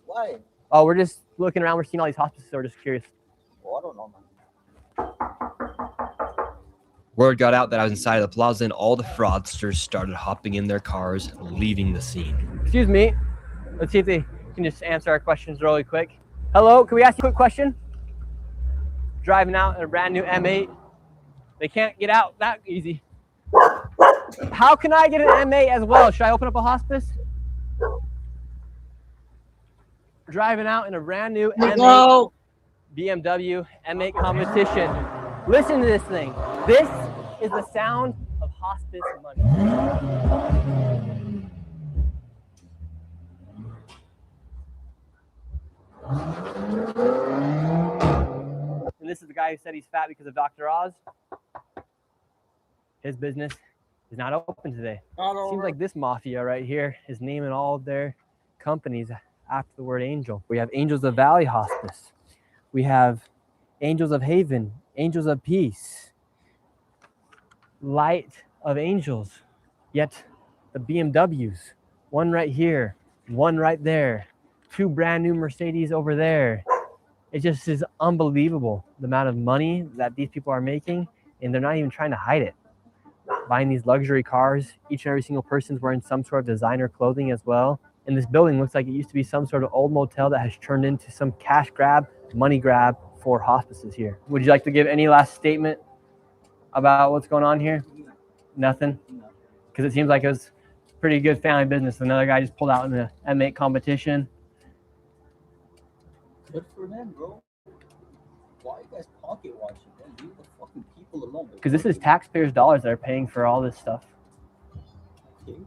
Why? Oh, we're just looking around. We're seeing all these hospices, so we're just curious. Oh, I don't know, man. Word got out that I was inside of the plaza and all the fraudsters started hopping in their cars, leaving the scene. Excuse me. Let's see if they can just answer our questions really quick. Hello, can we ask you a quick question? Driving out in a brand new M8. They can't get out that easy. How can I get an M8 as well? Should I open up a hospice? Driving out in a brand new M8 BMW M8 competition. Listen to this thing. This is the sound of hospice money. And this is the guy who said he's fat because of Dr. Oz. His business is not open today. Seems like this mafia right here is naming all of their companies after the word angel. We have Angels of Valley Hospice. We have Angels of Haven, Angels of Peace, Light of Angels. Yet the BMWs, one right here, one right there, two brand new Mercedes over there. It just is unbelievable the amount of money that these people are making, and they're not even trying to hide it. Buying these luxury cars, each and every single person's wearing some sort of designer clothing as well. And this building looks like it used to be some sort of old motel that has turned into some cash grab, money grab for hospices here. Would you like to give any last statement about what's going on here? Nothing? Because it seems like it was pretty good family business. Another guy just pulled out in the M8 competition. Good for them, bro. Why are you guys pocket watching, man? Leave the fucking people alone. Because this is taxpayers' dollars that are paying for all this stuff. Okay.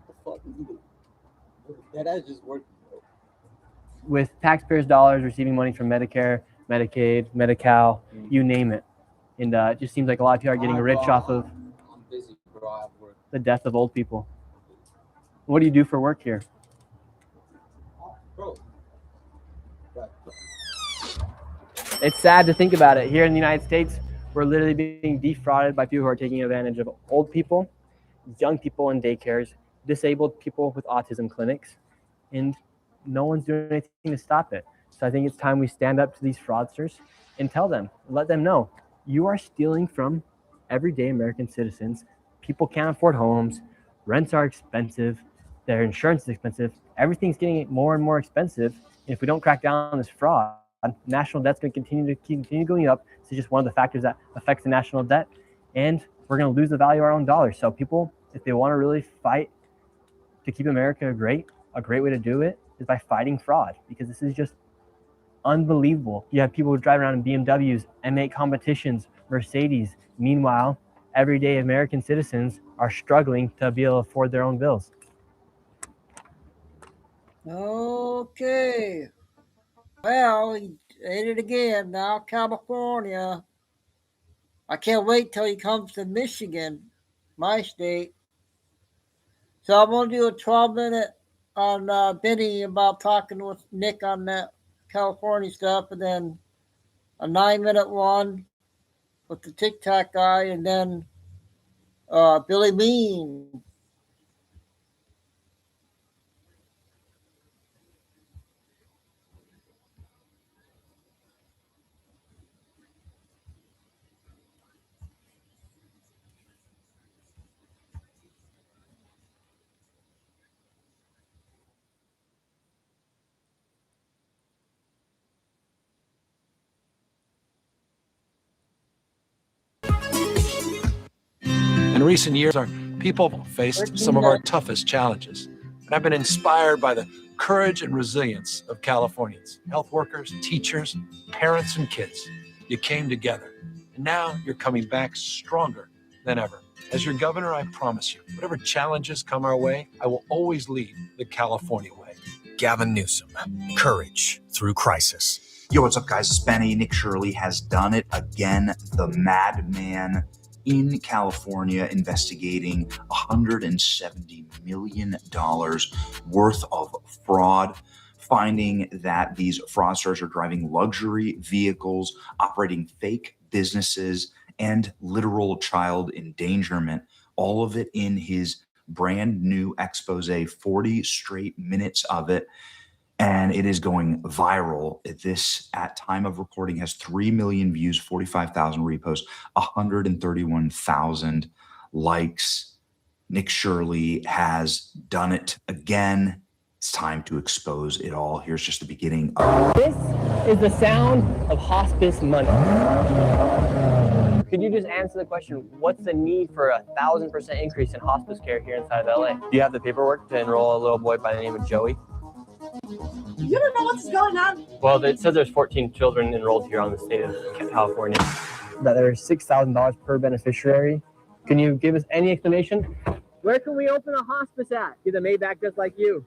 What the fuck is it? That is just working, bro. With taxpayers' dollars receiving money from Medicare, Medicaid, Medi-Cal, you name it. And it just seems like a lot of people are getting rich off of I'm busy, bro. I have work. the death of old people. What do you do for work here? Bro. Right. It's sad to think about it. Here in the United States, we're literally being defrauded by people who are taking advantage of old people, young people in daycares, disabled people with autism clinics, and no one's doing anything to stop it. So I think it's time we stand up to these fraudsters and tell them, let them know, you are stealing from everyday American citizens. People can't afford homes, rents are expensive, their insurance is expensive, everything's getting more and more expensive. And if we don't crack down on this fraud, national debt's going to continue going up. This is just one of the factors that affects the national debt, and we're going to lose the value of our own dollar. So people, if they want to really fight to keep America great, a great way to do it is by fighting fraud, because this is just unbelievable. You have people who drive around in BMWs, M8 competitions, Mercedes. Meanwhile, everyday American citizens are struggling to be able to afford their own bills. Okay. Well, he ate it again. Now California. I can't wait till he comes to Michigan, my state. So I'm going to do a 12-minute on Benny about talking with Nick on that California stuff, and then a 9-minute one with the TikTok guy, and then Billy Bean In recent years, our people faced some of our toughest challenges. And I've been inspired by the courage and resilience of Californians, health workers, teachers, parents, and kids. You came together, and now you're coming back stronger than ever. As your governor, I promise you, whatever challenges come our way, I will always lead the California way. Gavin Newsom, courage through crisis. Yo, what's up, guys? It's Benny. Nick Shirley has done it again. The madman in California investigating $170 million worth of fraud, finding that these fraudsters are driving luxury vehicles, operating fake businesses, and literal child endangerment. All of it in his brand new expose, 40 straight minutes of it. And it is going viral. This, at time of recording, has 3 million views, 45,000 reposts, 131,000 likes. Nick Shirley has done it again. It's time to expose it all. Here's just the beginning of This is the sound of hospice money. Could you just answer the question, what's the need for 1,000% increase in hospice care here inside of LA? Do you have the paperwork to enroll a little boy by the name of Joey? You don't know what's going on. Well, it says there's 14 children enrolled here on the state of California. That there's $6,000 per beneficiary. Can you give us any explanation? Where can we open a hospice at? Get them made back just like you.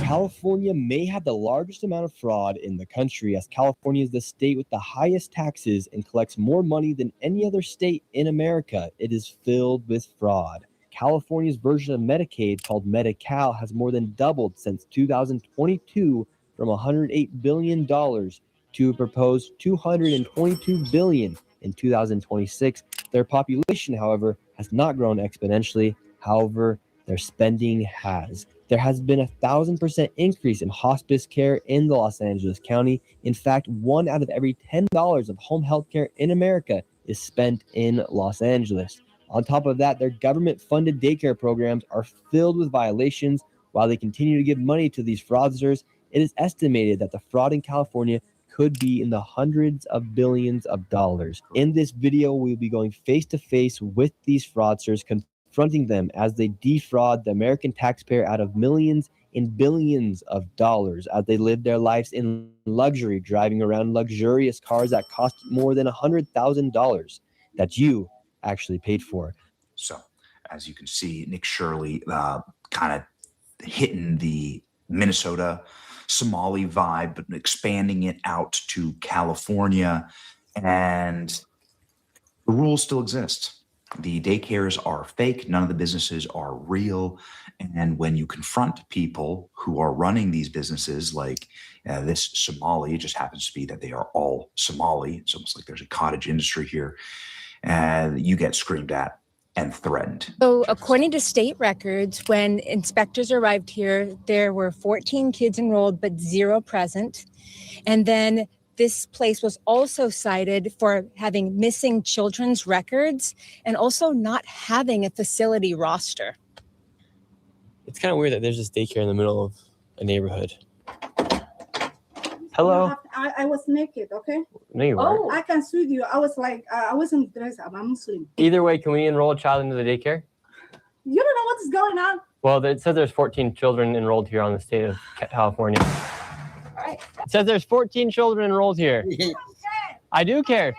California may have the largest amount of fraud in the country, as California is the state with the highest taxes and collects more money than any other state in America. It is filled with fraud. California's version of Medicaid, called Medi-Cal, has more than doubled since 2022 from $108 billion to a proposed $222 billion in 2026. Their population, however, has not grown exponentially. However, their spending has. There has been 1,000% increase in hospice care in the Los Angeles County. In fact, 1 out of every $10 of home health care in America is spent in Los Angeles. On top of that, their government-funded daycare programs are filled with violations. While they continue to give money to these fraudsters, it is estimated that the fraud in California could be in the hundreds of billions of dollars. In this video, we'll be going face-to-face with these fraudsters, confronting them as they defraud the American taxpayer out of millions and billions of dollars as they live their lives in luxury, driving around luxurious cars that cost more than $100,000 that you actually paid for. So, as you can see, Nick Shirley kind of hitting the Minnesota Somali vibe, but expanding it out to California. And the rules still exist. The daycares are fake. None of the businesses are real. And when you confront people who are running these businesses, like this Somali, it just happens to be that they are all Somali. It's almost like there's a cottage industry here. And you get screamed at and threatened. So according to state records, when inspectors arrived here, there were 14 kids enrolled, but 0 present. And then this place was also cited for having missing children's records and also not having a facility roster. It's kind of weird that there's this daycare in the middle of a neighborhood. Hello? I was naked, okay? No, you weren't. Oh, I can sue you. I was like, I wasn't dressed up. I'm Muslim. Either way, can we enroll a child into the daycare? You don't know what's going on. Well, it says there's 14 children enrolled here on the state of California. Right. It says there's 14 children enrolled here. I do care.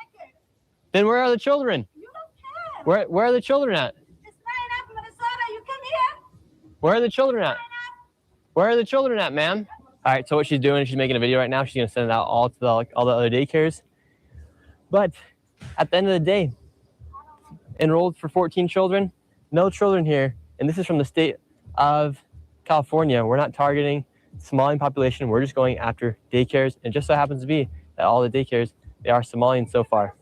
Then where are the children? You don't care. Where are the children at? It's 9 up, Minnesota. You come here. Where are the children at? Where are the children at, ma'am? All right, so what she's doing is she's making a video right now. She's going to send it out all to all the other daycares. But at the end of the day, enrolled for 14 children, no children here. And this is from the state of California. We're not targeting Somalian population. We're just going after daycares. And it just so happens to be that all the daycares, they are Somalian so far.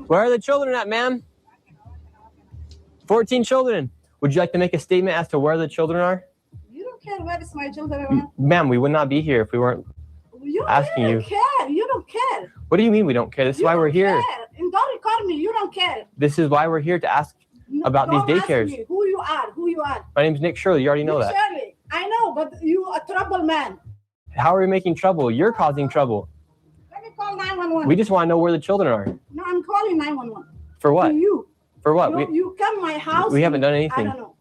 Where are the children at, ma'am? 14 children. Would you like to make a statement as to where the children are? You don't care where is my children are. Ma'am, we would not be here if we weren't asking you. You don't care. You don't care. What do you mean we don't care? This is why we're here. And don't record me. You don't care. This is why we're here to ask about these Don't ask daycares. me who you are. Who you are. My name's Nick Shirley. You already know that. Shirley, I know, but you a trouble man. How are we making trouble? You're causing trouble. Let me call 911. We just want to know where the children are. No, I'm calling 911. For what? To you. For what? You come to my house. We haven't done I anything. don't know.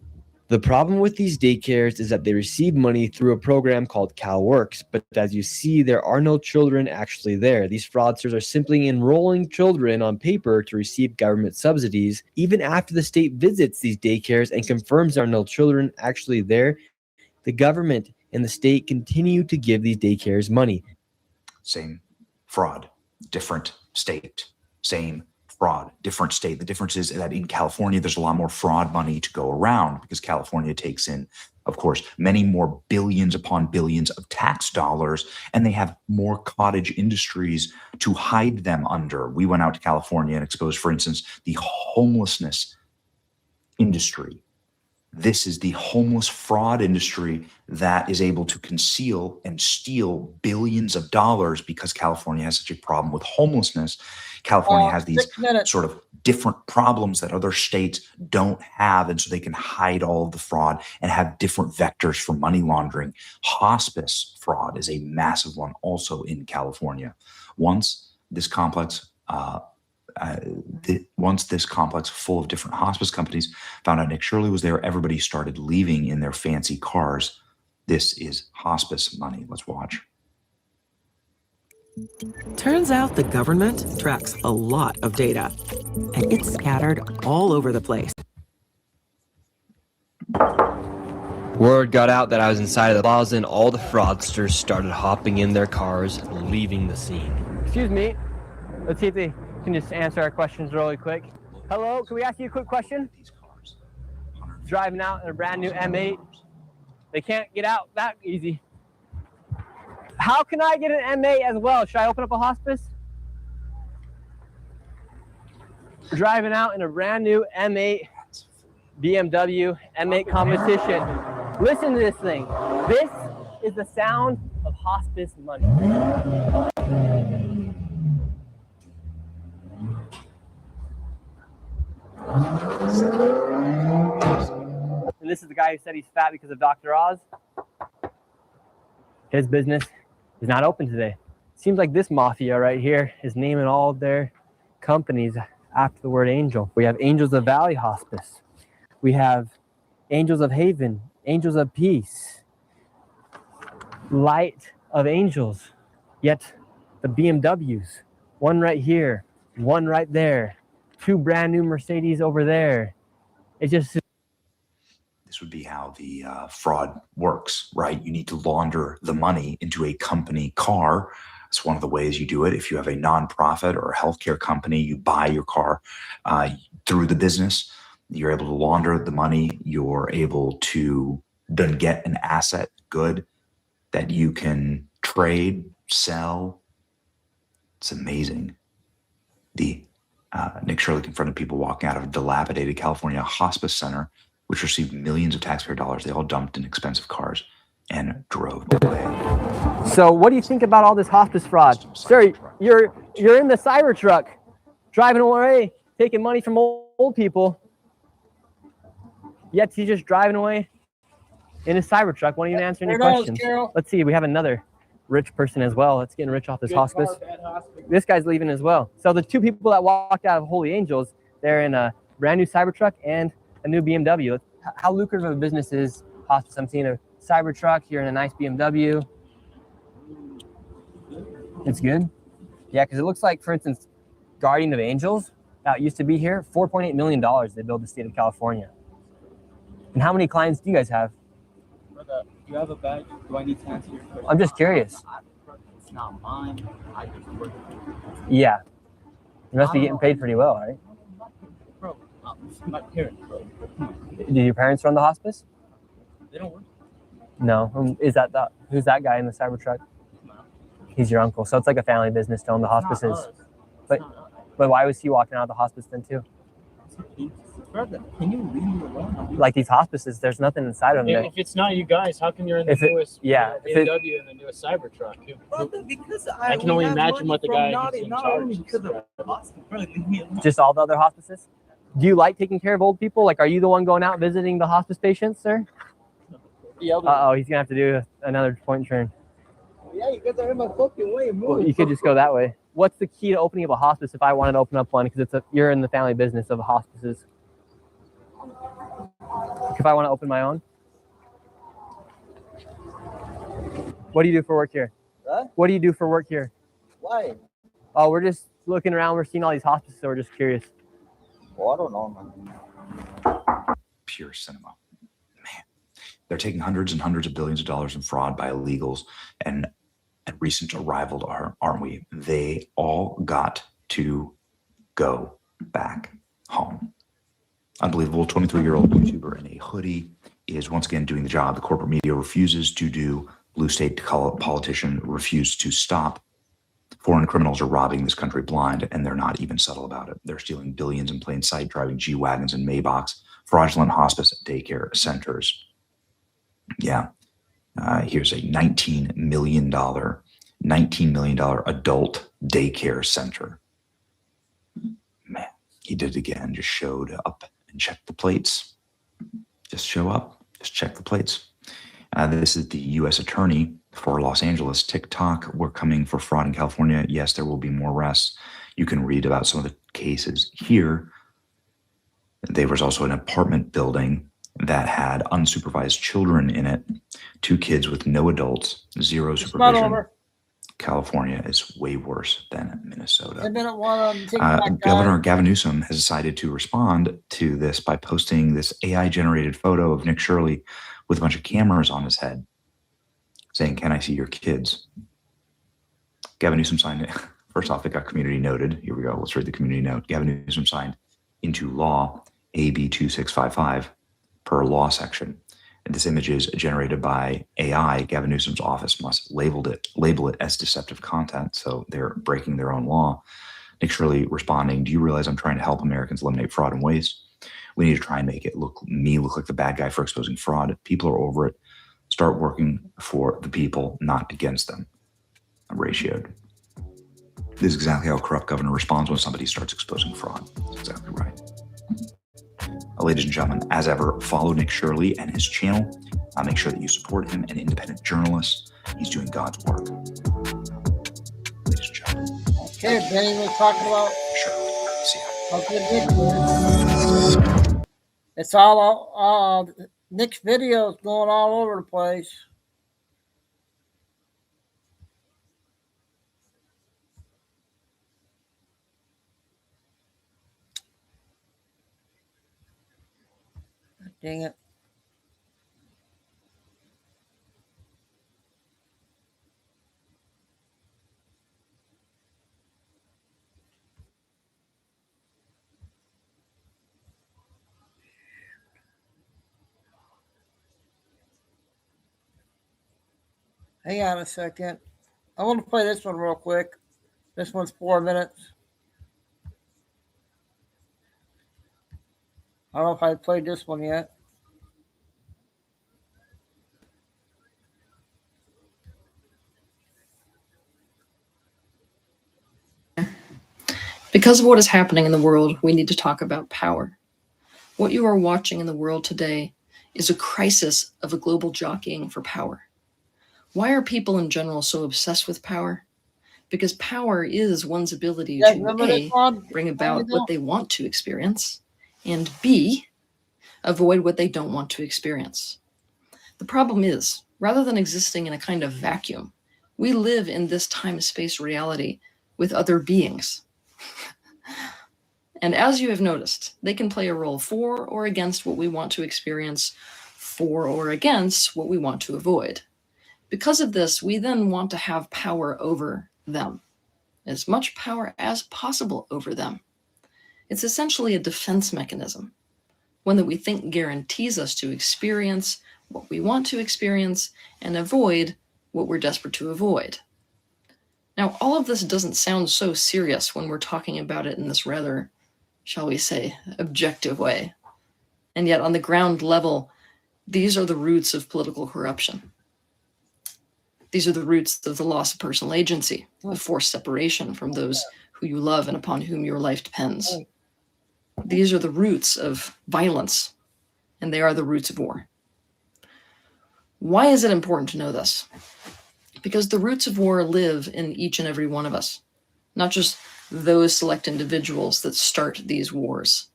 The problem with these daycares is that they receive money through a program called CalWorks, but as you see, there are no children actually there. These fraudsters are simply enrolling children on paper to receive government subsidies. Even after the state visits these daycares and confirms there are no children actually there, the government and the state continue to give these daycares money. Same fraud, different state. Same fraud, different state. The difference is that in California, there's a lot more fraud money to go around because California takes in, of course, many more billions upon billions of tax dollars, and they have more cottage industries to hide them under. We went out to California and exposed, for instance, the homelessness industry. This is the homeless fraud industry that is able to conceal and steal billions of dollars because California has such a problem with homelessness. California has these sort of different problems that other states don't have, and so they can hide all of the fraud and have different vectors for money laundering. Hospice fraud is a massive one also in California. Once this complex full of different hospice companies found out Nick Shirley was there, everybody started leaving in their fancy cars. This is hospice money. Let's watch. Turns out the government tracks a lot of data, and it's scattered all over the place. Word got out that I was inside of the plaza and all the fraudsters started hopping in their cars, leaving the scene. Excuse me. Let's see if they can just answer our questions really quick. Hello, can we ask you a quick question? Driving out in a brand new M8. They can't get out that easy. How can I get an M8 as well? Should I open up a hospice? Driving out in a brand new M8 BMW M8 competition. Listen to this thing. This is the sound of hospice money. And this is the guy who said he's fat because of Dr. Oz. His business is not open today. Seems like this mafia right here is naming all of their companies after the word angel. We have Angels of Valley Hospice. We have Angels of Haven, Angels of Peace, Light of Angels. Yet the BMWs, one right here, one right there, two brand new Mercedes over there. It just... This would be how the fraud works, right? You need to launder the money into a company car. It's one of the ways you do it. If you have a nonprofit or a healthcare company, you buy your car through the business. You're able to launder the money. You're able to then get an asset good that you can trade, sell. It's amazing. Nick Shirley confronted people walking out of a dilapidated California hospice center, which received millions of taxpayer dollars. They all dumped in expensive cars and drove away. So what do you think about all this hospice fraud? Sir, you're in the Cybertruck, driving away, taking money from old people. Yet he's just driving away in his Cybertruck, won't even answer any questions. Let's see, we have another rich person as well. Let's get rich off this hospice. This guy's leaving as well. So the two people that walked out of Holy Angels, they're in a brand new Cybertruck and a new BMW. How lucrative of a business is hospice? I'm seeing a Cybertruck here in a nice BMW. It's good. Yeah, because it looks like, for instance, Guardian of Angels, that used to be here, $4.8 million they built the state of California. And how many clients do you guys have? Brother, you have a badge. Do I need to answer your question? I'm just curious. It's not mine. I just work. Yeah. You must be getting paid pretty well, right? Bro, my parents, bro. Do your parents run the hospice? They don't work. No. Is that who's that guy in the Cybertruck? He's your uncle. So it's like a family business to own the hospices. But why was he walking out of the hospice then too? Brother, can you leave me alone? Like these hospices, there's nothing inside of them. If it's not you guys, how come you're in the newest BMW and the newest Cybertruck? Brother, because I can only imagine what the guy is in charge. Just all the other hospices? Do you like taking care of old people? Like, are you the one going out visiting the hospice patients, sir? Uh-oh, he's gonna have to do another point turn. Yeah, you guys are in my fucking way. Move. Well, you could just go that way. what's the key to opening up a hospice if I wanted to open up one? Because you're in the family business of hospices. If I want to open my own, what do you do for work here? Huh? What do you do for work here? Why? Oh, we're just looking around. We're seeing all these hospices, so we're just curious. Oh, I don't know, man. Pure cinema. Man, they're taking hundreds and hundreds of billions of dollars in fraud by illegals and recent arrival, aren't we? They all got to go back home. Unbelievable. 23-year-old YouTuber in a hoodie is once again doing the job the corporate media refuses to do. Blue state politician refused to stop. Foreign criminals are robbing this country blind, and they're not even subtle about it. They're stealing billions in plain sight, driving G-Wagons and Maybachs, fraudulent hospice daycare centers. Yeah. Here's a $19 million adult daycare center. Man, he did it again. Just showed up and checked the plates. Just show up, just check the plates. This is the U.S. attorney for Los Angeles. TikTok, we're coming for fraud in California. Yes, there will be more arrests. You can read about some of the cases here. There was also an apartment building that had unsupervised children in it. 2 kids with no adults, 0 supervision. California is way worse than Minnesota. Governor Gavin Newsom has decided to respond to this by posting this AI-generated photo of Nick Shirley with a bunch of cameras on his head, saying, "Can I see your kids?" Gavin Newsom signed it. First off, it got community noted. Here we go. Let's read the community note. Gavin Newsom signed into law AB 2655 per law section. And this image is generated by AI. Gavin Newsom's office must label it as deceptive content, so they're breaking their own law. Nick Shirley responding, "Do you realize I'm trying to help Americans eliminate fraud and waste? We need to try and make it look like the bad guy for exposing fraud. People are over it. Start working for the people, not against them." Ratioed. This is exactly how a corrupt governor responds when somebody starts exposing fraud. That's exactly right. Ladies and gentlemen, as ever, follow Nick Shirley and his channel. Make sure that you support him, an independent journalist. He's doing God's work. Ladies and gentlemen. Okay, Benny was talking about. Sure. See ya. Okay, it's all Nick's videos going all over the place. Dang it. Hang on a second. I want to play this one real quick. This one's 4 minutes. I don't know if I played this one yet. Because of what is happening in the world, we need to talk about power. What you are watching in the world today is a crisis of a global jockeying for power. Why are people in general so obsessed with power? Because power is one's ability to A, bring about what they want to experience, and B, avoid what they don't want to experience. The problem is, rather than existing in a kind of vacuum, we live in this time-space reality with other beings. And as you have noticed, they can play a role for or against what we want to experience, for or against what we want to avoid. Because of this, we then want to have power over them, as much power as possible over them. It's essentially a defense mechanism, one that we think guarantees us to experience what we want to experience and avoid what we're desperate to avoid. Now, all of this doesn't sound so serious when we're talking about it in this rather, shall we say, objective way. And yet on the ground level, these are the roots of political corruption. These are the roots of the loss of personal agency, of forced separation from those who you love and upon whom your life depends. These are the roots of violence, and they are the roots of war. Why is it important to know this? Because the roots of war live in each and every one of us. not just those select individuals that start these wars.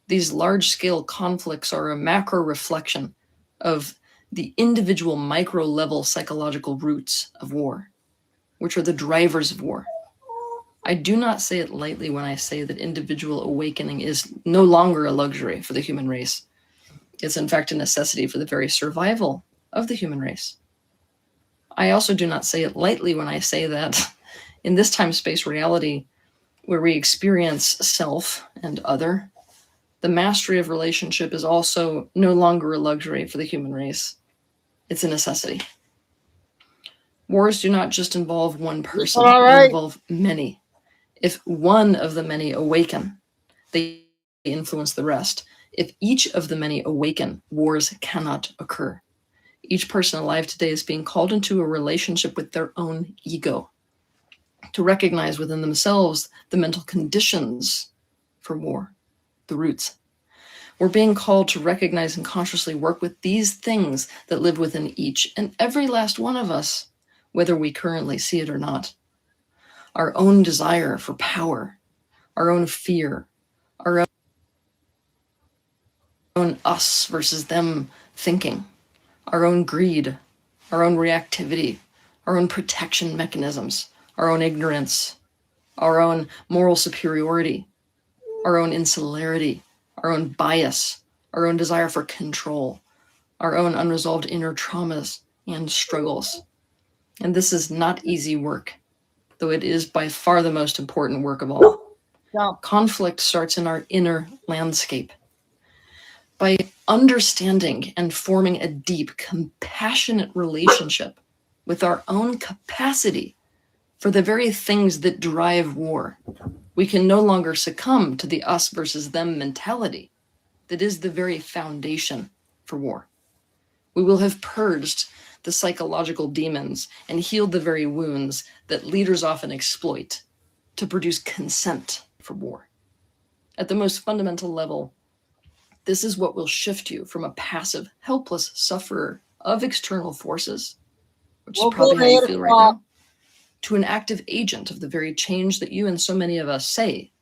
These large-scale conflicts are a macro reflection of the individual micro-level psychological roots of war, which are the drivers of war. I do not say it lightly when I say that individual awakening is no longer a luxury for the human race. It's in fact a necessity for the very survival of the human race. I also do not say it lightly when I say that in this time-space reality where we experience self and other, the mastery of relationship is also no longer a luxury for the human race. It's a necessity. Wars do not just involve one person, they involve many. If one of the many awaken, they influence the rest. If each of the many awaken, wars cannot occur. Each person alive today is being called into a relationship with their own ego, to recognize within themselves the mental conditions for war, the roots. We're being called to recognize and consciously work with these things that live within each and every last one of us, whether we currently see it or not. Our own desire for power, our own fear, our own us versus them thinking, our own greed, our own reactivity, our own protection mechanisms, our own ignorance, our own moral superiority, our own insularity, our own bias, our own desire for control, our own unresolved inner traumas and struggles. And this is not easy work, though it is by far the most important work of all. Conflict starts in our inner landscape. By understanding and forming a deep, compassionate relationship with our own capacity for the very things that drive war, we can no longer succumb to the us versus them mentality that is the very foundation for war. We will have purged the psychological demons and healed the very wounds that leaders often exploit to produce consent for war. At the most fundamental level, this is what will shift you from a passive, helpless sufferer of external forces, which is probably how you feel right now, to an active agent of the very change that you and so many of us say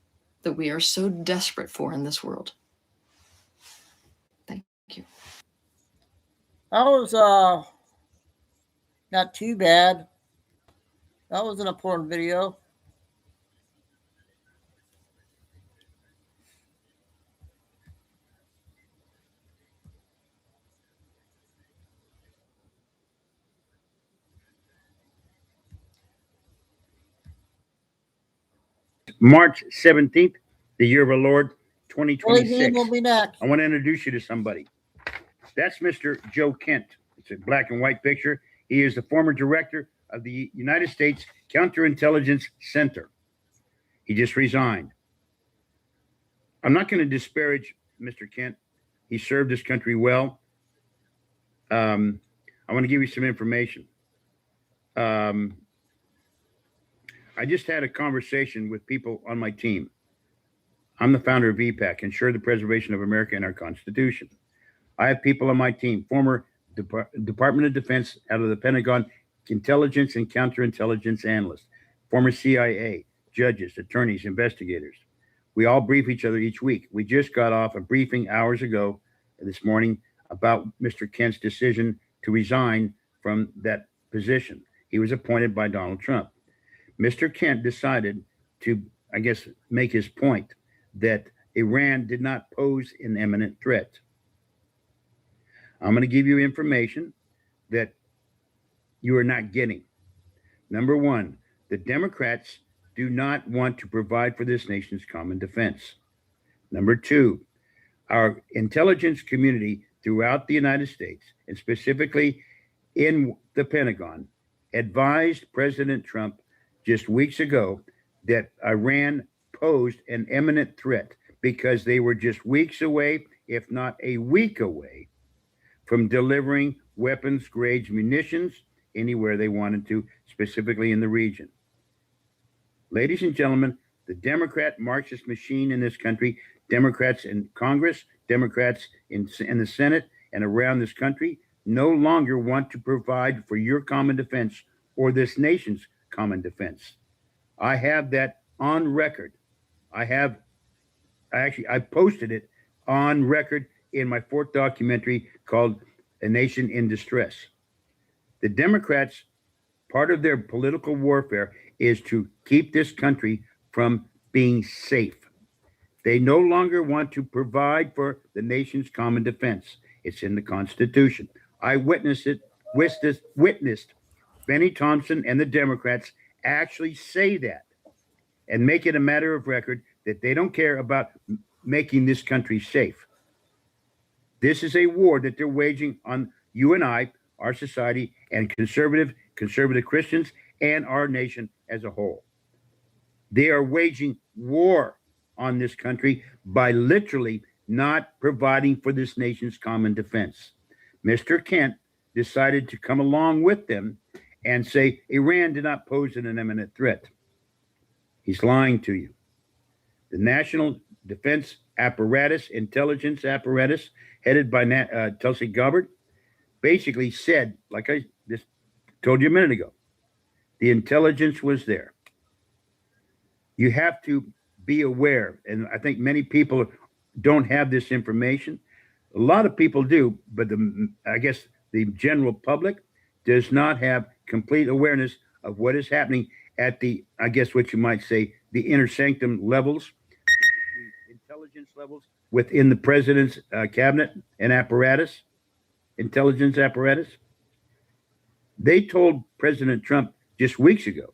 that we are so desperate for in this world. Thank you. That was not too bad. That was an important video. March 17th, the year of our Lord, 2026. Will be next. I want to introduce you to somebody. That's Mr. Joe Kent. It's a black and white picture. He is the former director of the United States Counterintelligence Center. He just resigned. I'm not going to disparage Mr. Kent. He served this country well. I want to give you some information. I just had a conversation with people on my team. I'm the founder of EPAC, Ensure the Preservation of America and our Constitution. I have people on my team, former Department of Defense out of the Pentagon, intelligence and counterintelligence analysts, former CIA, judges, attorneys, investigators. We all brief each other each week. We just got off a briefing hours ago this morning about Mr. Kent's decision to resign from that position. He was appointed by Donald Trump. Mr. Kent decided to, I guess, make his point that Iran did not pose an imminent threat. I'm going to give you information that you are not getting. Number one, the Democrats do not want to provide for this nation's common defense. Number two, our intelligence community throughout the United States, and specifically in the Pentagon, advised President Trump just weeks ago that Iran posed an imminent threat because they were just weeks away, if not a week away, from delivering weapons-grade munitions anywhere they wanted to, specifically in the region. Ladies and gentlemen, the Democrat Marxist machine in this country, Democrats in Congress, Democrats in the Senate and around this country, no longer want to provide for your common defense or this nation's common defense. I have that on record. I posted it on record in my fourth documentary called A Nation in Distress. The Democrats, part of their political warfare is to keep this country from being safe. They no longer want to provide for the nation's common defense. It's in the Constitution. I witnessed Benny Thompson and the Democrats actually say that and make it a matter of record that they don't care about making this country safe. This is a war that they're waging on you and I, our society, and conservative Christians, and our nation as a whole. They are waging war on this country by literally not providing for this nation's common defense. Mr. Kent decided to come along with them and say Iran did not pose an imminent threat. He's lying to you. The National Defense Apparatus, intelligence apparatus, headed by Tulsi Gabbard, basically said, like I just told you a minute ago, the intelligence was there. You have to be aware, and I think many people don't have this information. A lot of people do, but I guess the general public does not have complete awareness of what is happening at the, I guess what you might say, the inner sanctum levels, the intelligence levels within the president's cabinet and apparatus, intelligence apparatus. They told President Trump just weeks ago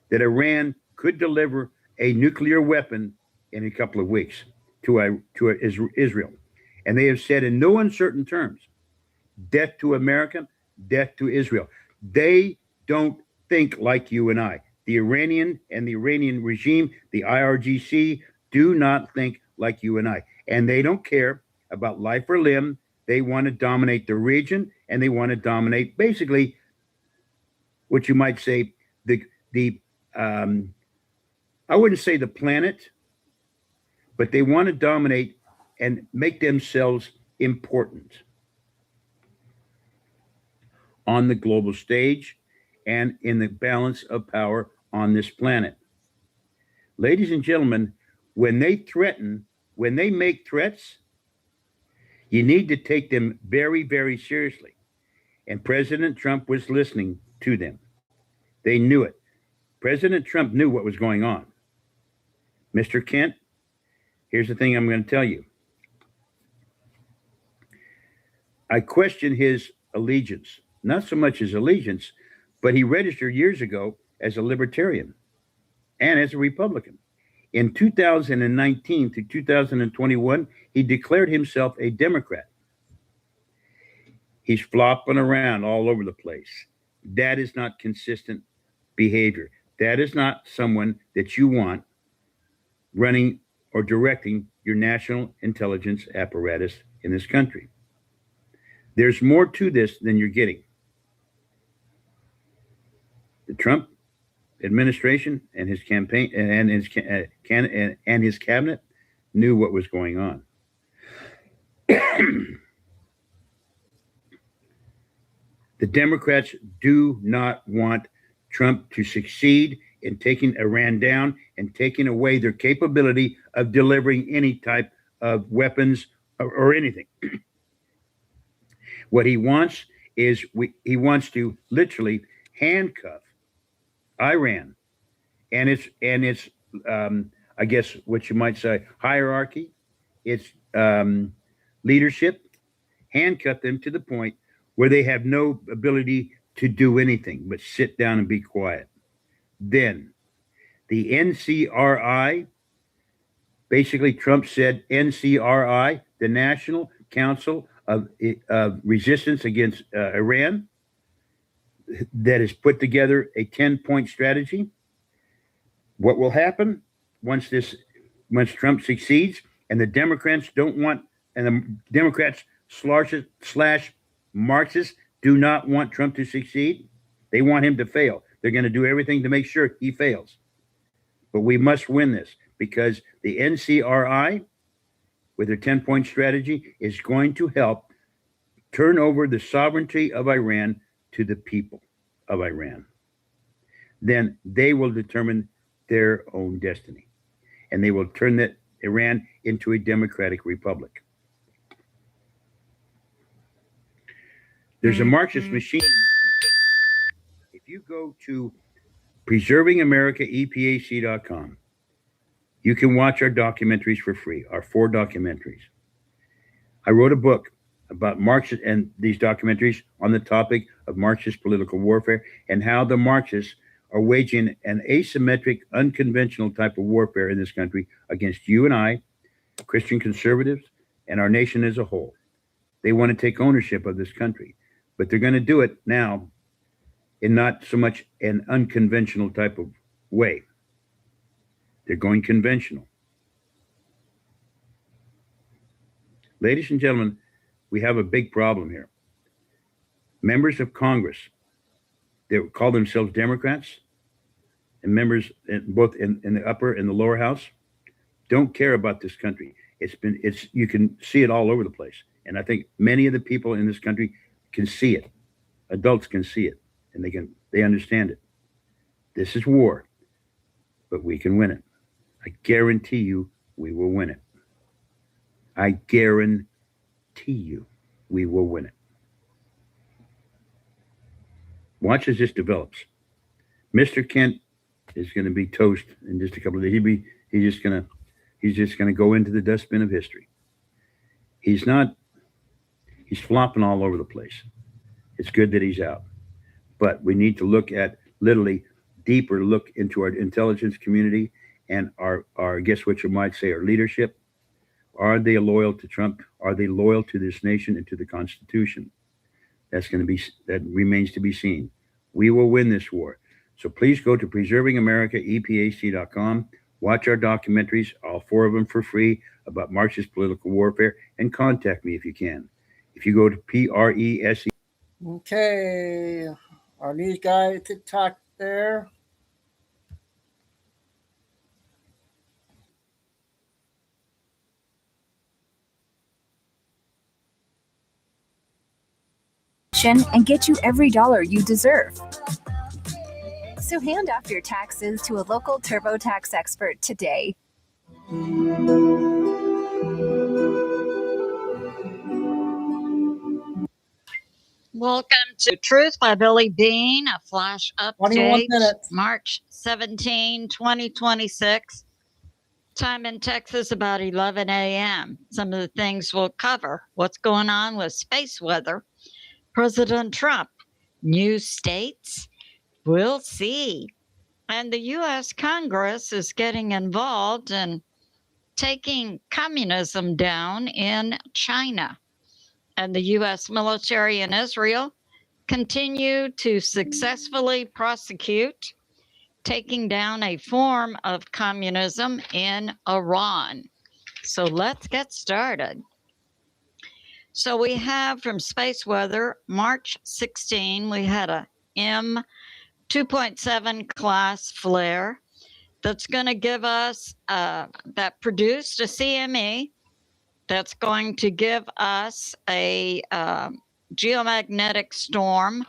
that Iran could deliver a nuclear weapon in a couple of weeks to Israel. And they have said in no uncertain terms, death to America, death to Israel. They don't think like you and I. The Iranian and the Iranian regime, the IRGC, do not think like you and I. And they don't care about life or limb. They want to dominate the region, and they want to dominate basically what you might say I wouldn't say the planet, but they want to dominate and make themselves important on the global stage and in the balance of power on this planet. Ladies and gentlemen, when they make threats, you need to take them very, very seriously. And President Trump was listening to them. They knew it. President Trump knew what was going on. Mr. Kent, here's the thing I'm going to tell you. I question his allegiance, not so much his allegiance, but he registered years ago as a libertarian and as a Republican. In 2019 to 2021, he declared himself a Democrat. He's flopping around all over the place. That is not consistent behavior. That is not someone that you want running or directing your national intelligence apparatus in this country. There's more to this than you're getting. The Trump administration and his campaign and his cabinet knew what was going on. The Democrats do not want Trump to succeed in taking Iran down and taking away their capability of delivering any type of weapons or anything. What he wants is he wants to literally handcuff Iran and its I guess what you might say hierarchy, its leadership, handcuff them to the point where they have no ability to do anything but sit down and be quiet. Then the NCRI, basically Trump said NCRI, the National Council of Resistance Against Iran, that has put together a 10-point strategy. What will happen once Trump succeeds and the Democrats don't want, and the Democrats slash Marxists do not want Trump to succeed? They want him to fail. They're going to do everything to make sure he fails. But we must win this because the NCRI, with their 10-point strategy, is going to help turn over the sovereignty of Iran to the people of Iran. Then they will determine their own destiny. And they will turn that Iran into a democratic republic. There's a Marxist machine. If you go to preservingamericaepac.com, you can watch our documentaries for free, our 4 documentaries. I wrote a book about Marxist and these documentaries on the topic of Marxist political warfare and how the Marxists are waging an asymmetric, unconventional type of warfare in this country against you and I, Christian conservatives, and our nation as a whole. They want to take ownership of this country, but they're going to do it now in not so much an unconventional type of way. They're going conventional. Ladies and gentlemen, we have a big problem here. Members of Congress, they call themselves Democrats, and members both in the upper and the lower house, don't care about this country. You can see it all over the place. And I think many of the people in this country can see it. Adults can see it, and they understand it. This is war, but we can win it. I guarantee you we will win it. I guarantee you we will win it. Watch as this develops. Mr. Kent is going to be toast in just a couple of days. He's just going to go into the dustbin of history. He's flopping all over the place. It's good that he's out. But we need to look at literally deeper look into our intelligence community and our guess what you might say, our leadership. Are they loyal to Trump? Are they loyal to this nation and to the Constitution? That remains to be seen. We will win this war. So please go to preservingamericaepac.com, watch our documentaries, all 4 of them for free, about Marxist political warfare, and contact me if you can. If you go to PRESE. Okay, our news guy TikTok there. And get you every dollar you deserve. So hand off your taxes to a local TurboTax expert today. Welcome to Truth by Billy Bean, a flash 21 update, minutes. March 17, 2026. Time in Texas about 11 a.m. Some of the things we'll cover. What's going on with space weather? President Trump, new states? We'll see. And the U.S. Congress is getting involved in taking communism down in China. And the U.S. military in Israel continue to successfully prosecute taking down a form of communism in Iran. So let's get started. So we have from space weather, March 16, we had a M2.7 class flare that's going to give us, that produced a CME that's going to give us a geomagnetic storm.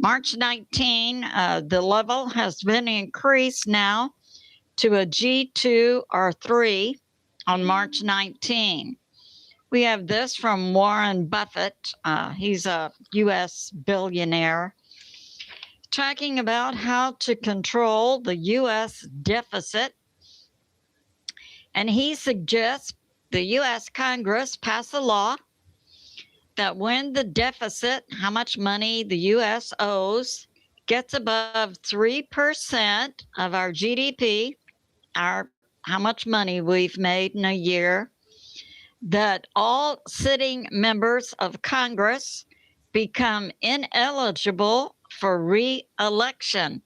March 19, the level has been increased now to a G2 or 3 on March 19. We have this from Warren Buffett. He's a U.S. billionaire, talking about how to control the U.S. deficit. And he suggests the U.S. Congress pass a law that when the deficit, how much money the U.S. owes, gets above 3% of our GDP, how much money we've made in a year, that all sitting members of Congress become ineligible for re-election.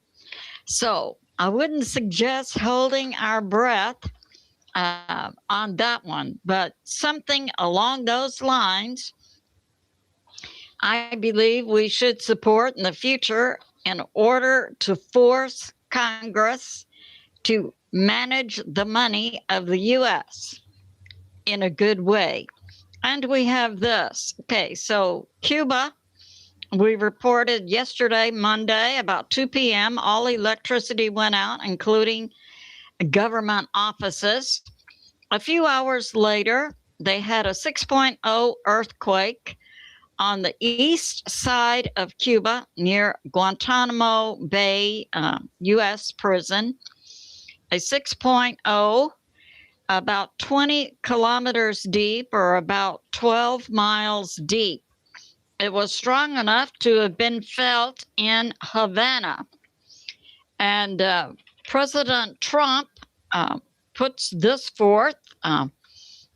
So I wouldn't suggest holding our breath on that one, but something along those lines, I believe we should support in the future in order to force Congress to manage the money of the U.S. in a good way. And we have this. Okay, so Cuba, we reported yesterday, Monday, about 2 p.m., all electricity went out, including government offices. A few hours later, they had a 6.0 earthquake on the east side of Cuba near Guantanamo Bay, U.S. prison. A 6.0, about 20 kilometers deep or about 12 miles deep. It was strong enough to have been felt in Havana. And President Trump puts this forth,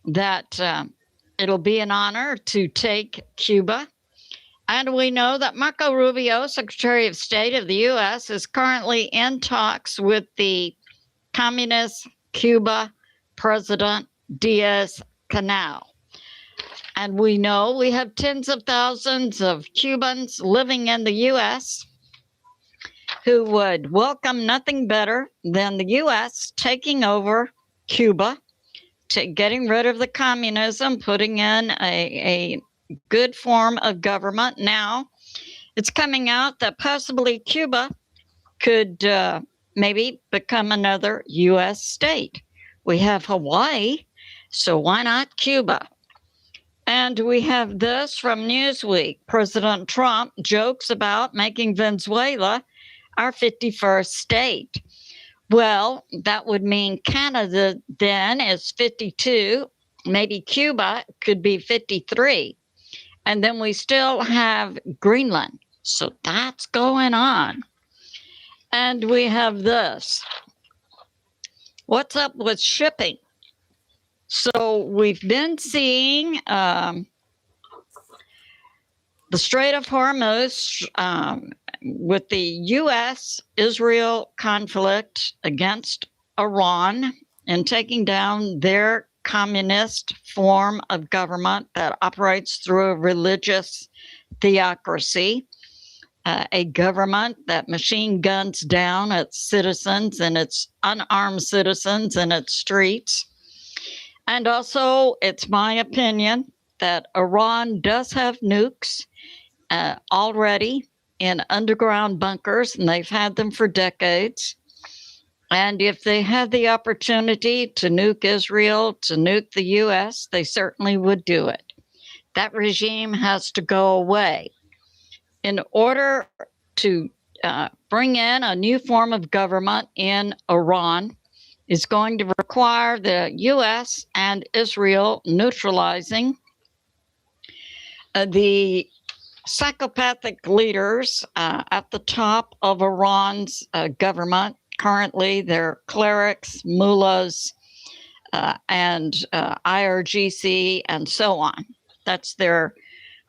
that it'll be an honor to take Cuba. And we know that Marco Rubio, Secretary of State of the U.S., is currently in talks with the Communist Cuba President Diaz-Canel. And we know we have tens of thousands of Cubans living in the U.S. who would welcome nothing better than the U.S. taking over Cuba, getting rid of the communism, putting in a good form of government. Now, it's coming out that possibly Cuba could maybe become another U.S. state. We have Hawaii, so why not Cuba? And we have this from Newsweek. President Trump jokes about making Venezuela our 51st state. Well, that would mean Canada then is 52. Maybe Cuba could be 53. And then we still have Greenland. So that's going on. And we have this. What's up with shipping? So we've been seeing the Strait of Hormuz with the U.S.-Israel conflict against Iran and taking down their communist form of government that operates through a religious theocracy, a government that machine guns down its citizens and its unarmed citizens in its streets. And also, it's my opinion that Iran does have nukes already in underground bunkers, and they've had them for decades. And if they had the opportunity to nuke Israel, to nuke the U.S., they certainly would do it. That regime has to go away. In order to bring in a new form of government in Iran, is going to require the U.S. and Israel neutralizing the psychopathic leaders at the top of Iran's government. Currently, they're clerics, mullahs, and IRGC, and so on. That's their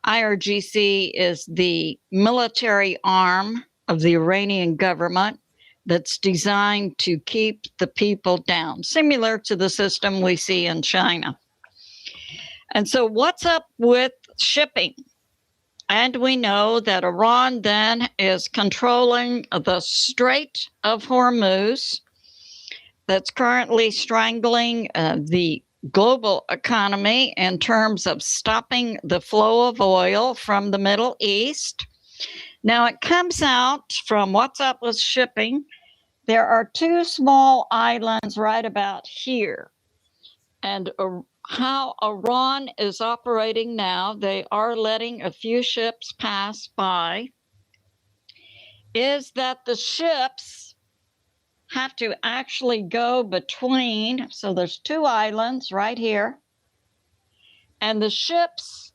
IRGC is the military arm of the Iranian government that's designed to keep the people down, similar to the system we see in China. And so what's up with shipping? And we know that Iran then is controlling the Strait of Hormuz that's currently strangling the global economy in terms of stopping the flow of oil from the Middle East. Now, it comes out from what's up with shipping. There are two small islands right about here. And how Iran is operating now, they are letting a few ships pass by, is that the ships have to actually go between, so there's two islands right here, and the ships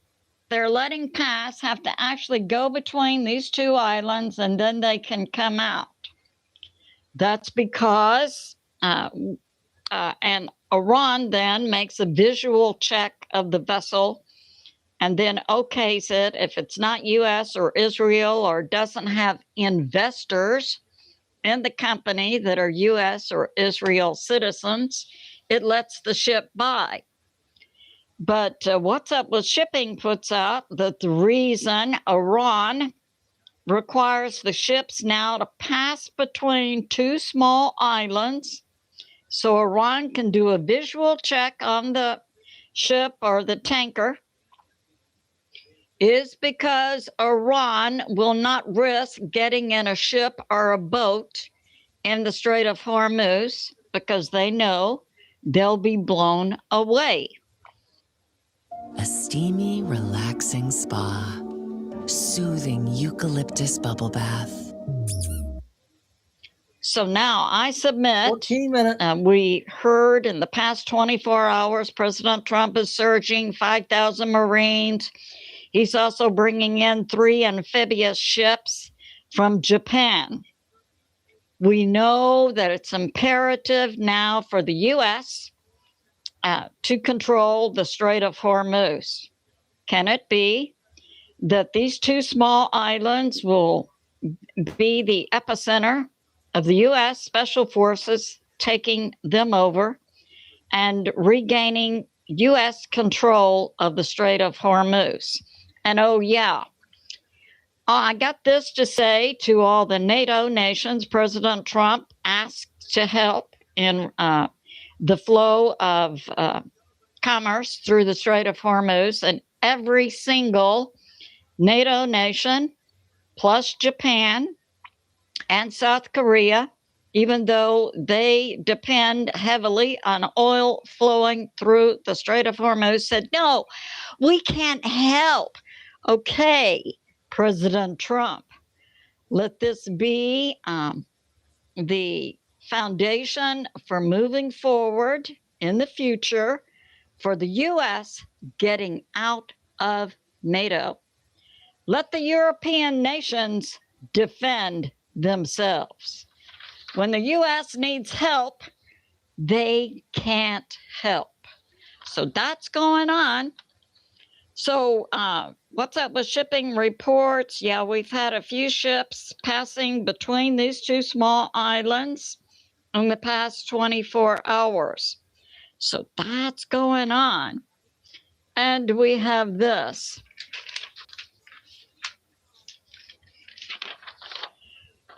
they're letting pass have to actually go between these two islands, and then they can come out. That's because, and Iran then makes a visual check of the vessel and then okays it. If it's not U.S. or Israel or doesn't have investors in the company that are U.S. or Israel citizens, it lets the ship by. But what's up with shipping puts out that the reason Iran requires the ships now to pass between two small islands so Iran can do a visual check on the ship or the tanker is because Iran will not risk getting in a ship or a boat in the Strait of Hormuz. because they know they'll be blown away. A steamy, relaxing spa. Soothing eucalyptus bubble bath. So now I submit, 14 minutes. We heard in the past 24 hours, President Trump is surging 5,000 Marines. He's also bringing in 3 amphibious ships from Japan. We know that it's imperative now for the U.S. To control the Strait of Hormuz. Can it be that these 2 small islands will be the epicenter of the U.S. Special Forces taking them over and regaining U.S. control of the Strait of Hormuz? And oh, yeah, I got this to say to all the NATO nations. President Trump asked to help in the flow of commerce through the Strait of Hormuz, and every single NATO nation, plus Japan and South Korea, even though they depend heavily on oil flowing through the Strait of Hormuz, said, no, we can't help. Okay, President Trump, let this be the foundation for moving forward in the future for the U.S. getting out of NATO. Let the European nations defend themselves. When the U.S. needs help, they can't help. So that's going on. So what's up with shipping reports? Yeah, we've had a few ships passing between these 2 small islands in the past 24 hours. So that's going on. And we have this.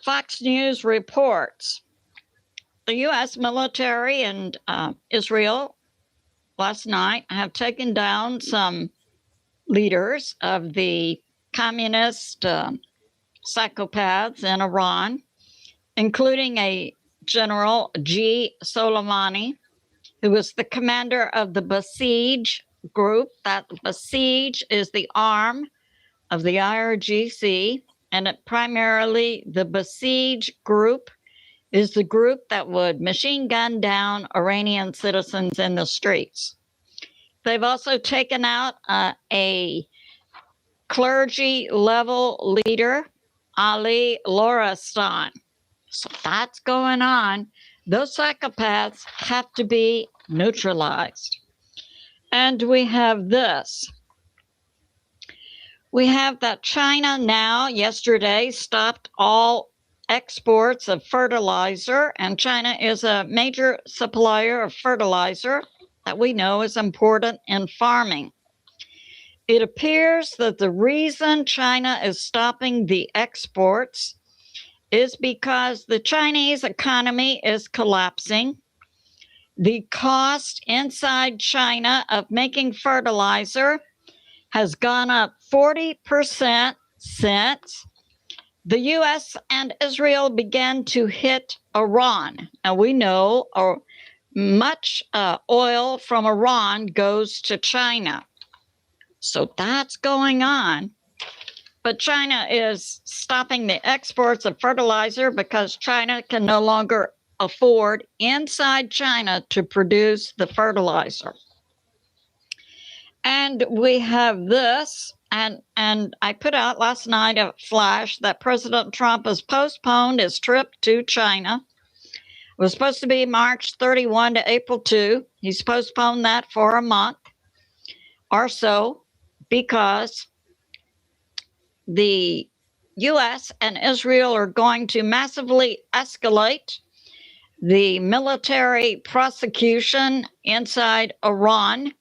Fox News reports the U.S. military and Israel last night have taken down some leaders of the communist psychopaths in Iran, including a General G. Soleimani, who was the commander of the Basij group. That Basij is the arm of the IRGC, and primarily the Basij group is the group that would machine gun down Iranian citizens in the streets. They've also taken out a clergy level leader, Ali Loristan. So that's going on. Those psychopaths have to be neutralized. And we have this. We have that China now, yesterday, stopped all exports of fertilizer, and China is a major supplier of fertilizer that we know is important in farming. It appears that the reason China is stopping the exports is because the Chinese economy is collapsing. The cost inside China of making fertilizer has gone up 40% since the U.S. and Israel began to hit Iran. Now we know much oil from Iran goes to China. So that's going on. But China is stopping the exports of fertilizer because China can no longer afford inside China to produce the fertilizer. And we have this, and I put out last night a flash that President Trump has postponed his trip to China. It was supposed to be March 31 to April 2. He's postponed that for a month or so because the U.S. and Israel are going to massively escalate the military prosecution inside Iran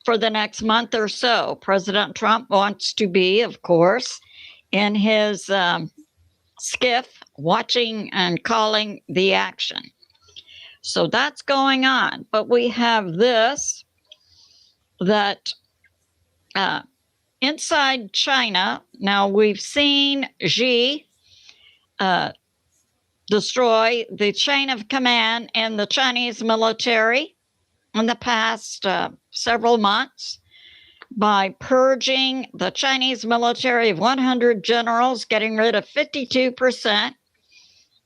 for the next month or so. President Trump wants to be, of course, in his skiff, watching and calling the action. So that's going on. But we have this, that inside China, now we've seen Xi destroy the chain of command in the Chinese military in the past several months by purging the Chinese military of 100 generals, getting rid of 52%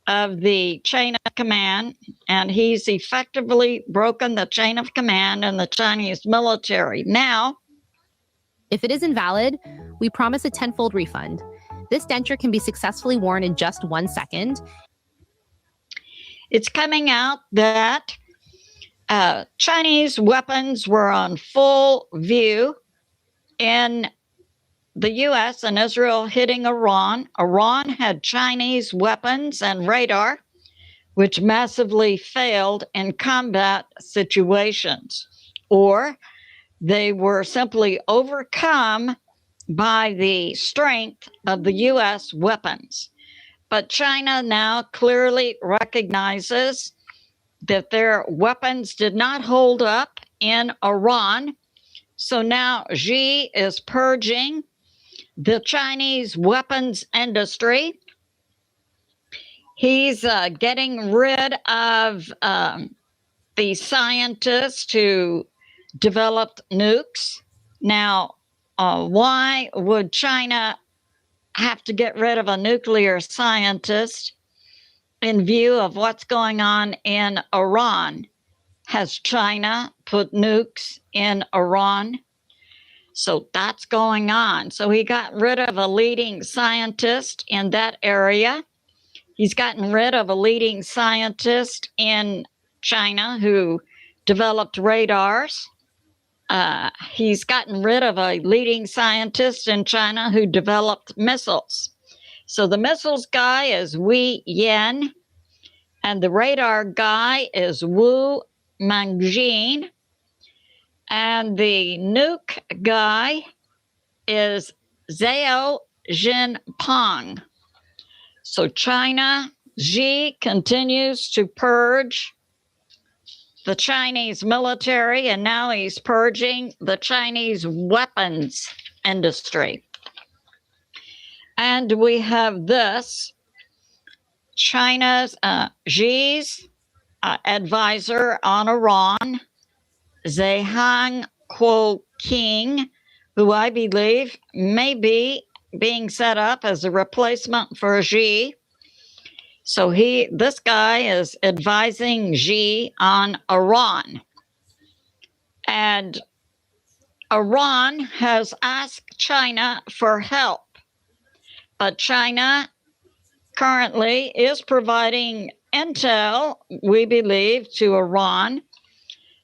of the chain of command, and he's effectively broken the chain of command in the Chinese military. Now, if it is invalid, we promise a tenfold refund. This denture can be successfully worn in just 1 second. It's coming out that Chinese weapons were on full view in the U.S. and Israel hitting Iran. Iran had Chinese weapons and radar, which massively failed in combat situations, or they were simply overcome by the strength of the U.S. weapons. But China now clearly recognizes that their weapons did not hold up in Iran. So now Xi is purging the Chinese weapons industry. He's getting rid of the scientists who developed nukes. Now, why would China have to get rid of a nuclear scientist in view of what's going on in Iran? Has China put nukes in Iran? So that's going on. So he got rid of a leading scientist in that area. He's gotten rid of a leading scientist in China who developed radars. He's gotten rid of a leading scientist in China who developed missiles. So the missiles guy is Wei Yan, and the radar guy is Wu Mangjin, and the nuke guy is Zhao Jinping. So China, Xi continues to purge the Chinese military, and now he's purging the Chinese weapons industry. And we have this, China's Xi's advisor on Iran, Zhang Kuo-king, who I believe may be being set up as a replacement for Xi. So this guy is advising Xi on Iran. And Iran has asked China for help. But China currently is providing intel, we believe, to Iran.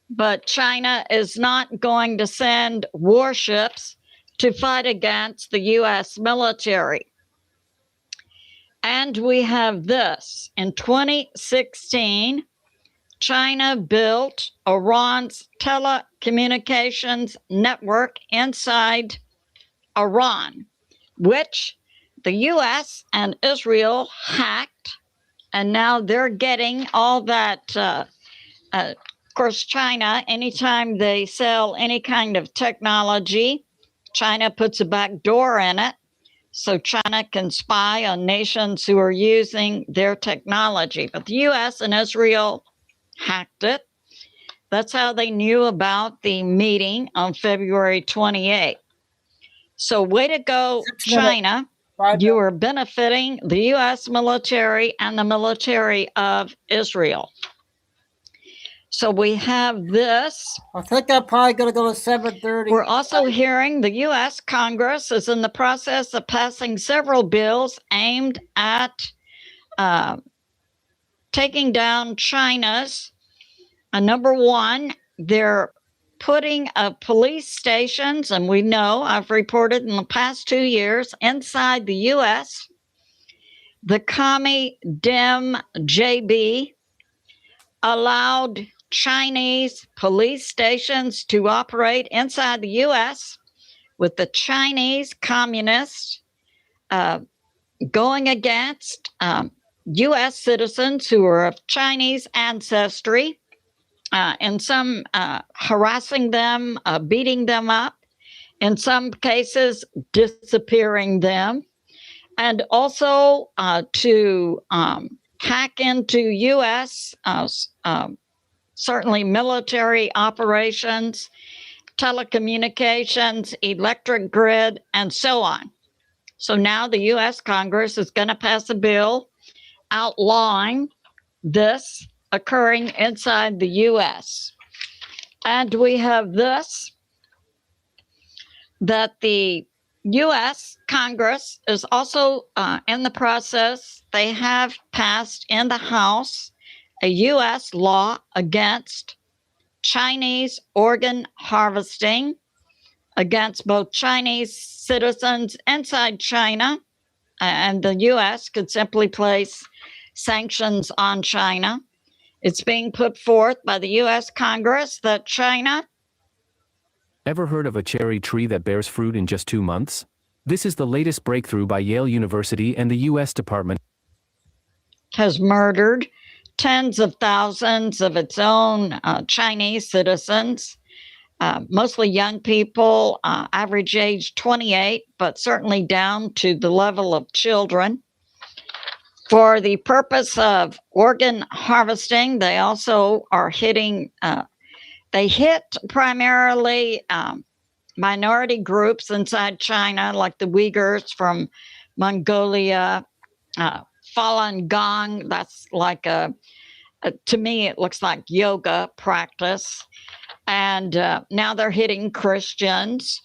But China is not going to send warships to fight against the U.S. military. And we have this. In 2016, China built Iran's telecommunications network inside Iran, which the U.S. and Israel hacked. And now they're getting all that. Of course, China, anytime they sell any kind of technology, China puts a back door in it. So China can spy on nations who are using their technology. But the U.S. and Israel hacked it. That's how they knew about the meeting on February 28th. So way to go, China. You are benefiting the U.S. military and the military of Israel. So we have this. I think I'm probably going to go to 7:30. We're also hearing the U.S. Congress is in the process of passing several bills aimed at taking down China's. Number one, they're putting police stations, and we know, I've reported in the past 2 years, inside the U.S. The commie Dem JB allowed Chinese police stations to operate inside the U.S. with the Chinese communists going against U.S. citizens who are of Chinese ancestry, in some harassing them, beating them up, in some cases disappearing them, and also to hack into U.S. Certainly military operations, telecommunications, electric grid, and so on. So now the U.S. Congress is going to pass a bill outlawing this occurring inside the U.S. And we have this, that the U.S. Congress is also in the process. They have passed in the House a U.S. law against Chinese organ harvesting, against both Chinese citizens inside China, and the U.S. could simply place sanctions on China. It's being put forth by the U.S. Congress that China. Ever heard of a cherry tree that bears fruit in just 2 months? This is the latest breakthrough by Yale University and the U.S. Department. Has murdered tens of thousands of its own Chinese citizens, mostly young people, average age 28, but certainly down to the level of children. For the purpose of organ harvesting, they also are hitting, they hit primarily minority groups inside China, like the Uyghurs from Mongolia, Falun Gong, that's like to me, it looks like yoga practice. And now they're hitting Christians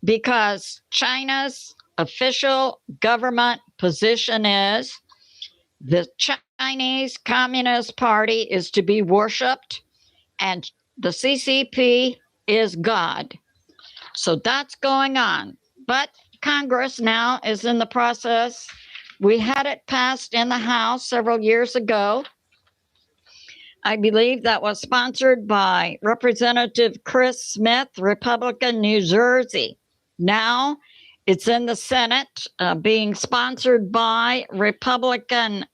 because China's official government position is the Chinese Communist Party is to be worshipped and the CCP is God. So that's going on. But Congress now is in the process. We had it passed in the House several years ago. I believe that was sponsored by Representative Chris Smith, Republican, New Jersey. Now it's in the Senate, being sponsored by Republican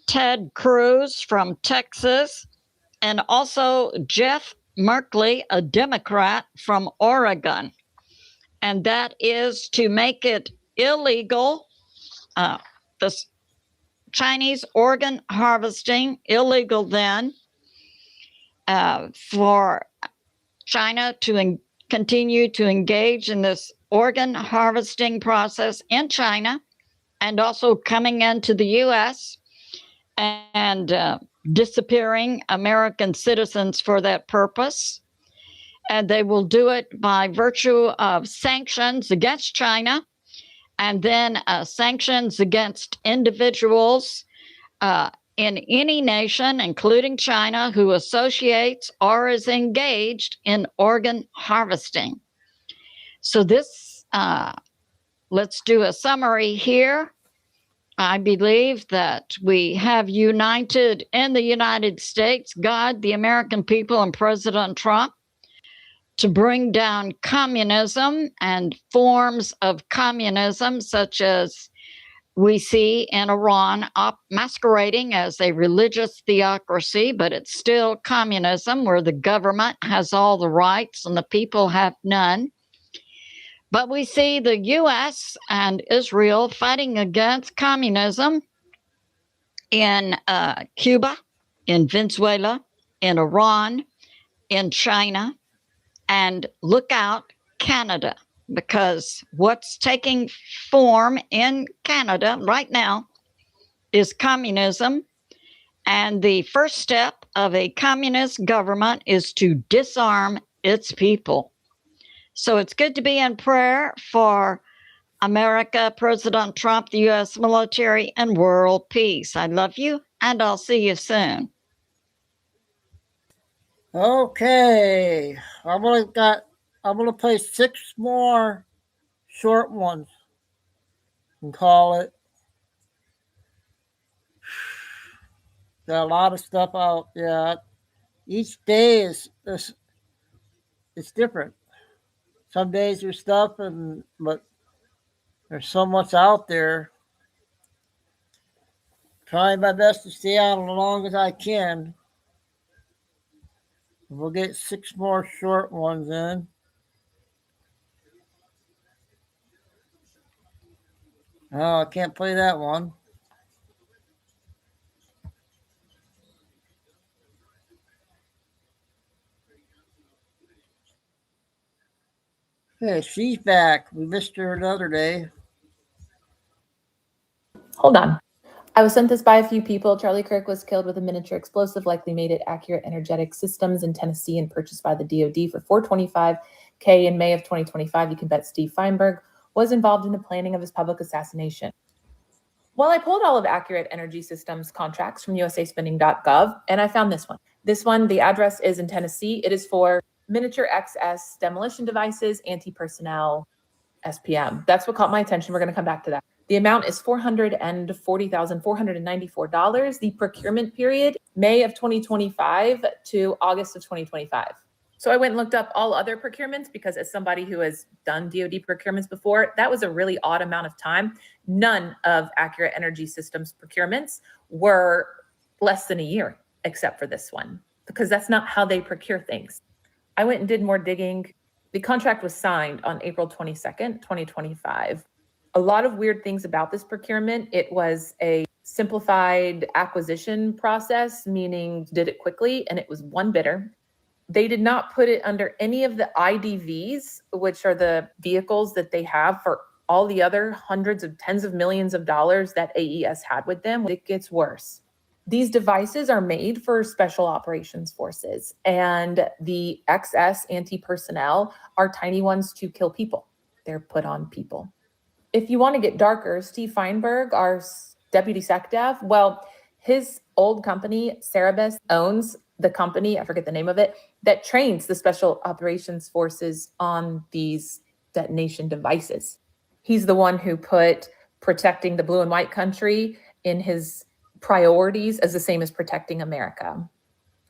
Ted Cruz from Texas, and also Jeff Merkley, a Democrat from Oregon. And that is to make it illegal, the Chinese organ harvesting, illegal then, for China to continue to engage in this organ harvesting process in China and also coming into the U.S. and disappearing American citizens for that purpose. And they will do it by virtue of sanctions against China and then sanctions against individuals in any nation, including China, who associates or is engaged in organ harvesting. So this, let's do a summary here. I believe that we have united in the United States, God, the American people, and President Trump to bring down communism and forms of communism, such as we see in Iran masquerading as a religious theocracy, but it's still communism where the government has all the rights and the people have none. But we see the U.S. and Israel fighting against communism in Cuba, in Venezuela, in Iran, in China, and look out, Canada, because what's taking form in Canada right now is communism. And the first step of a communist government is to disarm its people. So it's good to be in prayer for America, President Trump, the U.S. military, and world peace. I love you, and I'll see you soon. Okay, I'm gonna play 6 more short ones and call it. Got a lot of stuff out. Yeah, each day is it's different. Some days there's stuff, but there's so much out there. Trying my best to stay out as long as I can. We'll get 6 more short ones in. Oh, I can't play that one. Hey, she's back. We missed her another day. Hold on. I was sent this by a few people. Charlie Kirk was killed with a miniature explosive, likely made at Accurate Energetic Systems in Tennessee and purchased by the DoD for $425K in May of 2025. You can bet Steve Feinberg was involved in the planning of his public assassination. Well, I pulled all of Accurate Energy Systems contracts from usaspending.gov, and I found this one. This one, the address is in Tennessee. It is for miniature XS demolition devices, anti-personnel, SPM. That's what caught my attention. We're going to come back to that. The amount is $440,494. The procurement period, May of 2025 to August of 2025. So I went and looked up all other procurements because as somebody who has done DoD procurements before, that was a really odd amount of time. None of Accurate Energy Systems procurements were less than a year, except for this one, because that's not how they procure things. I went and did more digging. The contract was signed on April 22nd, 2025. A lot of weird things about this procurement. It was a simplified acquisition process, meaning did it quickly, and it was one bidder. They did not put it under any of the IDVs, which are the vehicles that they have for all the other hundreds of tens of millions of dollars that AES had with them. It gets worse. These devices are made for special operations forces, and the XS anti-personnel are tiny ones to kill people. They're put on people. If you want to get darker, Steve Feinberg, our deputy SecDev, well, his old company, Cerebus, owns the company, I forget the name of it, that trains the special operations forces on these detonation devices. He's the one who put protecting the blue and white country in his priorities as the same as protecting America.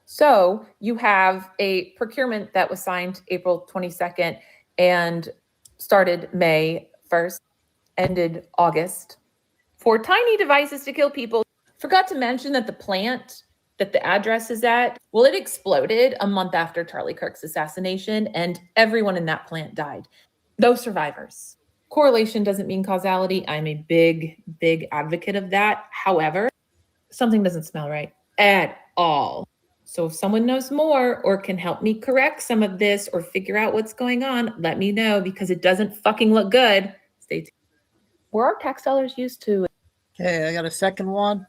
So you have a procurement that was signed April 22nd and started May 1st, ended August, for tiny devices to kill people. Forgot to mention that the plant that the address is at, well, it exploded a month after Charlie Kirk's assassination, and everyone in that plant died. No survivors. Correlation doesn't mean causality. I'm a big, big advocate of that. However, something doesn't smell right at all. So if someone knows more or can help me correct some of this or figure out what's going on, let me know, because it doesn't fucking look good. Stay tuned. Were our tax dollars used to? Okay, I got a second one.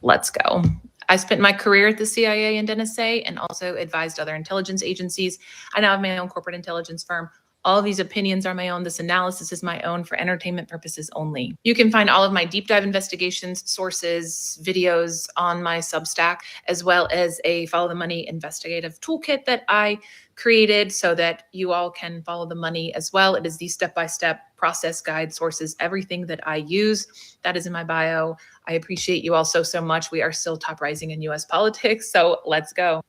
Let's go. I spent my career at the CIA and NSA and also advised other intelligence agencies. I now have my own corporate intelligence firm. All of these opinions are my own. This analysis is my own for entertainment purposes only. You can find all of my deep dive investigations, sources, videos on my Substack, as well as a Follow the Money investigative toolkit that I created so that you all can follow the money as well. It is the step-by-step process guide, sources, everything that I use. That is in my bio. I appreciate you all so much. We are still top rising in US politics, so let's go.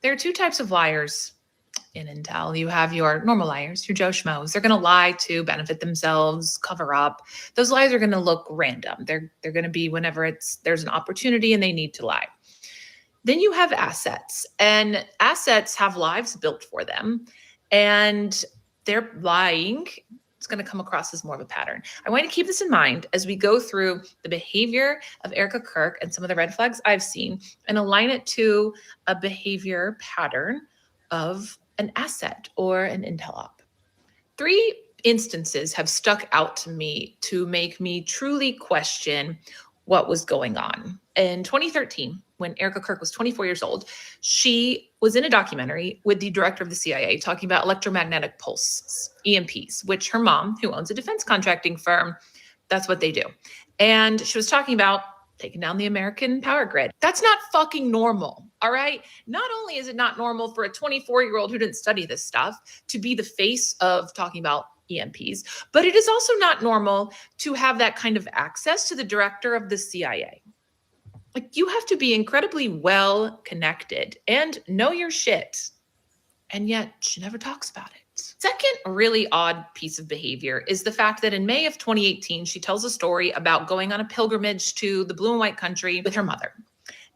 There are two types of liars in intel. You have your normal liars, your Joe Schmoes. They're going to lie to benefit themselves, cover up. Those lies are going to look random. They're going to be whenever there's an opportunity and they need to lie. Then you have assets, and assets have lives built for them, and they're lying. It's going to come across as more of a pattern. I want to keep this in mind as we go through the behavior of Erica Kirk and some of the red flags I've seen and align it to a behavior pattern of an asset or an intel op. 3 instances have stuck out to me to make me truly question what was going on. In 2013, when Erica Kirk was 24 years old, she was in a documentary with the director of the CIA talking about electromagnetic pulses, EMPs, which her mom, who owns a defense contracting firm, that's what they do. And she was talking about taking down the American power grid. That's not fucking normal, all right? Not only is it not normal for a 24-year-old who didn't study this stuff to be the face of talking about EMPs, but it is also not normal to have that kind of access to the director of the CIA. Like, you have to be incredibly well connected and know your shit. And yet she never talks about it. Second really odd piece of behavior is the fact that in May of 2018, she tells a story about going on a pilgrimage to the blue and white country with her mother.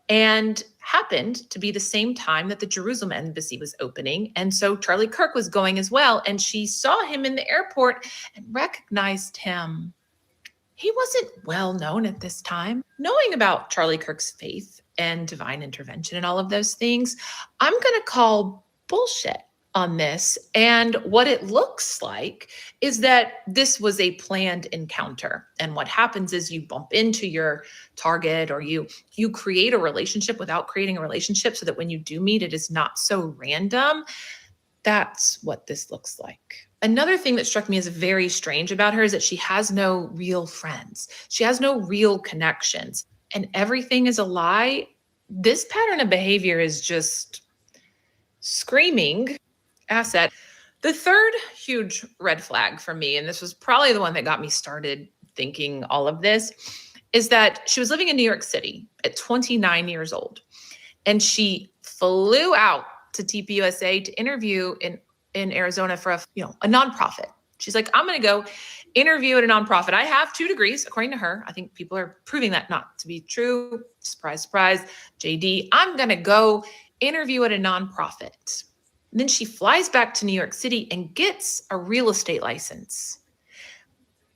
and happened to be the same time that the Jerusalem embassy was opening. And so Charlie Kirk was going as well. And she saw him in the airport and recognized him. He wasn't well known at this time. Knowing about Charlie Kirk's faith and divine intervention and all of those things, I'm going to call bullshit on this. And what it looks like is that this was a planned encounter. And what happens is you bump into your target, or you create a relationship without creating a relationship, so that when you do meet, it is not so random. That's what this looks like. Another thing that struck me as very strange about her is that she has no real friends. She has no real connections, and everything is a lie. This pattern of behavior is just screaming asset. The third huge red flag for me, and this was probably the one that got me started thinking all of this, is that she was living in New York City at 29 years old. And she flew out to TPUSA to interview in Arizona for a nonprofit. She's like, I'm going to go interview at a nonprofit. I have 2 degrees, according to her. I think people are proving that not to be true. Surprise, surprise. JD, I'm going to go interview at a nonprofit. And then she flies back to New York City and gets a real estate license.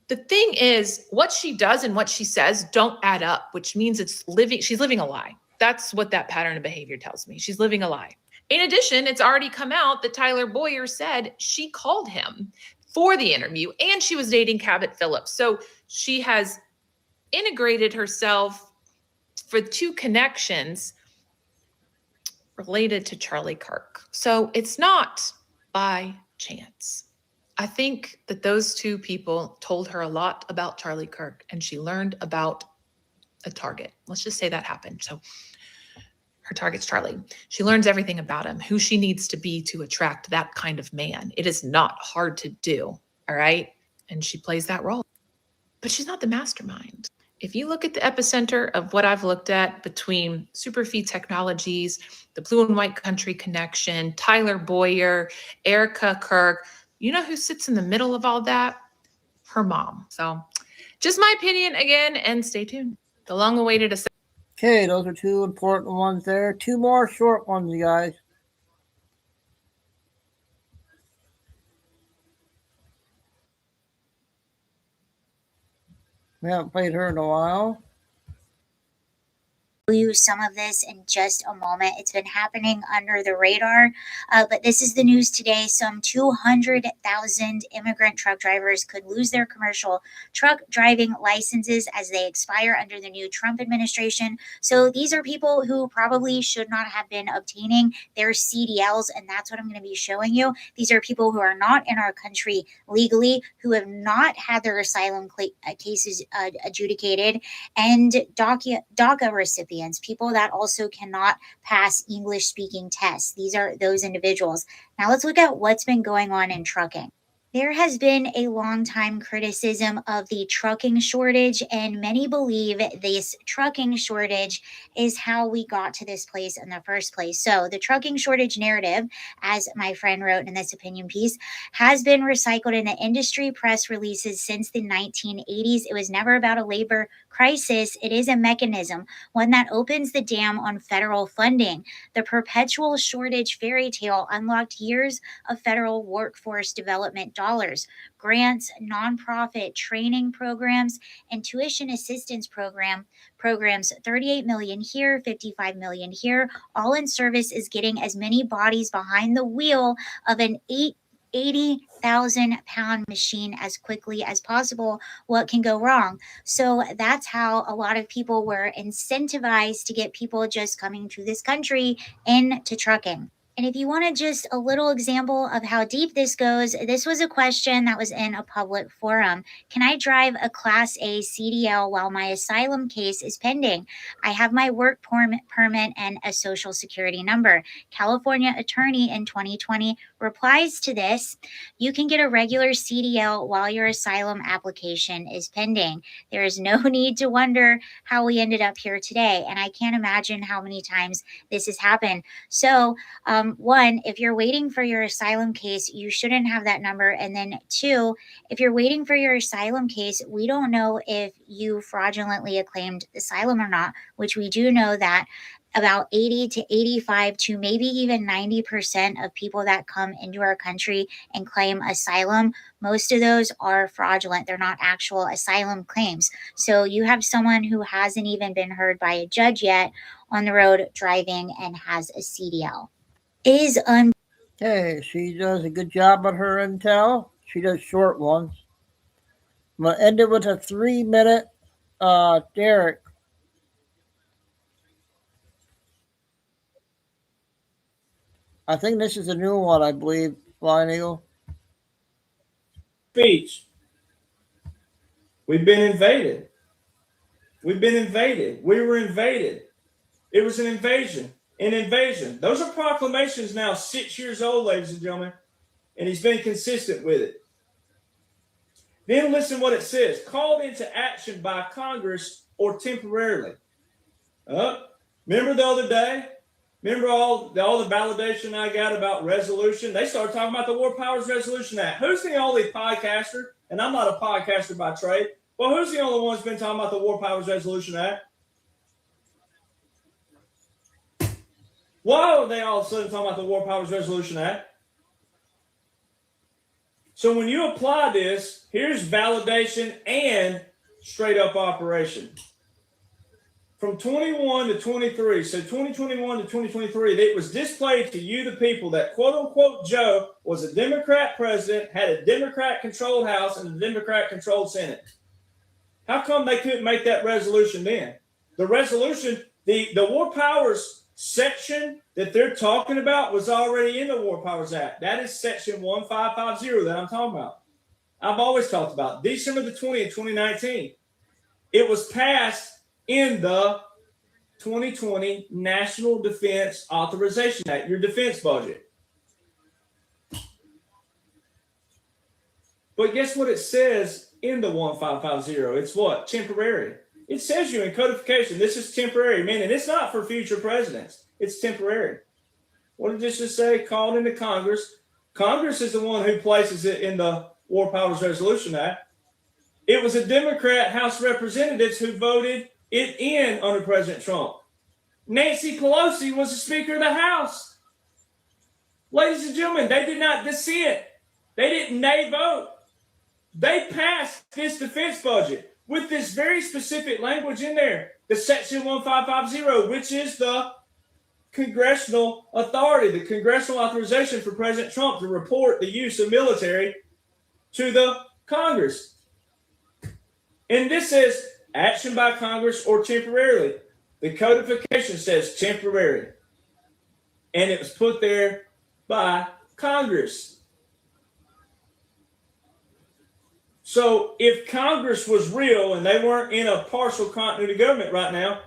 The thing is, what she does and what she says don't add up, which means she's living a lie. That's what that pattern of behavior tells me. She's living a lie. In addition, it's already come out that Tyler Boyer said she called him for the interview and she was dating Cabot Phillips. So she has integrated herself for 2 connections related to Charlie Kirk. So it's not by chance. I think that those 2 people told her a lot about Charlie Kirk, and she learned about a target. Let's just say that happened. So her target's Charlie. She learns everything about him, who she needs to be to attract that kind of man. It is not hard to do, all right? And she plays that role. But she's not the mastermind. If you look at the epicenter of what I've looked at between Superfeed Technologies, the Blue and White Country Connection, Tyler Boyer, Erica Kirk, you know who sits in the middle of all that? Her mom. So just my opinion again, and stay tuned. The long-awaited assessment. Okay, those are 2 important ones there. 2 more short ones, you guys. We haven't played her in a while. You some of this in just a moment. It's been happening under the radar, but this is the news today. Some 200,000 immigrant truck drivers could lose their commercial truck driving licenses as they expire under the new Trump administration. So these are people who probably should not have been obtaining their CDLs, and that's what I'm going to be showing you. These are people who are not in our country legally, who have not had their asylum cases adjudicated, and DACA recipients, people that also cannot pass English speaking tests. These are those individuals. Now let's look at what's been going on in trucking. There has been a long time criticism of the trucking shortage, and many believe this trucking shortage is how we got to this place in the first place. So the trucking shortage narrative, as my friend wrote in this opinion piece, has been recycled in the industry press releases since the 1980s. It was never about a labor crisis. It is a mechanism, one that opens the dam on federal funding. The perpetual shortage fairy tale unlocked years of federal workforce development dollars, grants, nonprofit training programs, and tuition assistance programs, 38 million here, 55 million here, all in service is getting as many bodies behind the wheel of an 80,000-pound machine as quickly as possible. What can go wrong? So that's how a lot of people were incentivized to get people just coming to this country into trucking. And if you wanted just a little example of how deep this goes, this was a question that was in a public forum. Can I drive a Class A CDL while my asylum case is pending? I have my work permit and a social security number. California attorney in 2020 replies to this: you can get a regular CDL while your asylum application is pending. There is no need to wonder how we ended up here today. And I can't imagine how many times this has happened. So, one, if you're waiting for your asylum case, you shouldn't have that number. And then 2, if you're waiting for your asylum case, we don't know if you fraudulently acclaimed asylum or not, which we do know that about 80 to 85 to maybe even 90% of people that come into our country and claim asylum, most of those are fraudulent. They're not actual asylum claims. So you have someone who hasn't even been heard by a judge yet on the road driving and has a CDL. It is Hey, she does a good job on her intel. She does short ones. I'm going to end it with a 3-minute Derek. I think this is a new one, I believe, Flying Eagle. Speech. We've been invaded. We've been invaded. We were invaded. It was an invasion. An invasion. Those are proclamations now 6 years old, ladies and gentlemen, and he's been consistent with it. Then listen what it says. Called into action by Congress or temporarily. Remember the other day? Remember all the validation I got about resolution? They started talking about the War Powers Resolution Act. Who's the only podcaster, and I'm not a podcaster by trade, well, who's the only one who's been talking about the War Powers Resolution Act? Why are they all of a sudden talking about the War Powers Resolution Act? So when you apply this, here's validation and straight up operation. From 21 to 23, so 2021 to 2023, it was displayed to you, the people, that quote unquote Joe was a Democrat president, had a Democrat controlled House and a Democrat controlled Senate. How come they couldn't make that resolution then? The resolution, the War Powers section that they're talking about was already in the War Powers Act. That is section 1550 that I'm talking about. I've always talked about December the 20th, 2019. It was passed in the 2020 National Defense Authorization Act, your defense budget. But guess what it says in the 1550? It's what? Temporary. It says you in codification, this is temporary, meaning it's not for future presidents. It's temporary. What did this just say? Called into Congress. Congress is the one who places it in the War Powers Resolution Act. It was a Democrat House of Representatives who voted it in under President Trump. Nancy Pelosi was the Speaker of the House. Ladies and gentlemen, they did not dissent. They didn't nay vote. They passed this defense budget with this very specific language in there, the section 1550, which is the congressional authority, the congressional authorization for President Trump to report the use of military to the Congress. And this says action by Congress or temporarily. The codification says temporary. And it was put there by Congress. So if Congress was real and they weren't in a partial continuity government right now,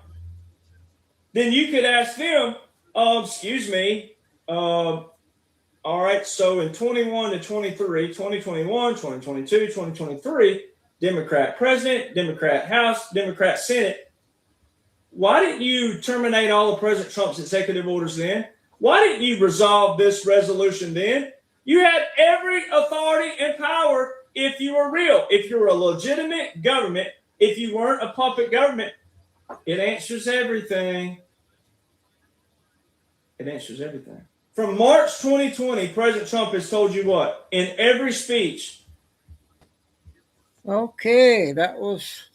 then you could ask them, all right, so in 21 to 23, 2021, 2022, 2023, Democrat president, Democrat House, Democrat Senate. Why didn't you terminate all of President Trump's executive orders then? Why didn't you resolve this resolution then? You had every authority and power if you were real, if you were a legitimate government, if you weren't a puppet government. It answers everything. It answers everything. From March 2020, President Trump has told you what? In every speech. Okay, that was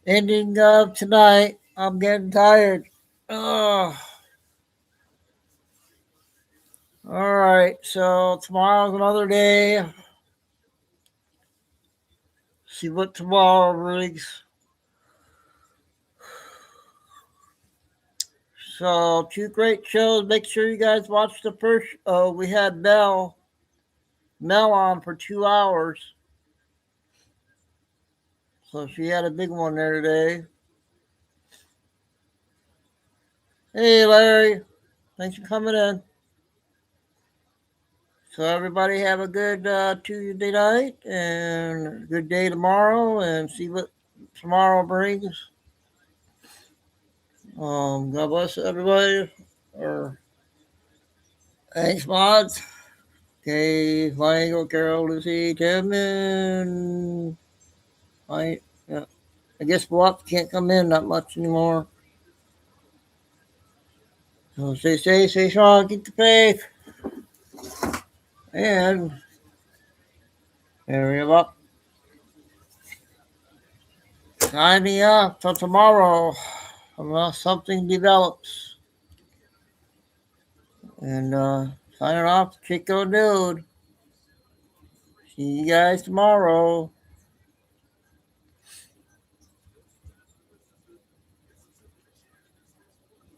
ending of tonight. I'm getting tired. All right, so tomorrow's another day. See what tomorrow brings. So 2 great shows. Make sure you guys watch the first. We had Mel on for 2 hours. So she had a big one there today. Hey, Larry. Thanks for coming in. So everybody have a good Tuesday night and a good day tomorrow, and see what tomorrow brings. God bless everybody. Thanks, mods. Okay, Flying Eagle, Carol, Lucy, Tim, and I guess Bluff can't come in that much anymore. So stay safe, stay strong, keep the faith. And hurry up. Signing up till tomorrow unless something develops. And signing off, Chico Nude. See you guys tomorrow.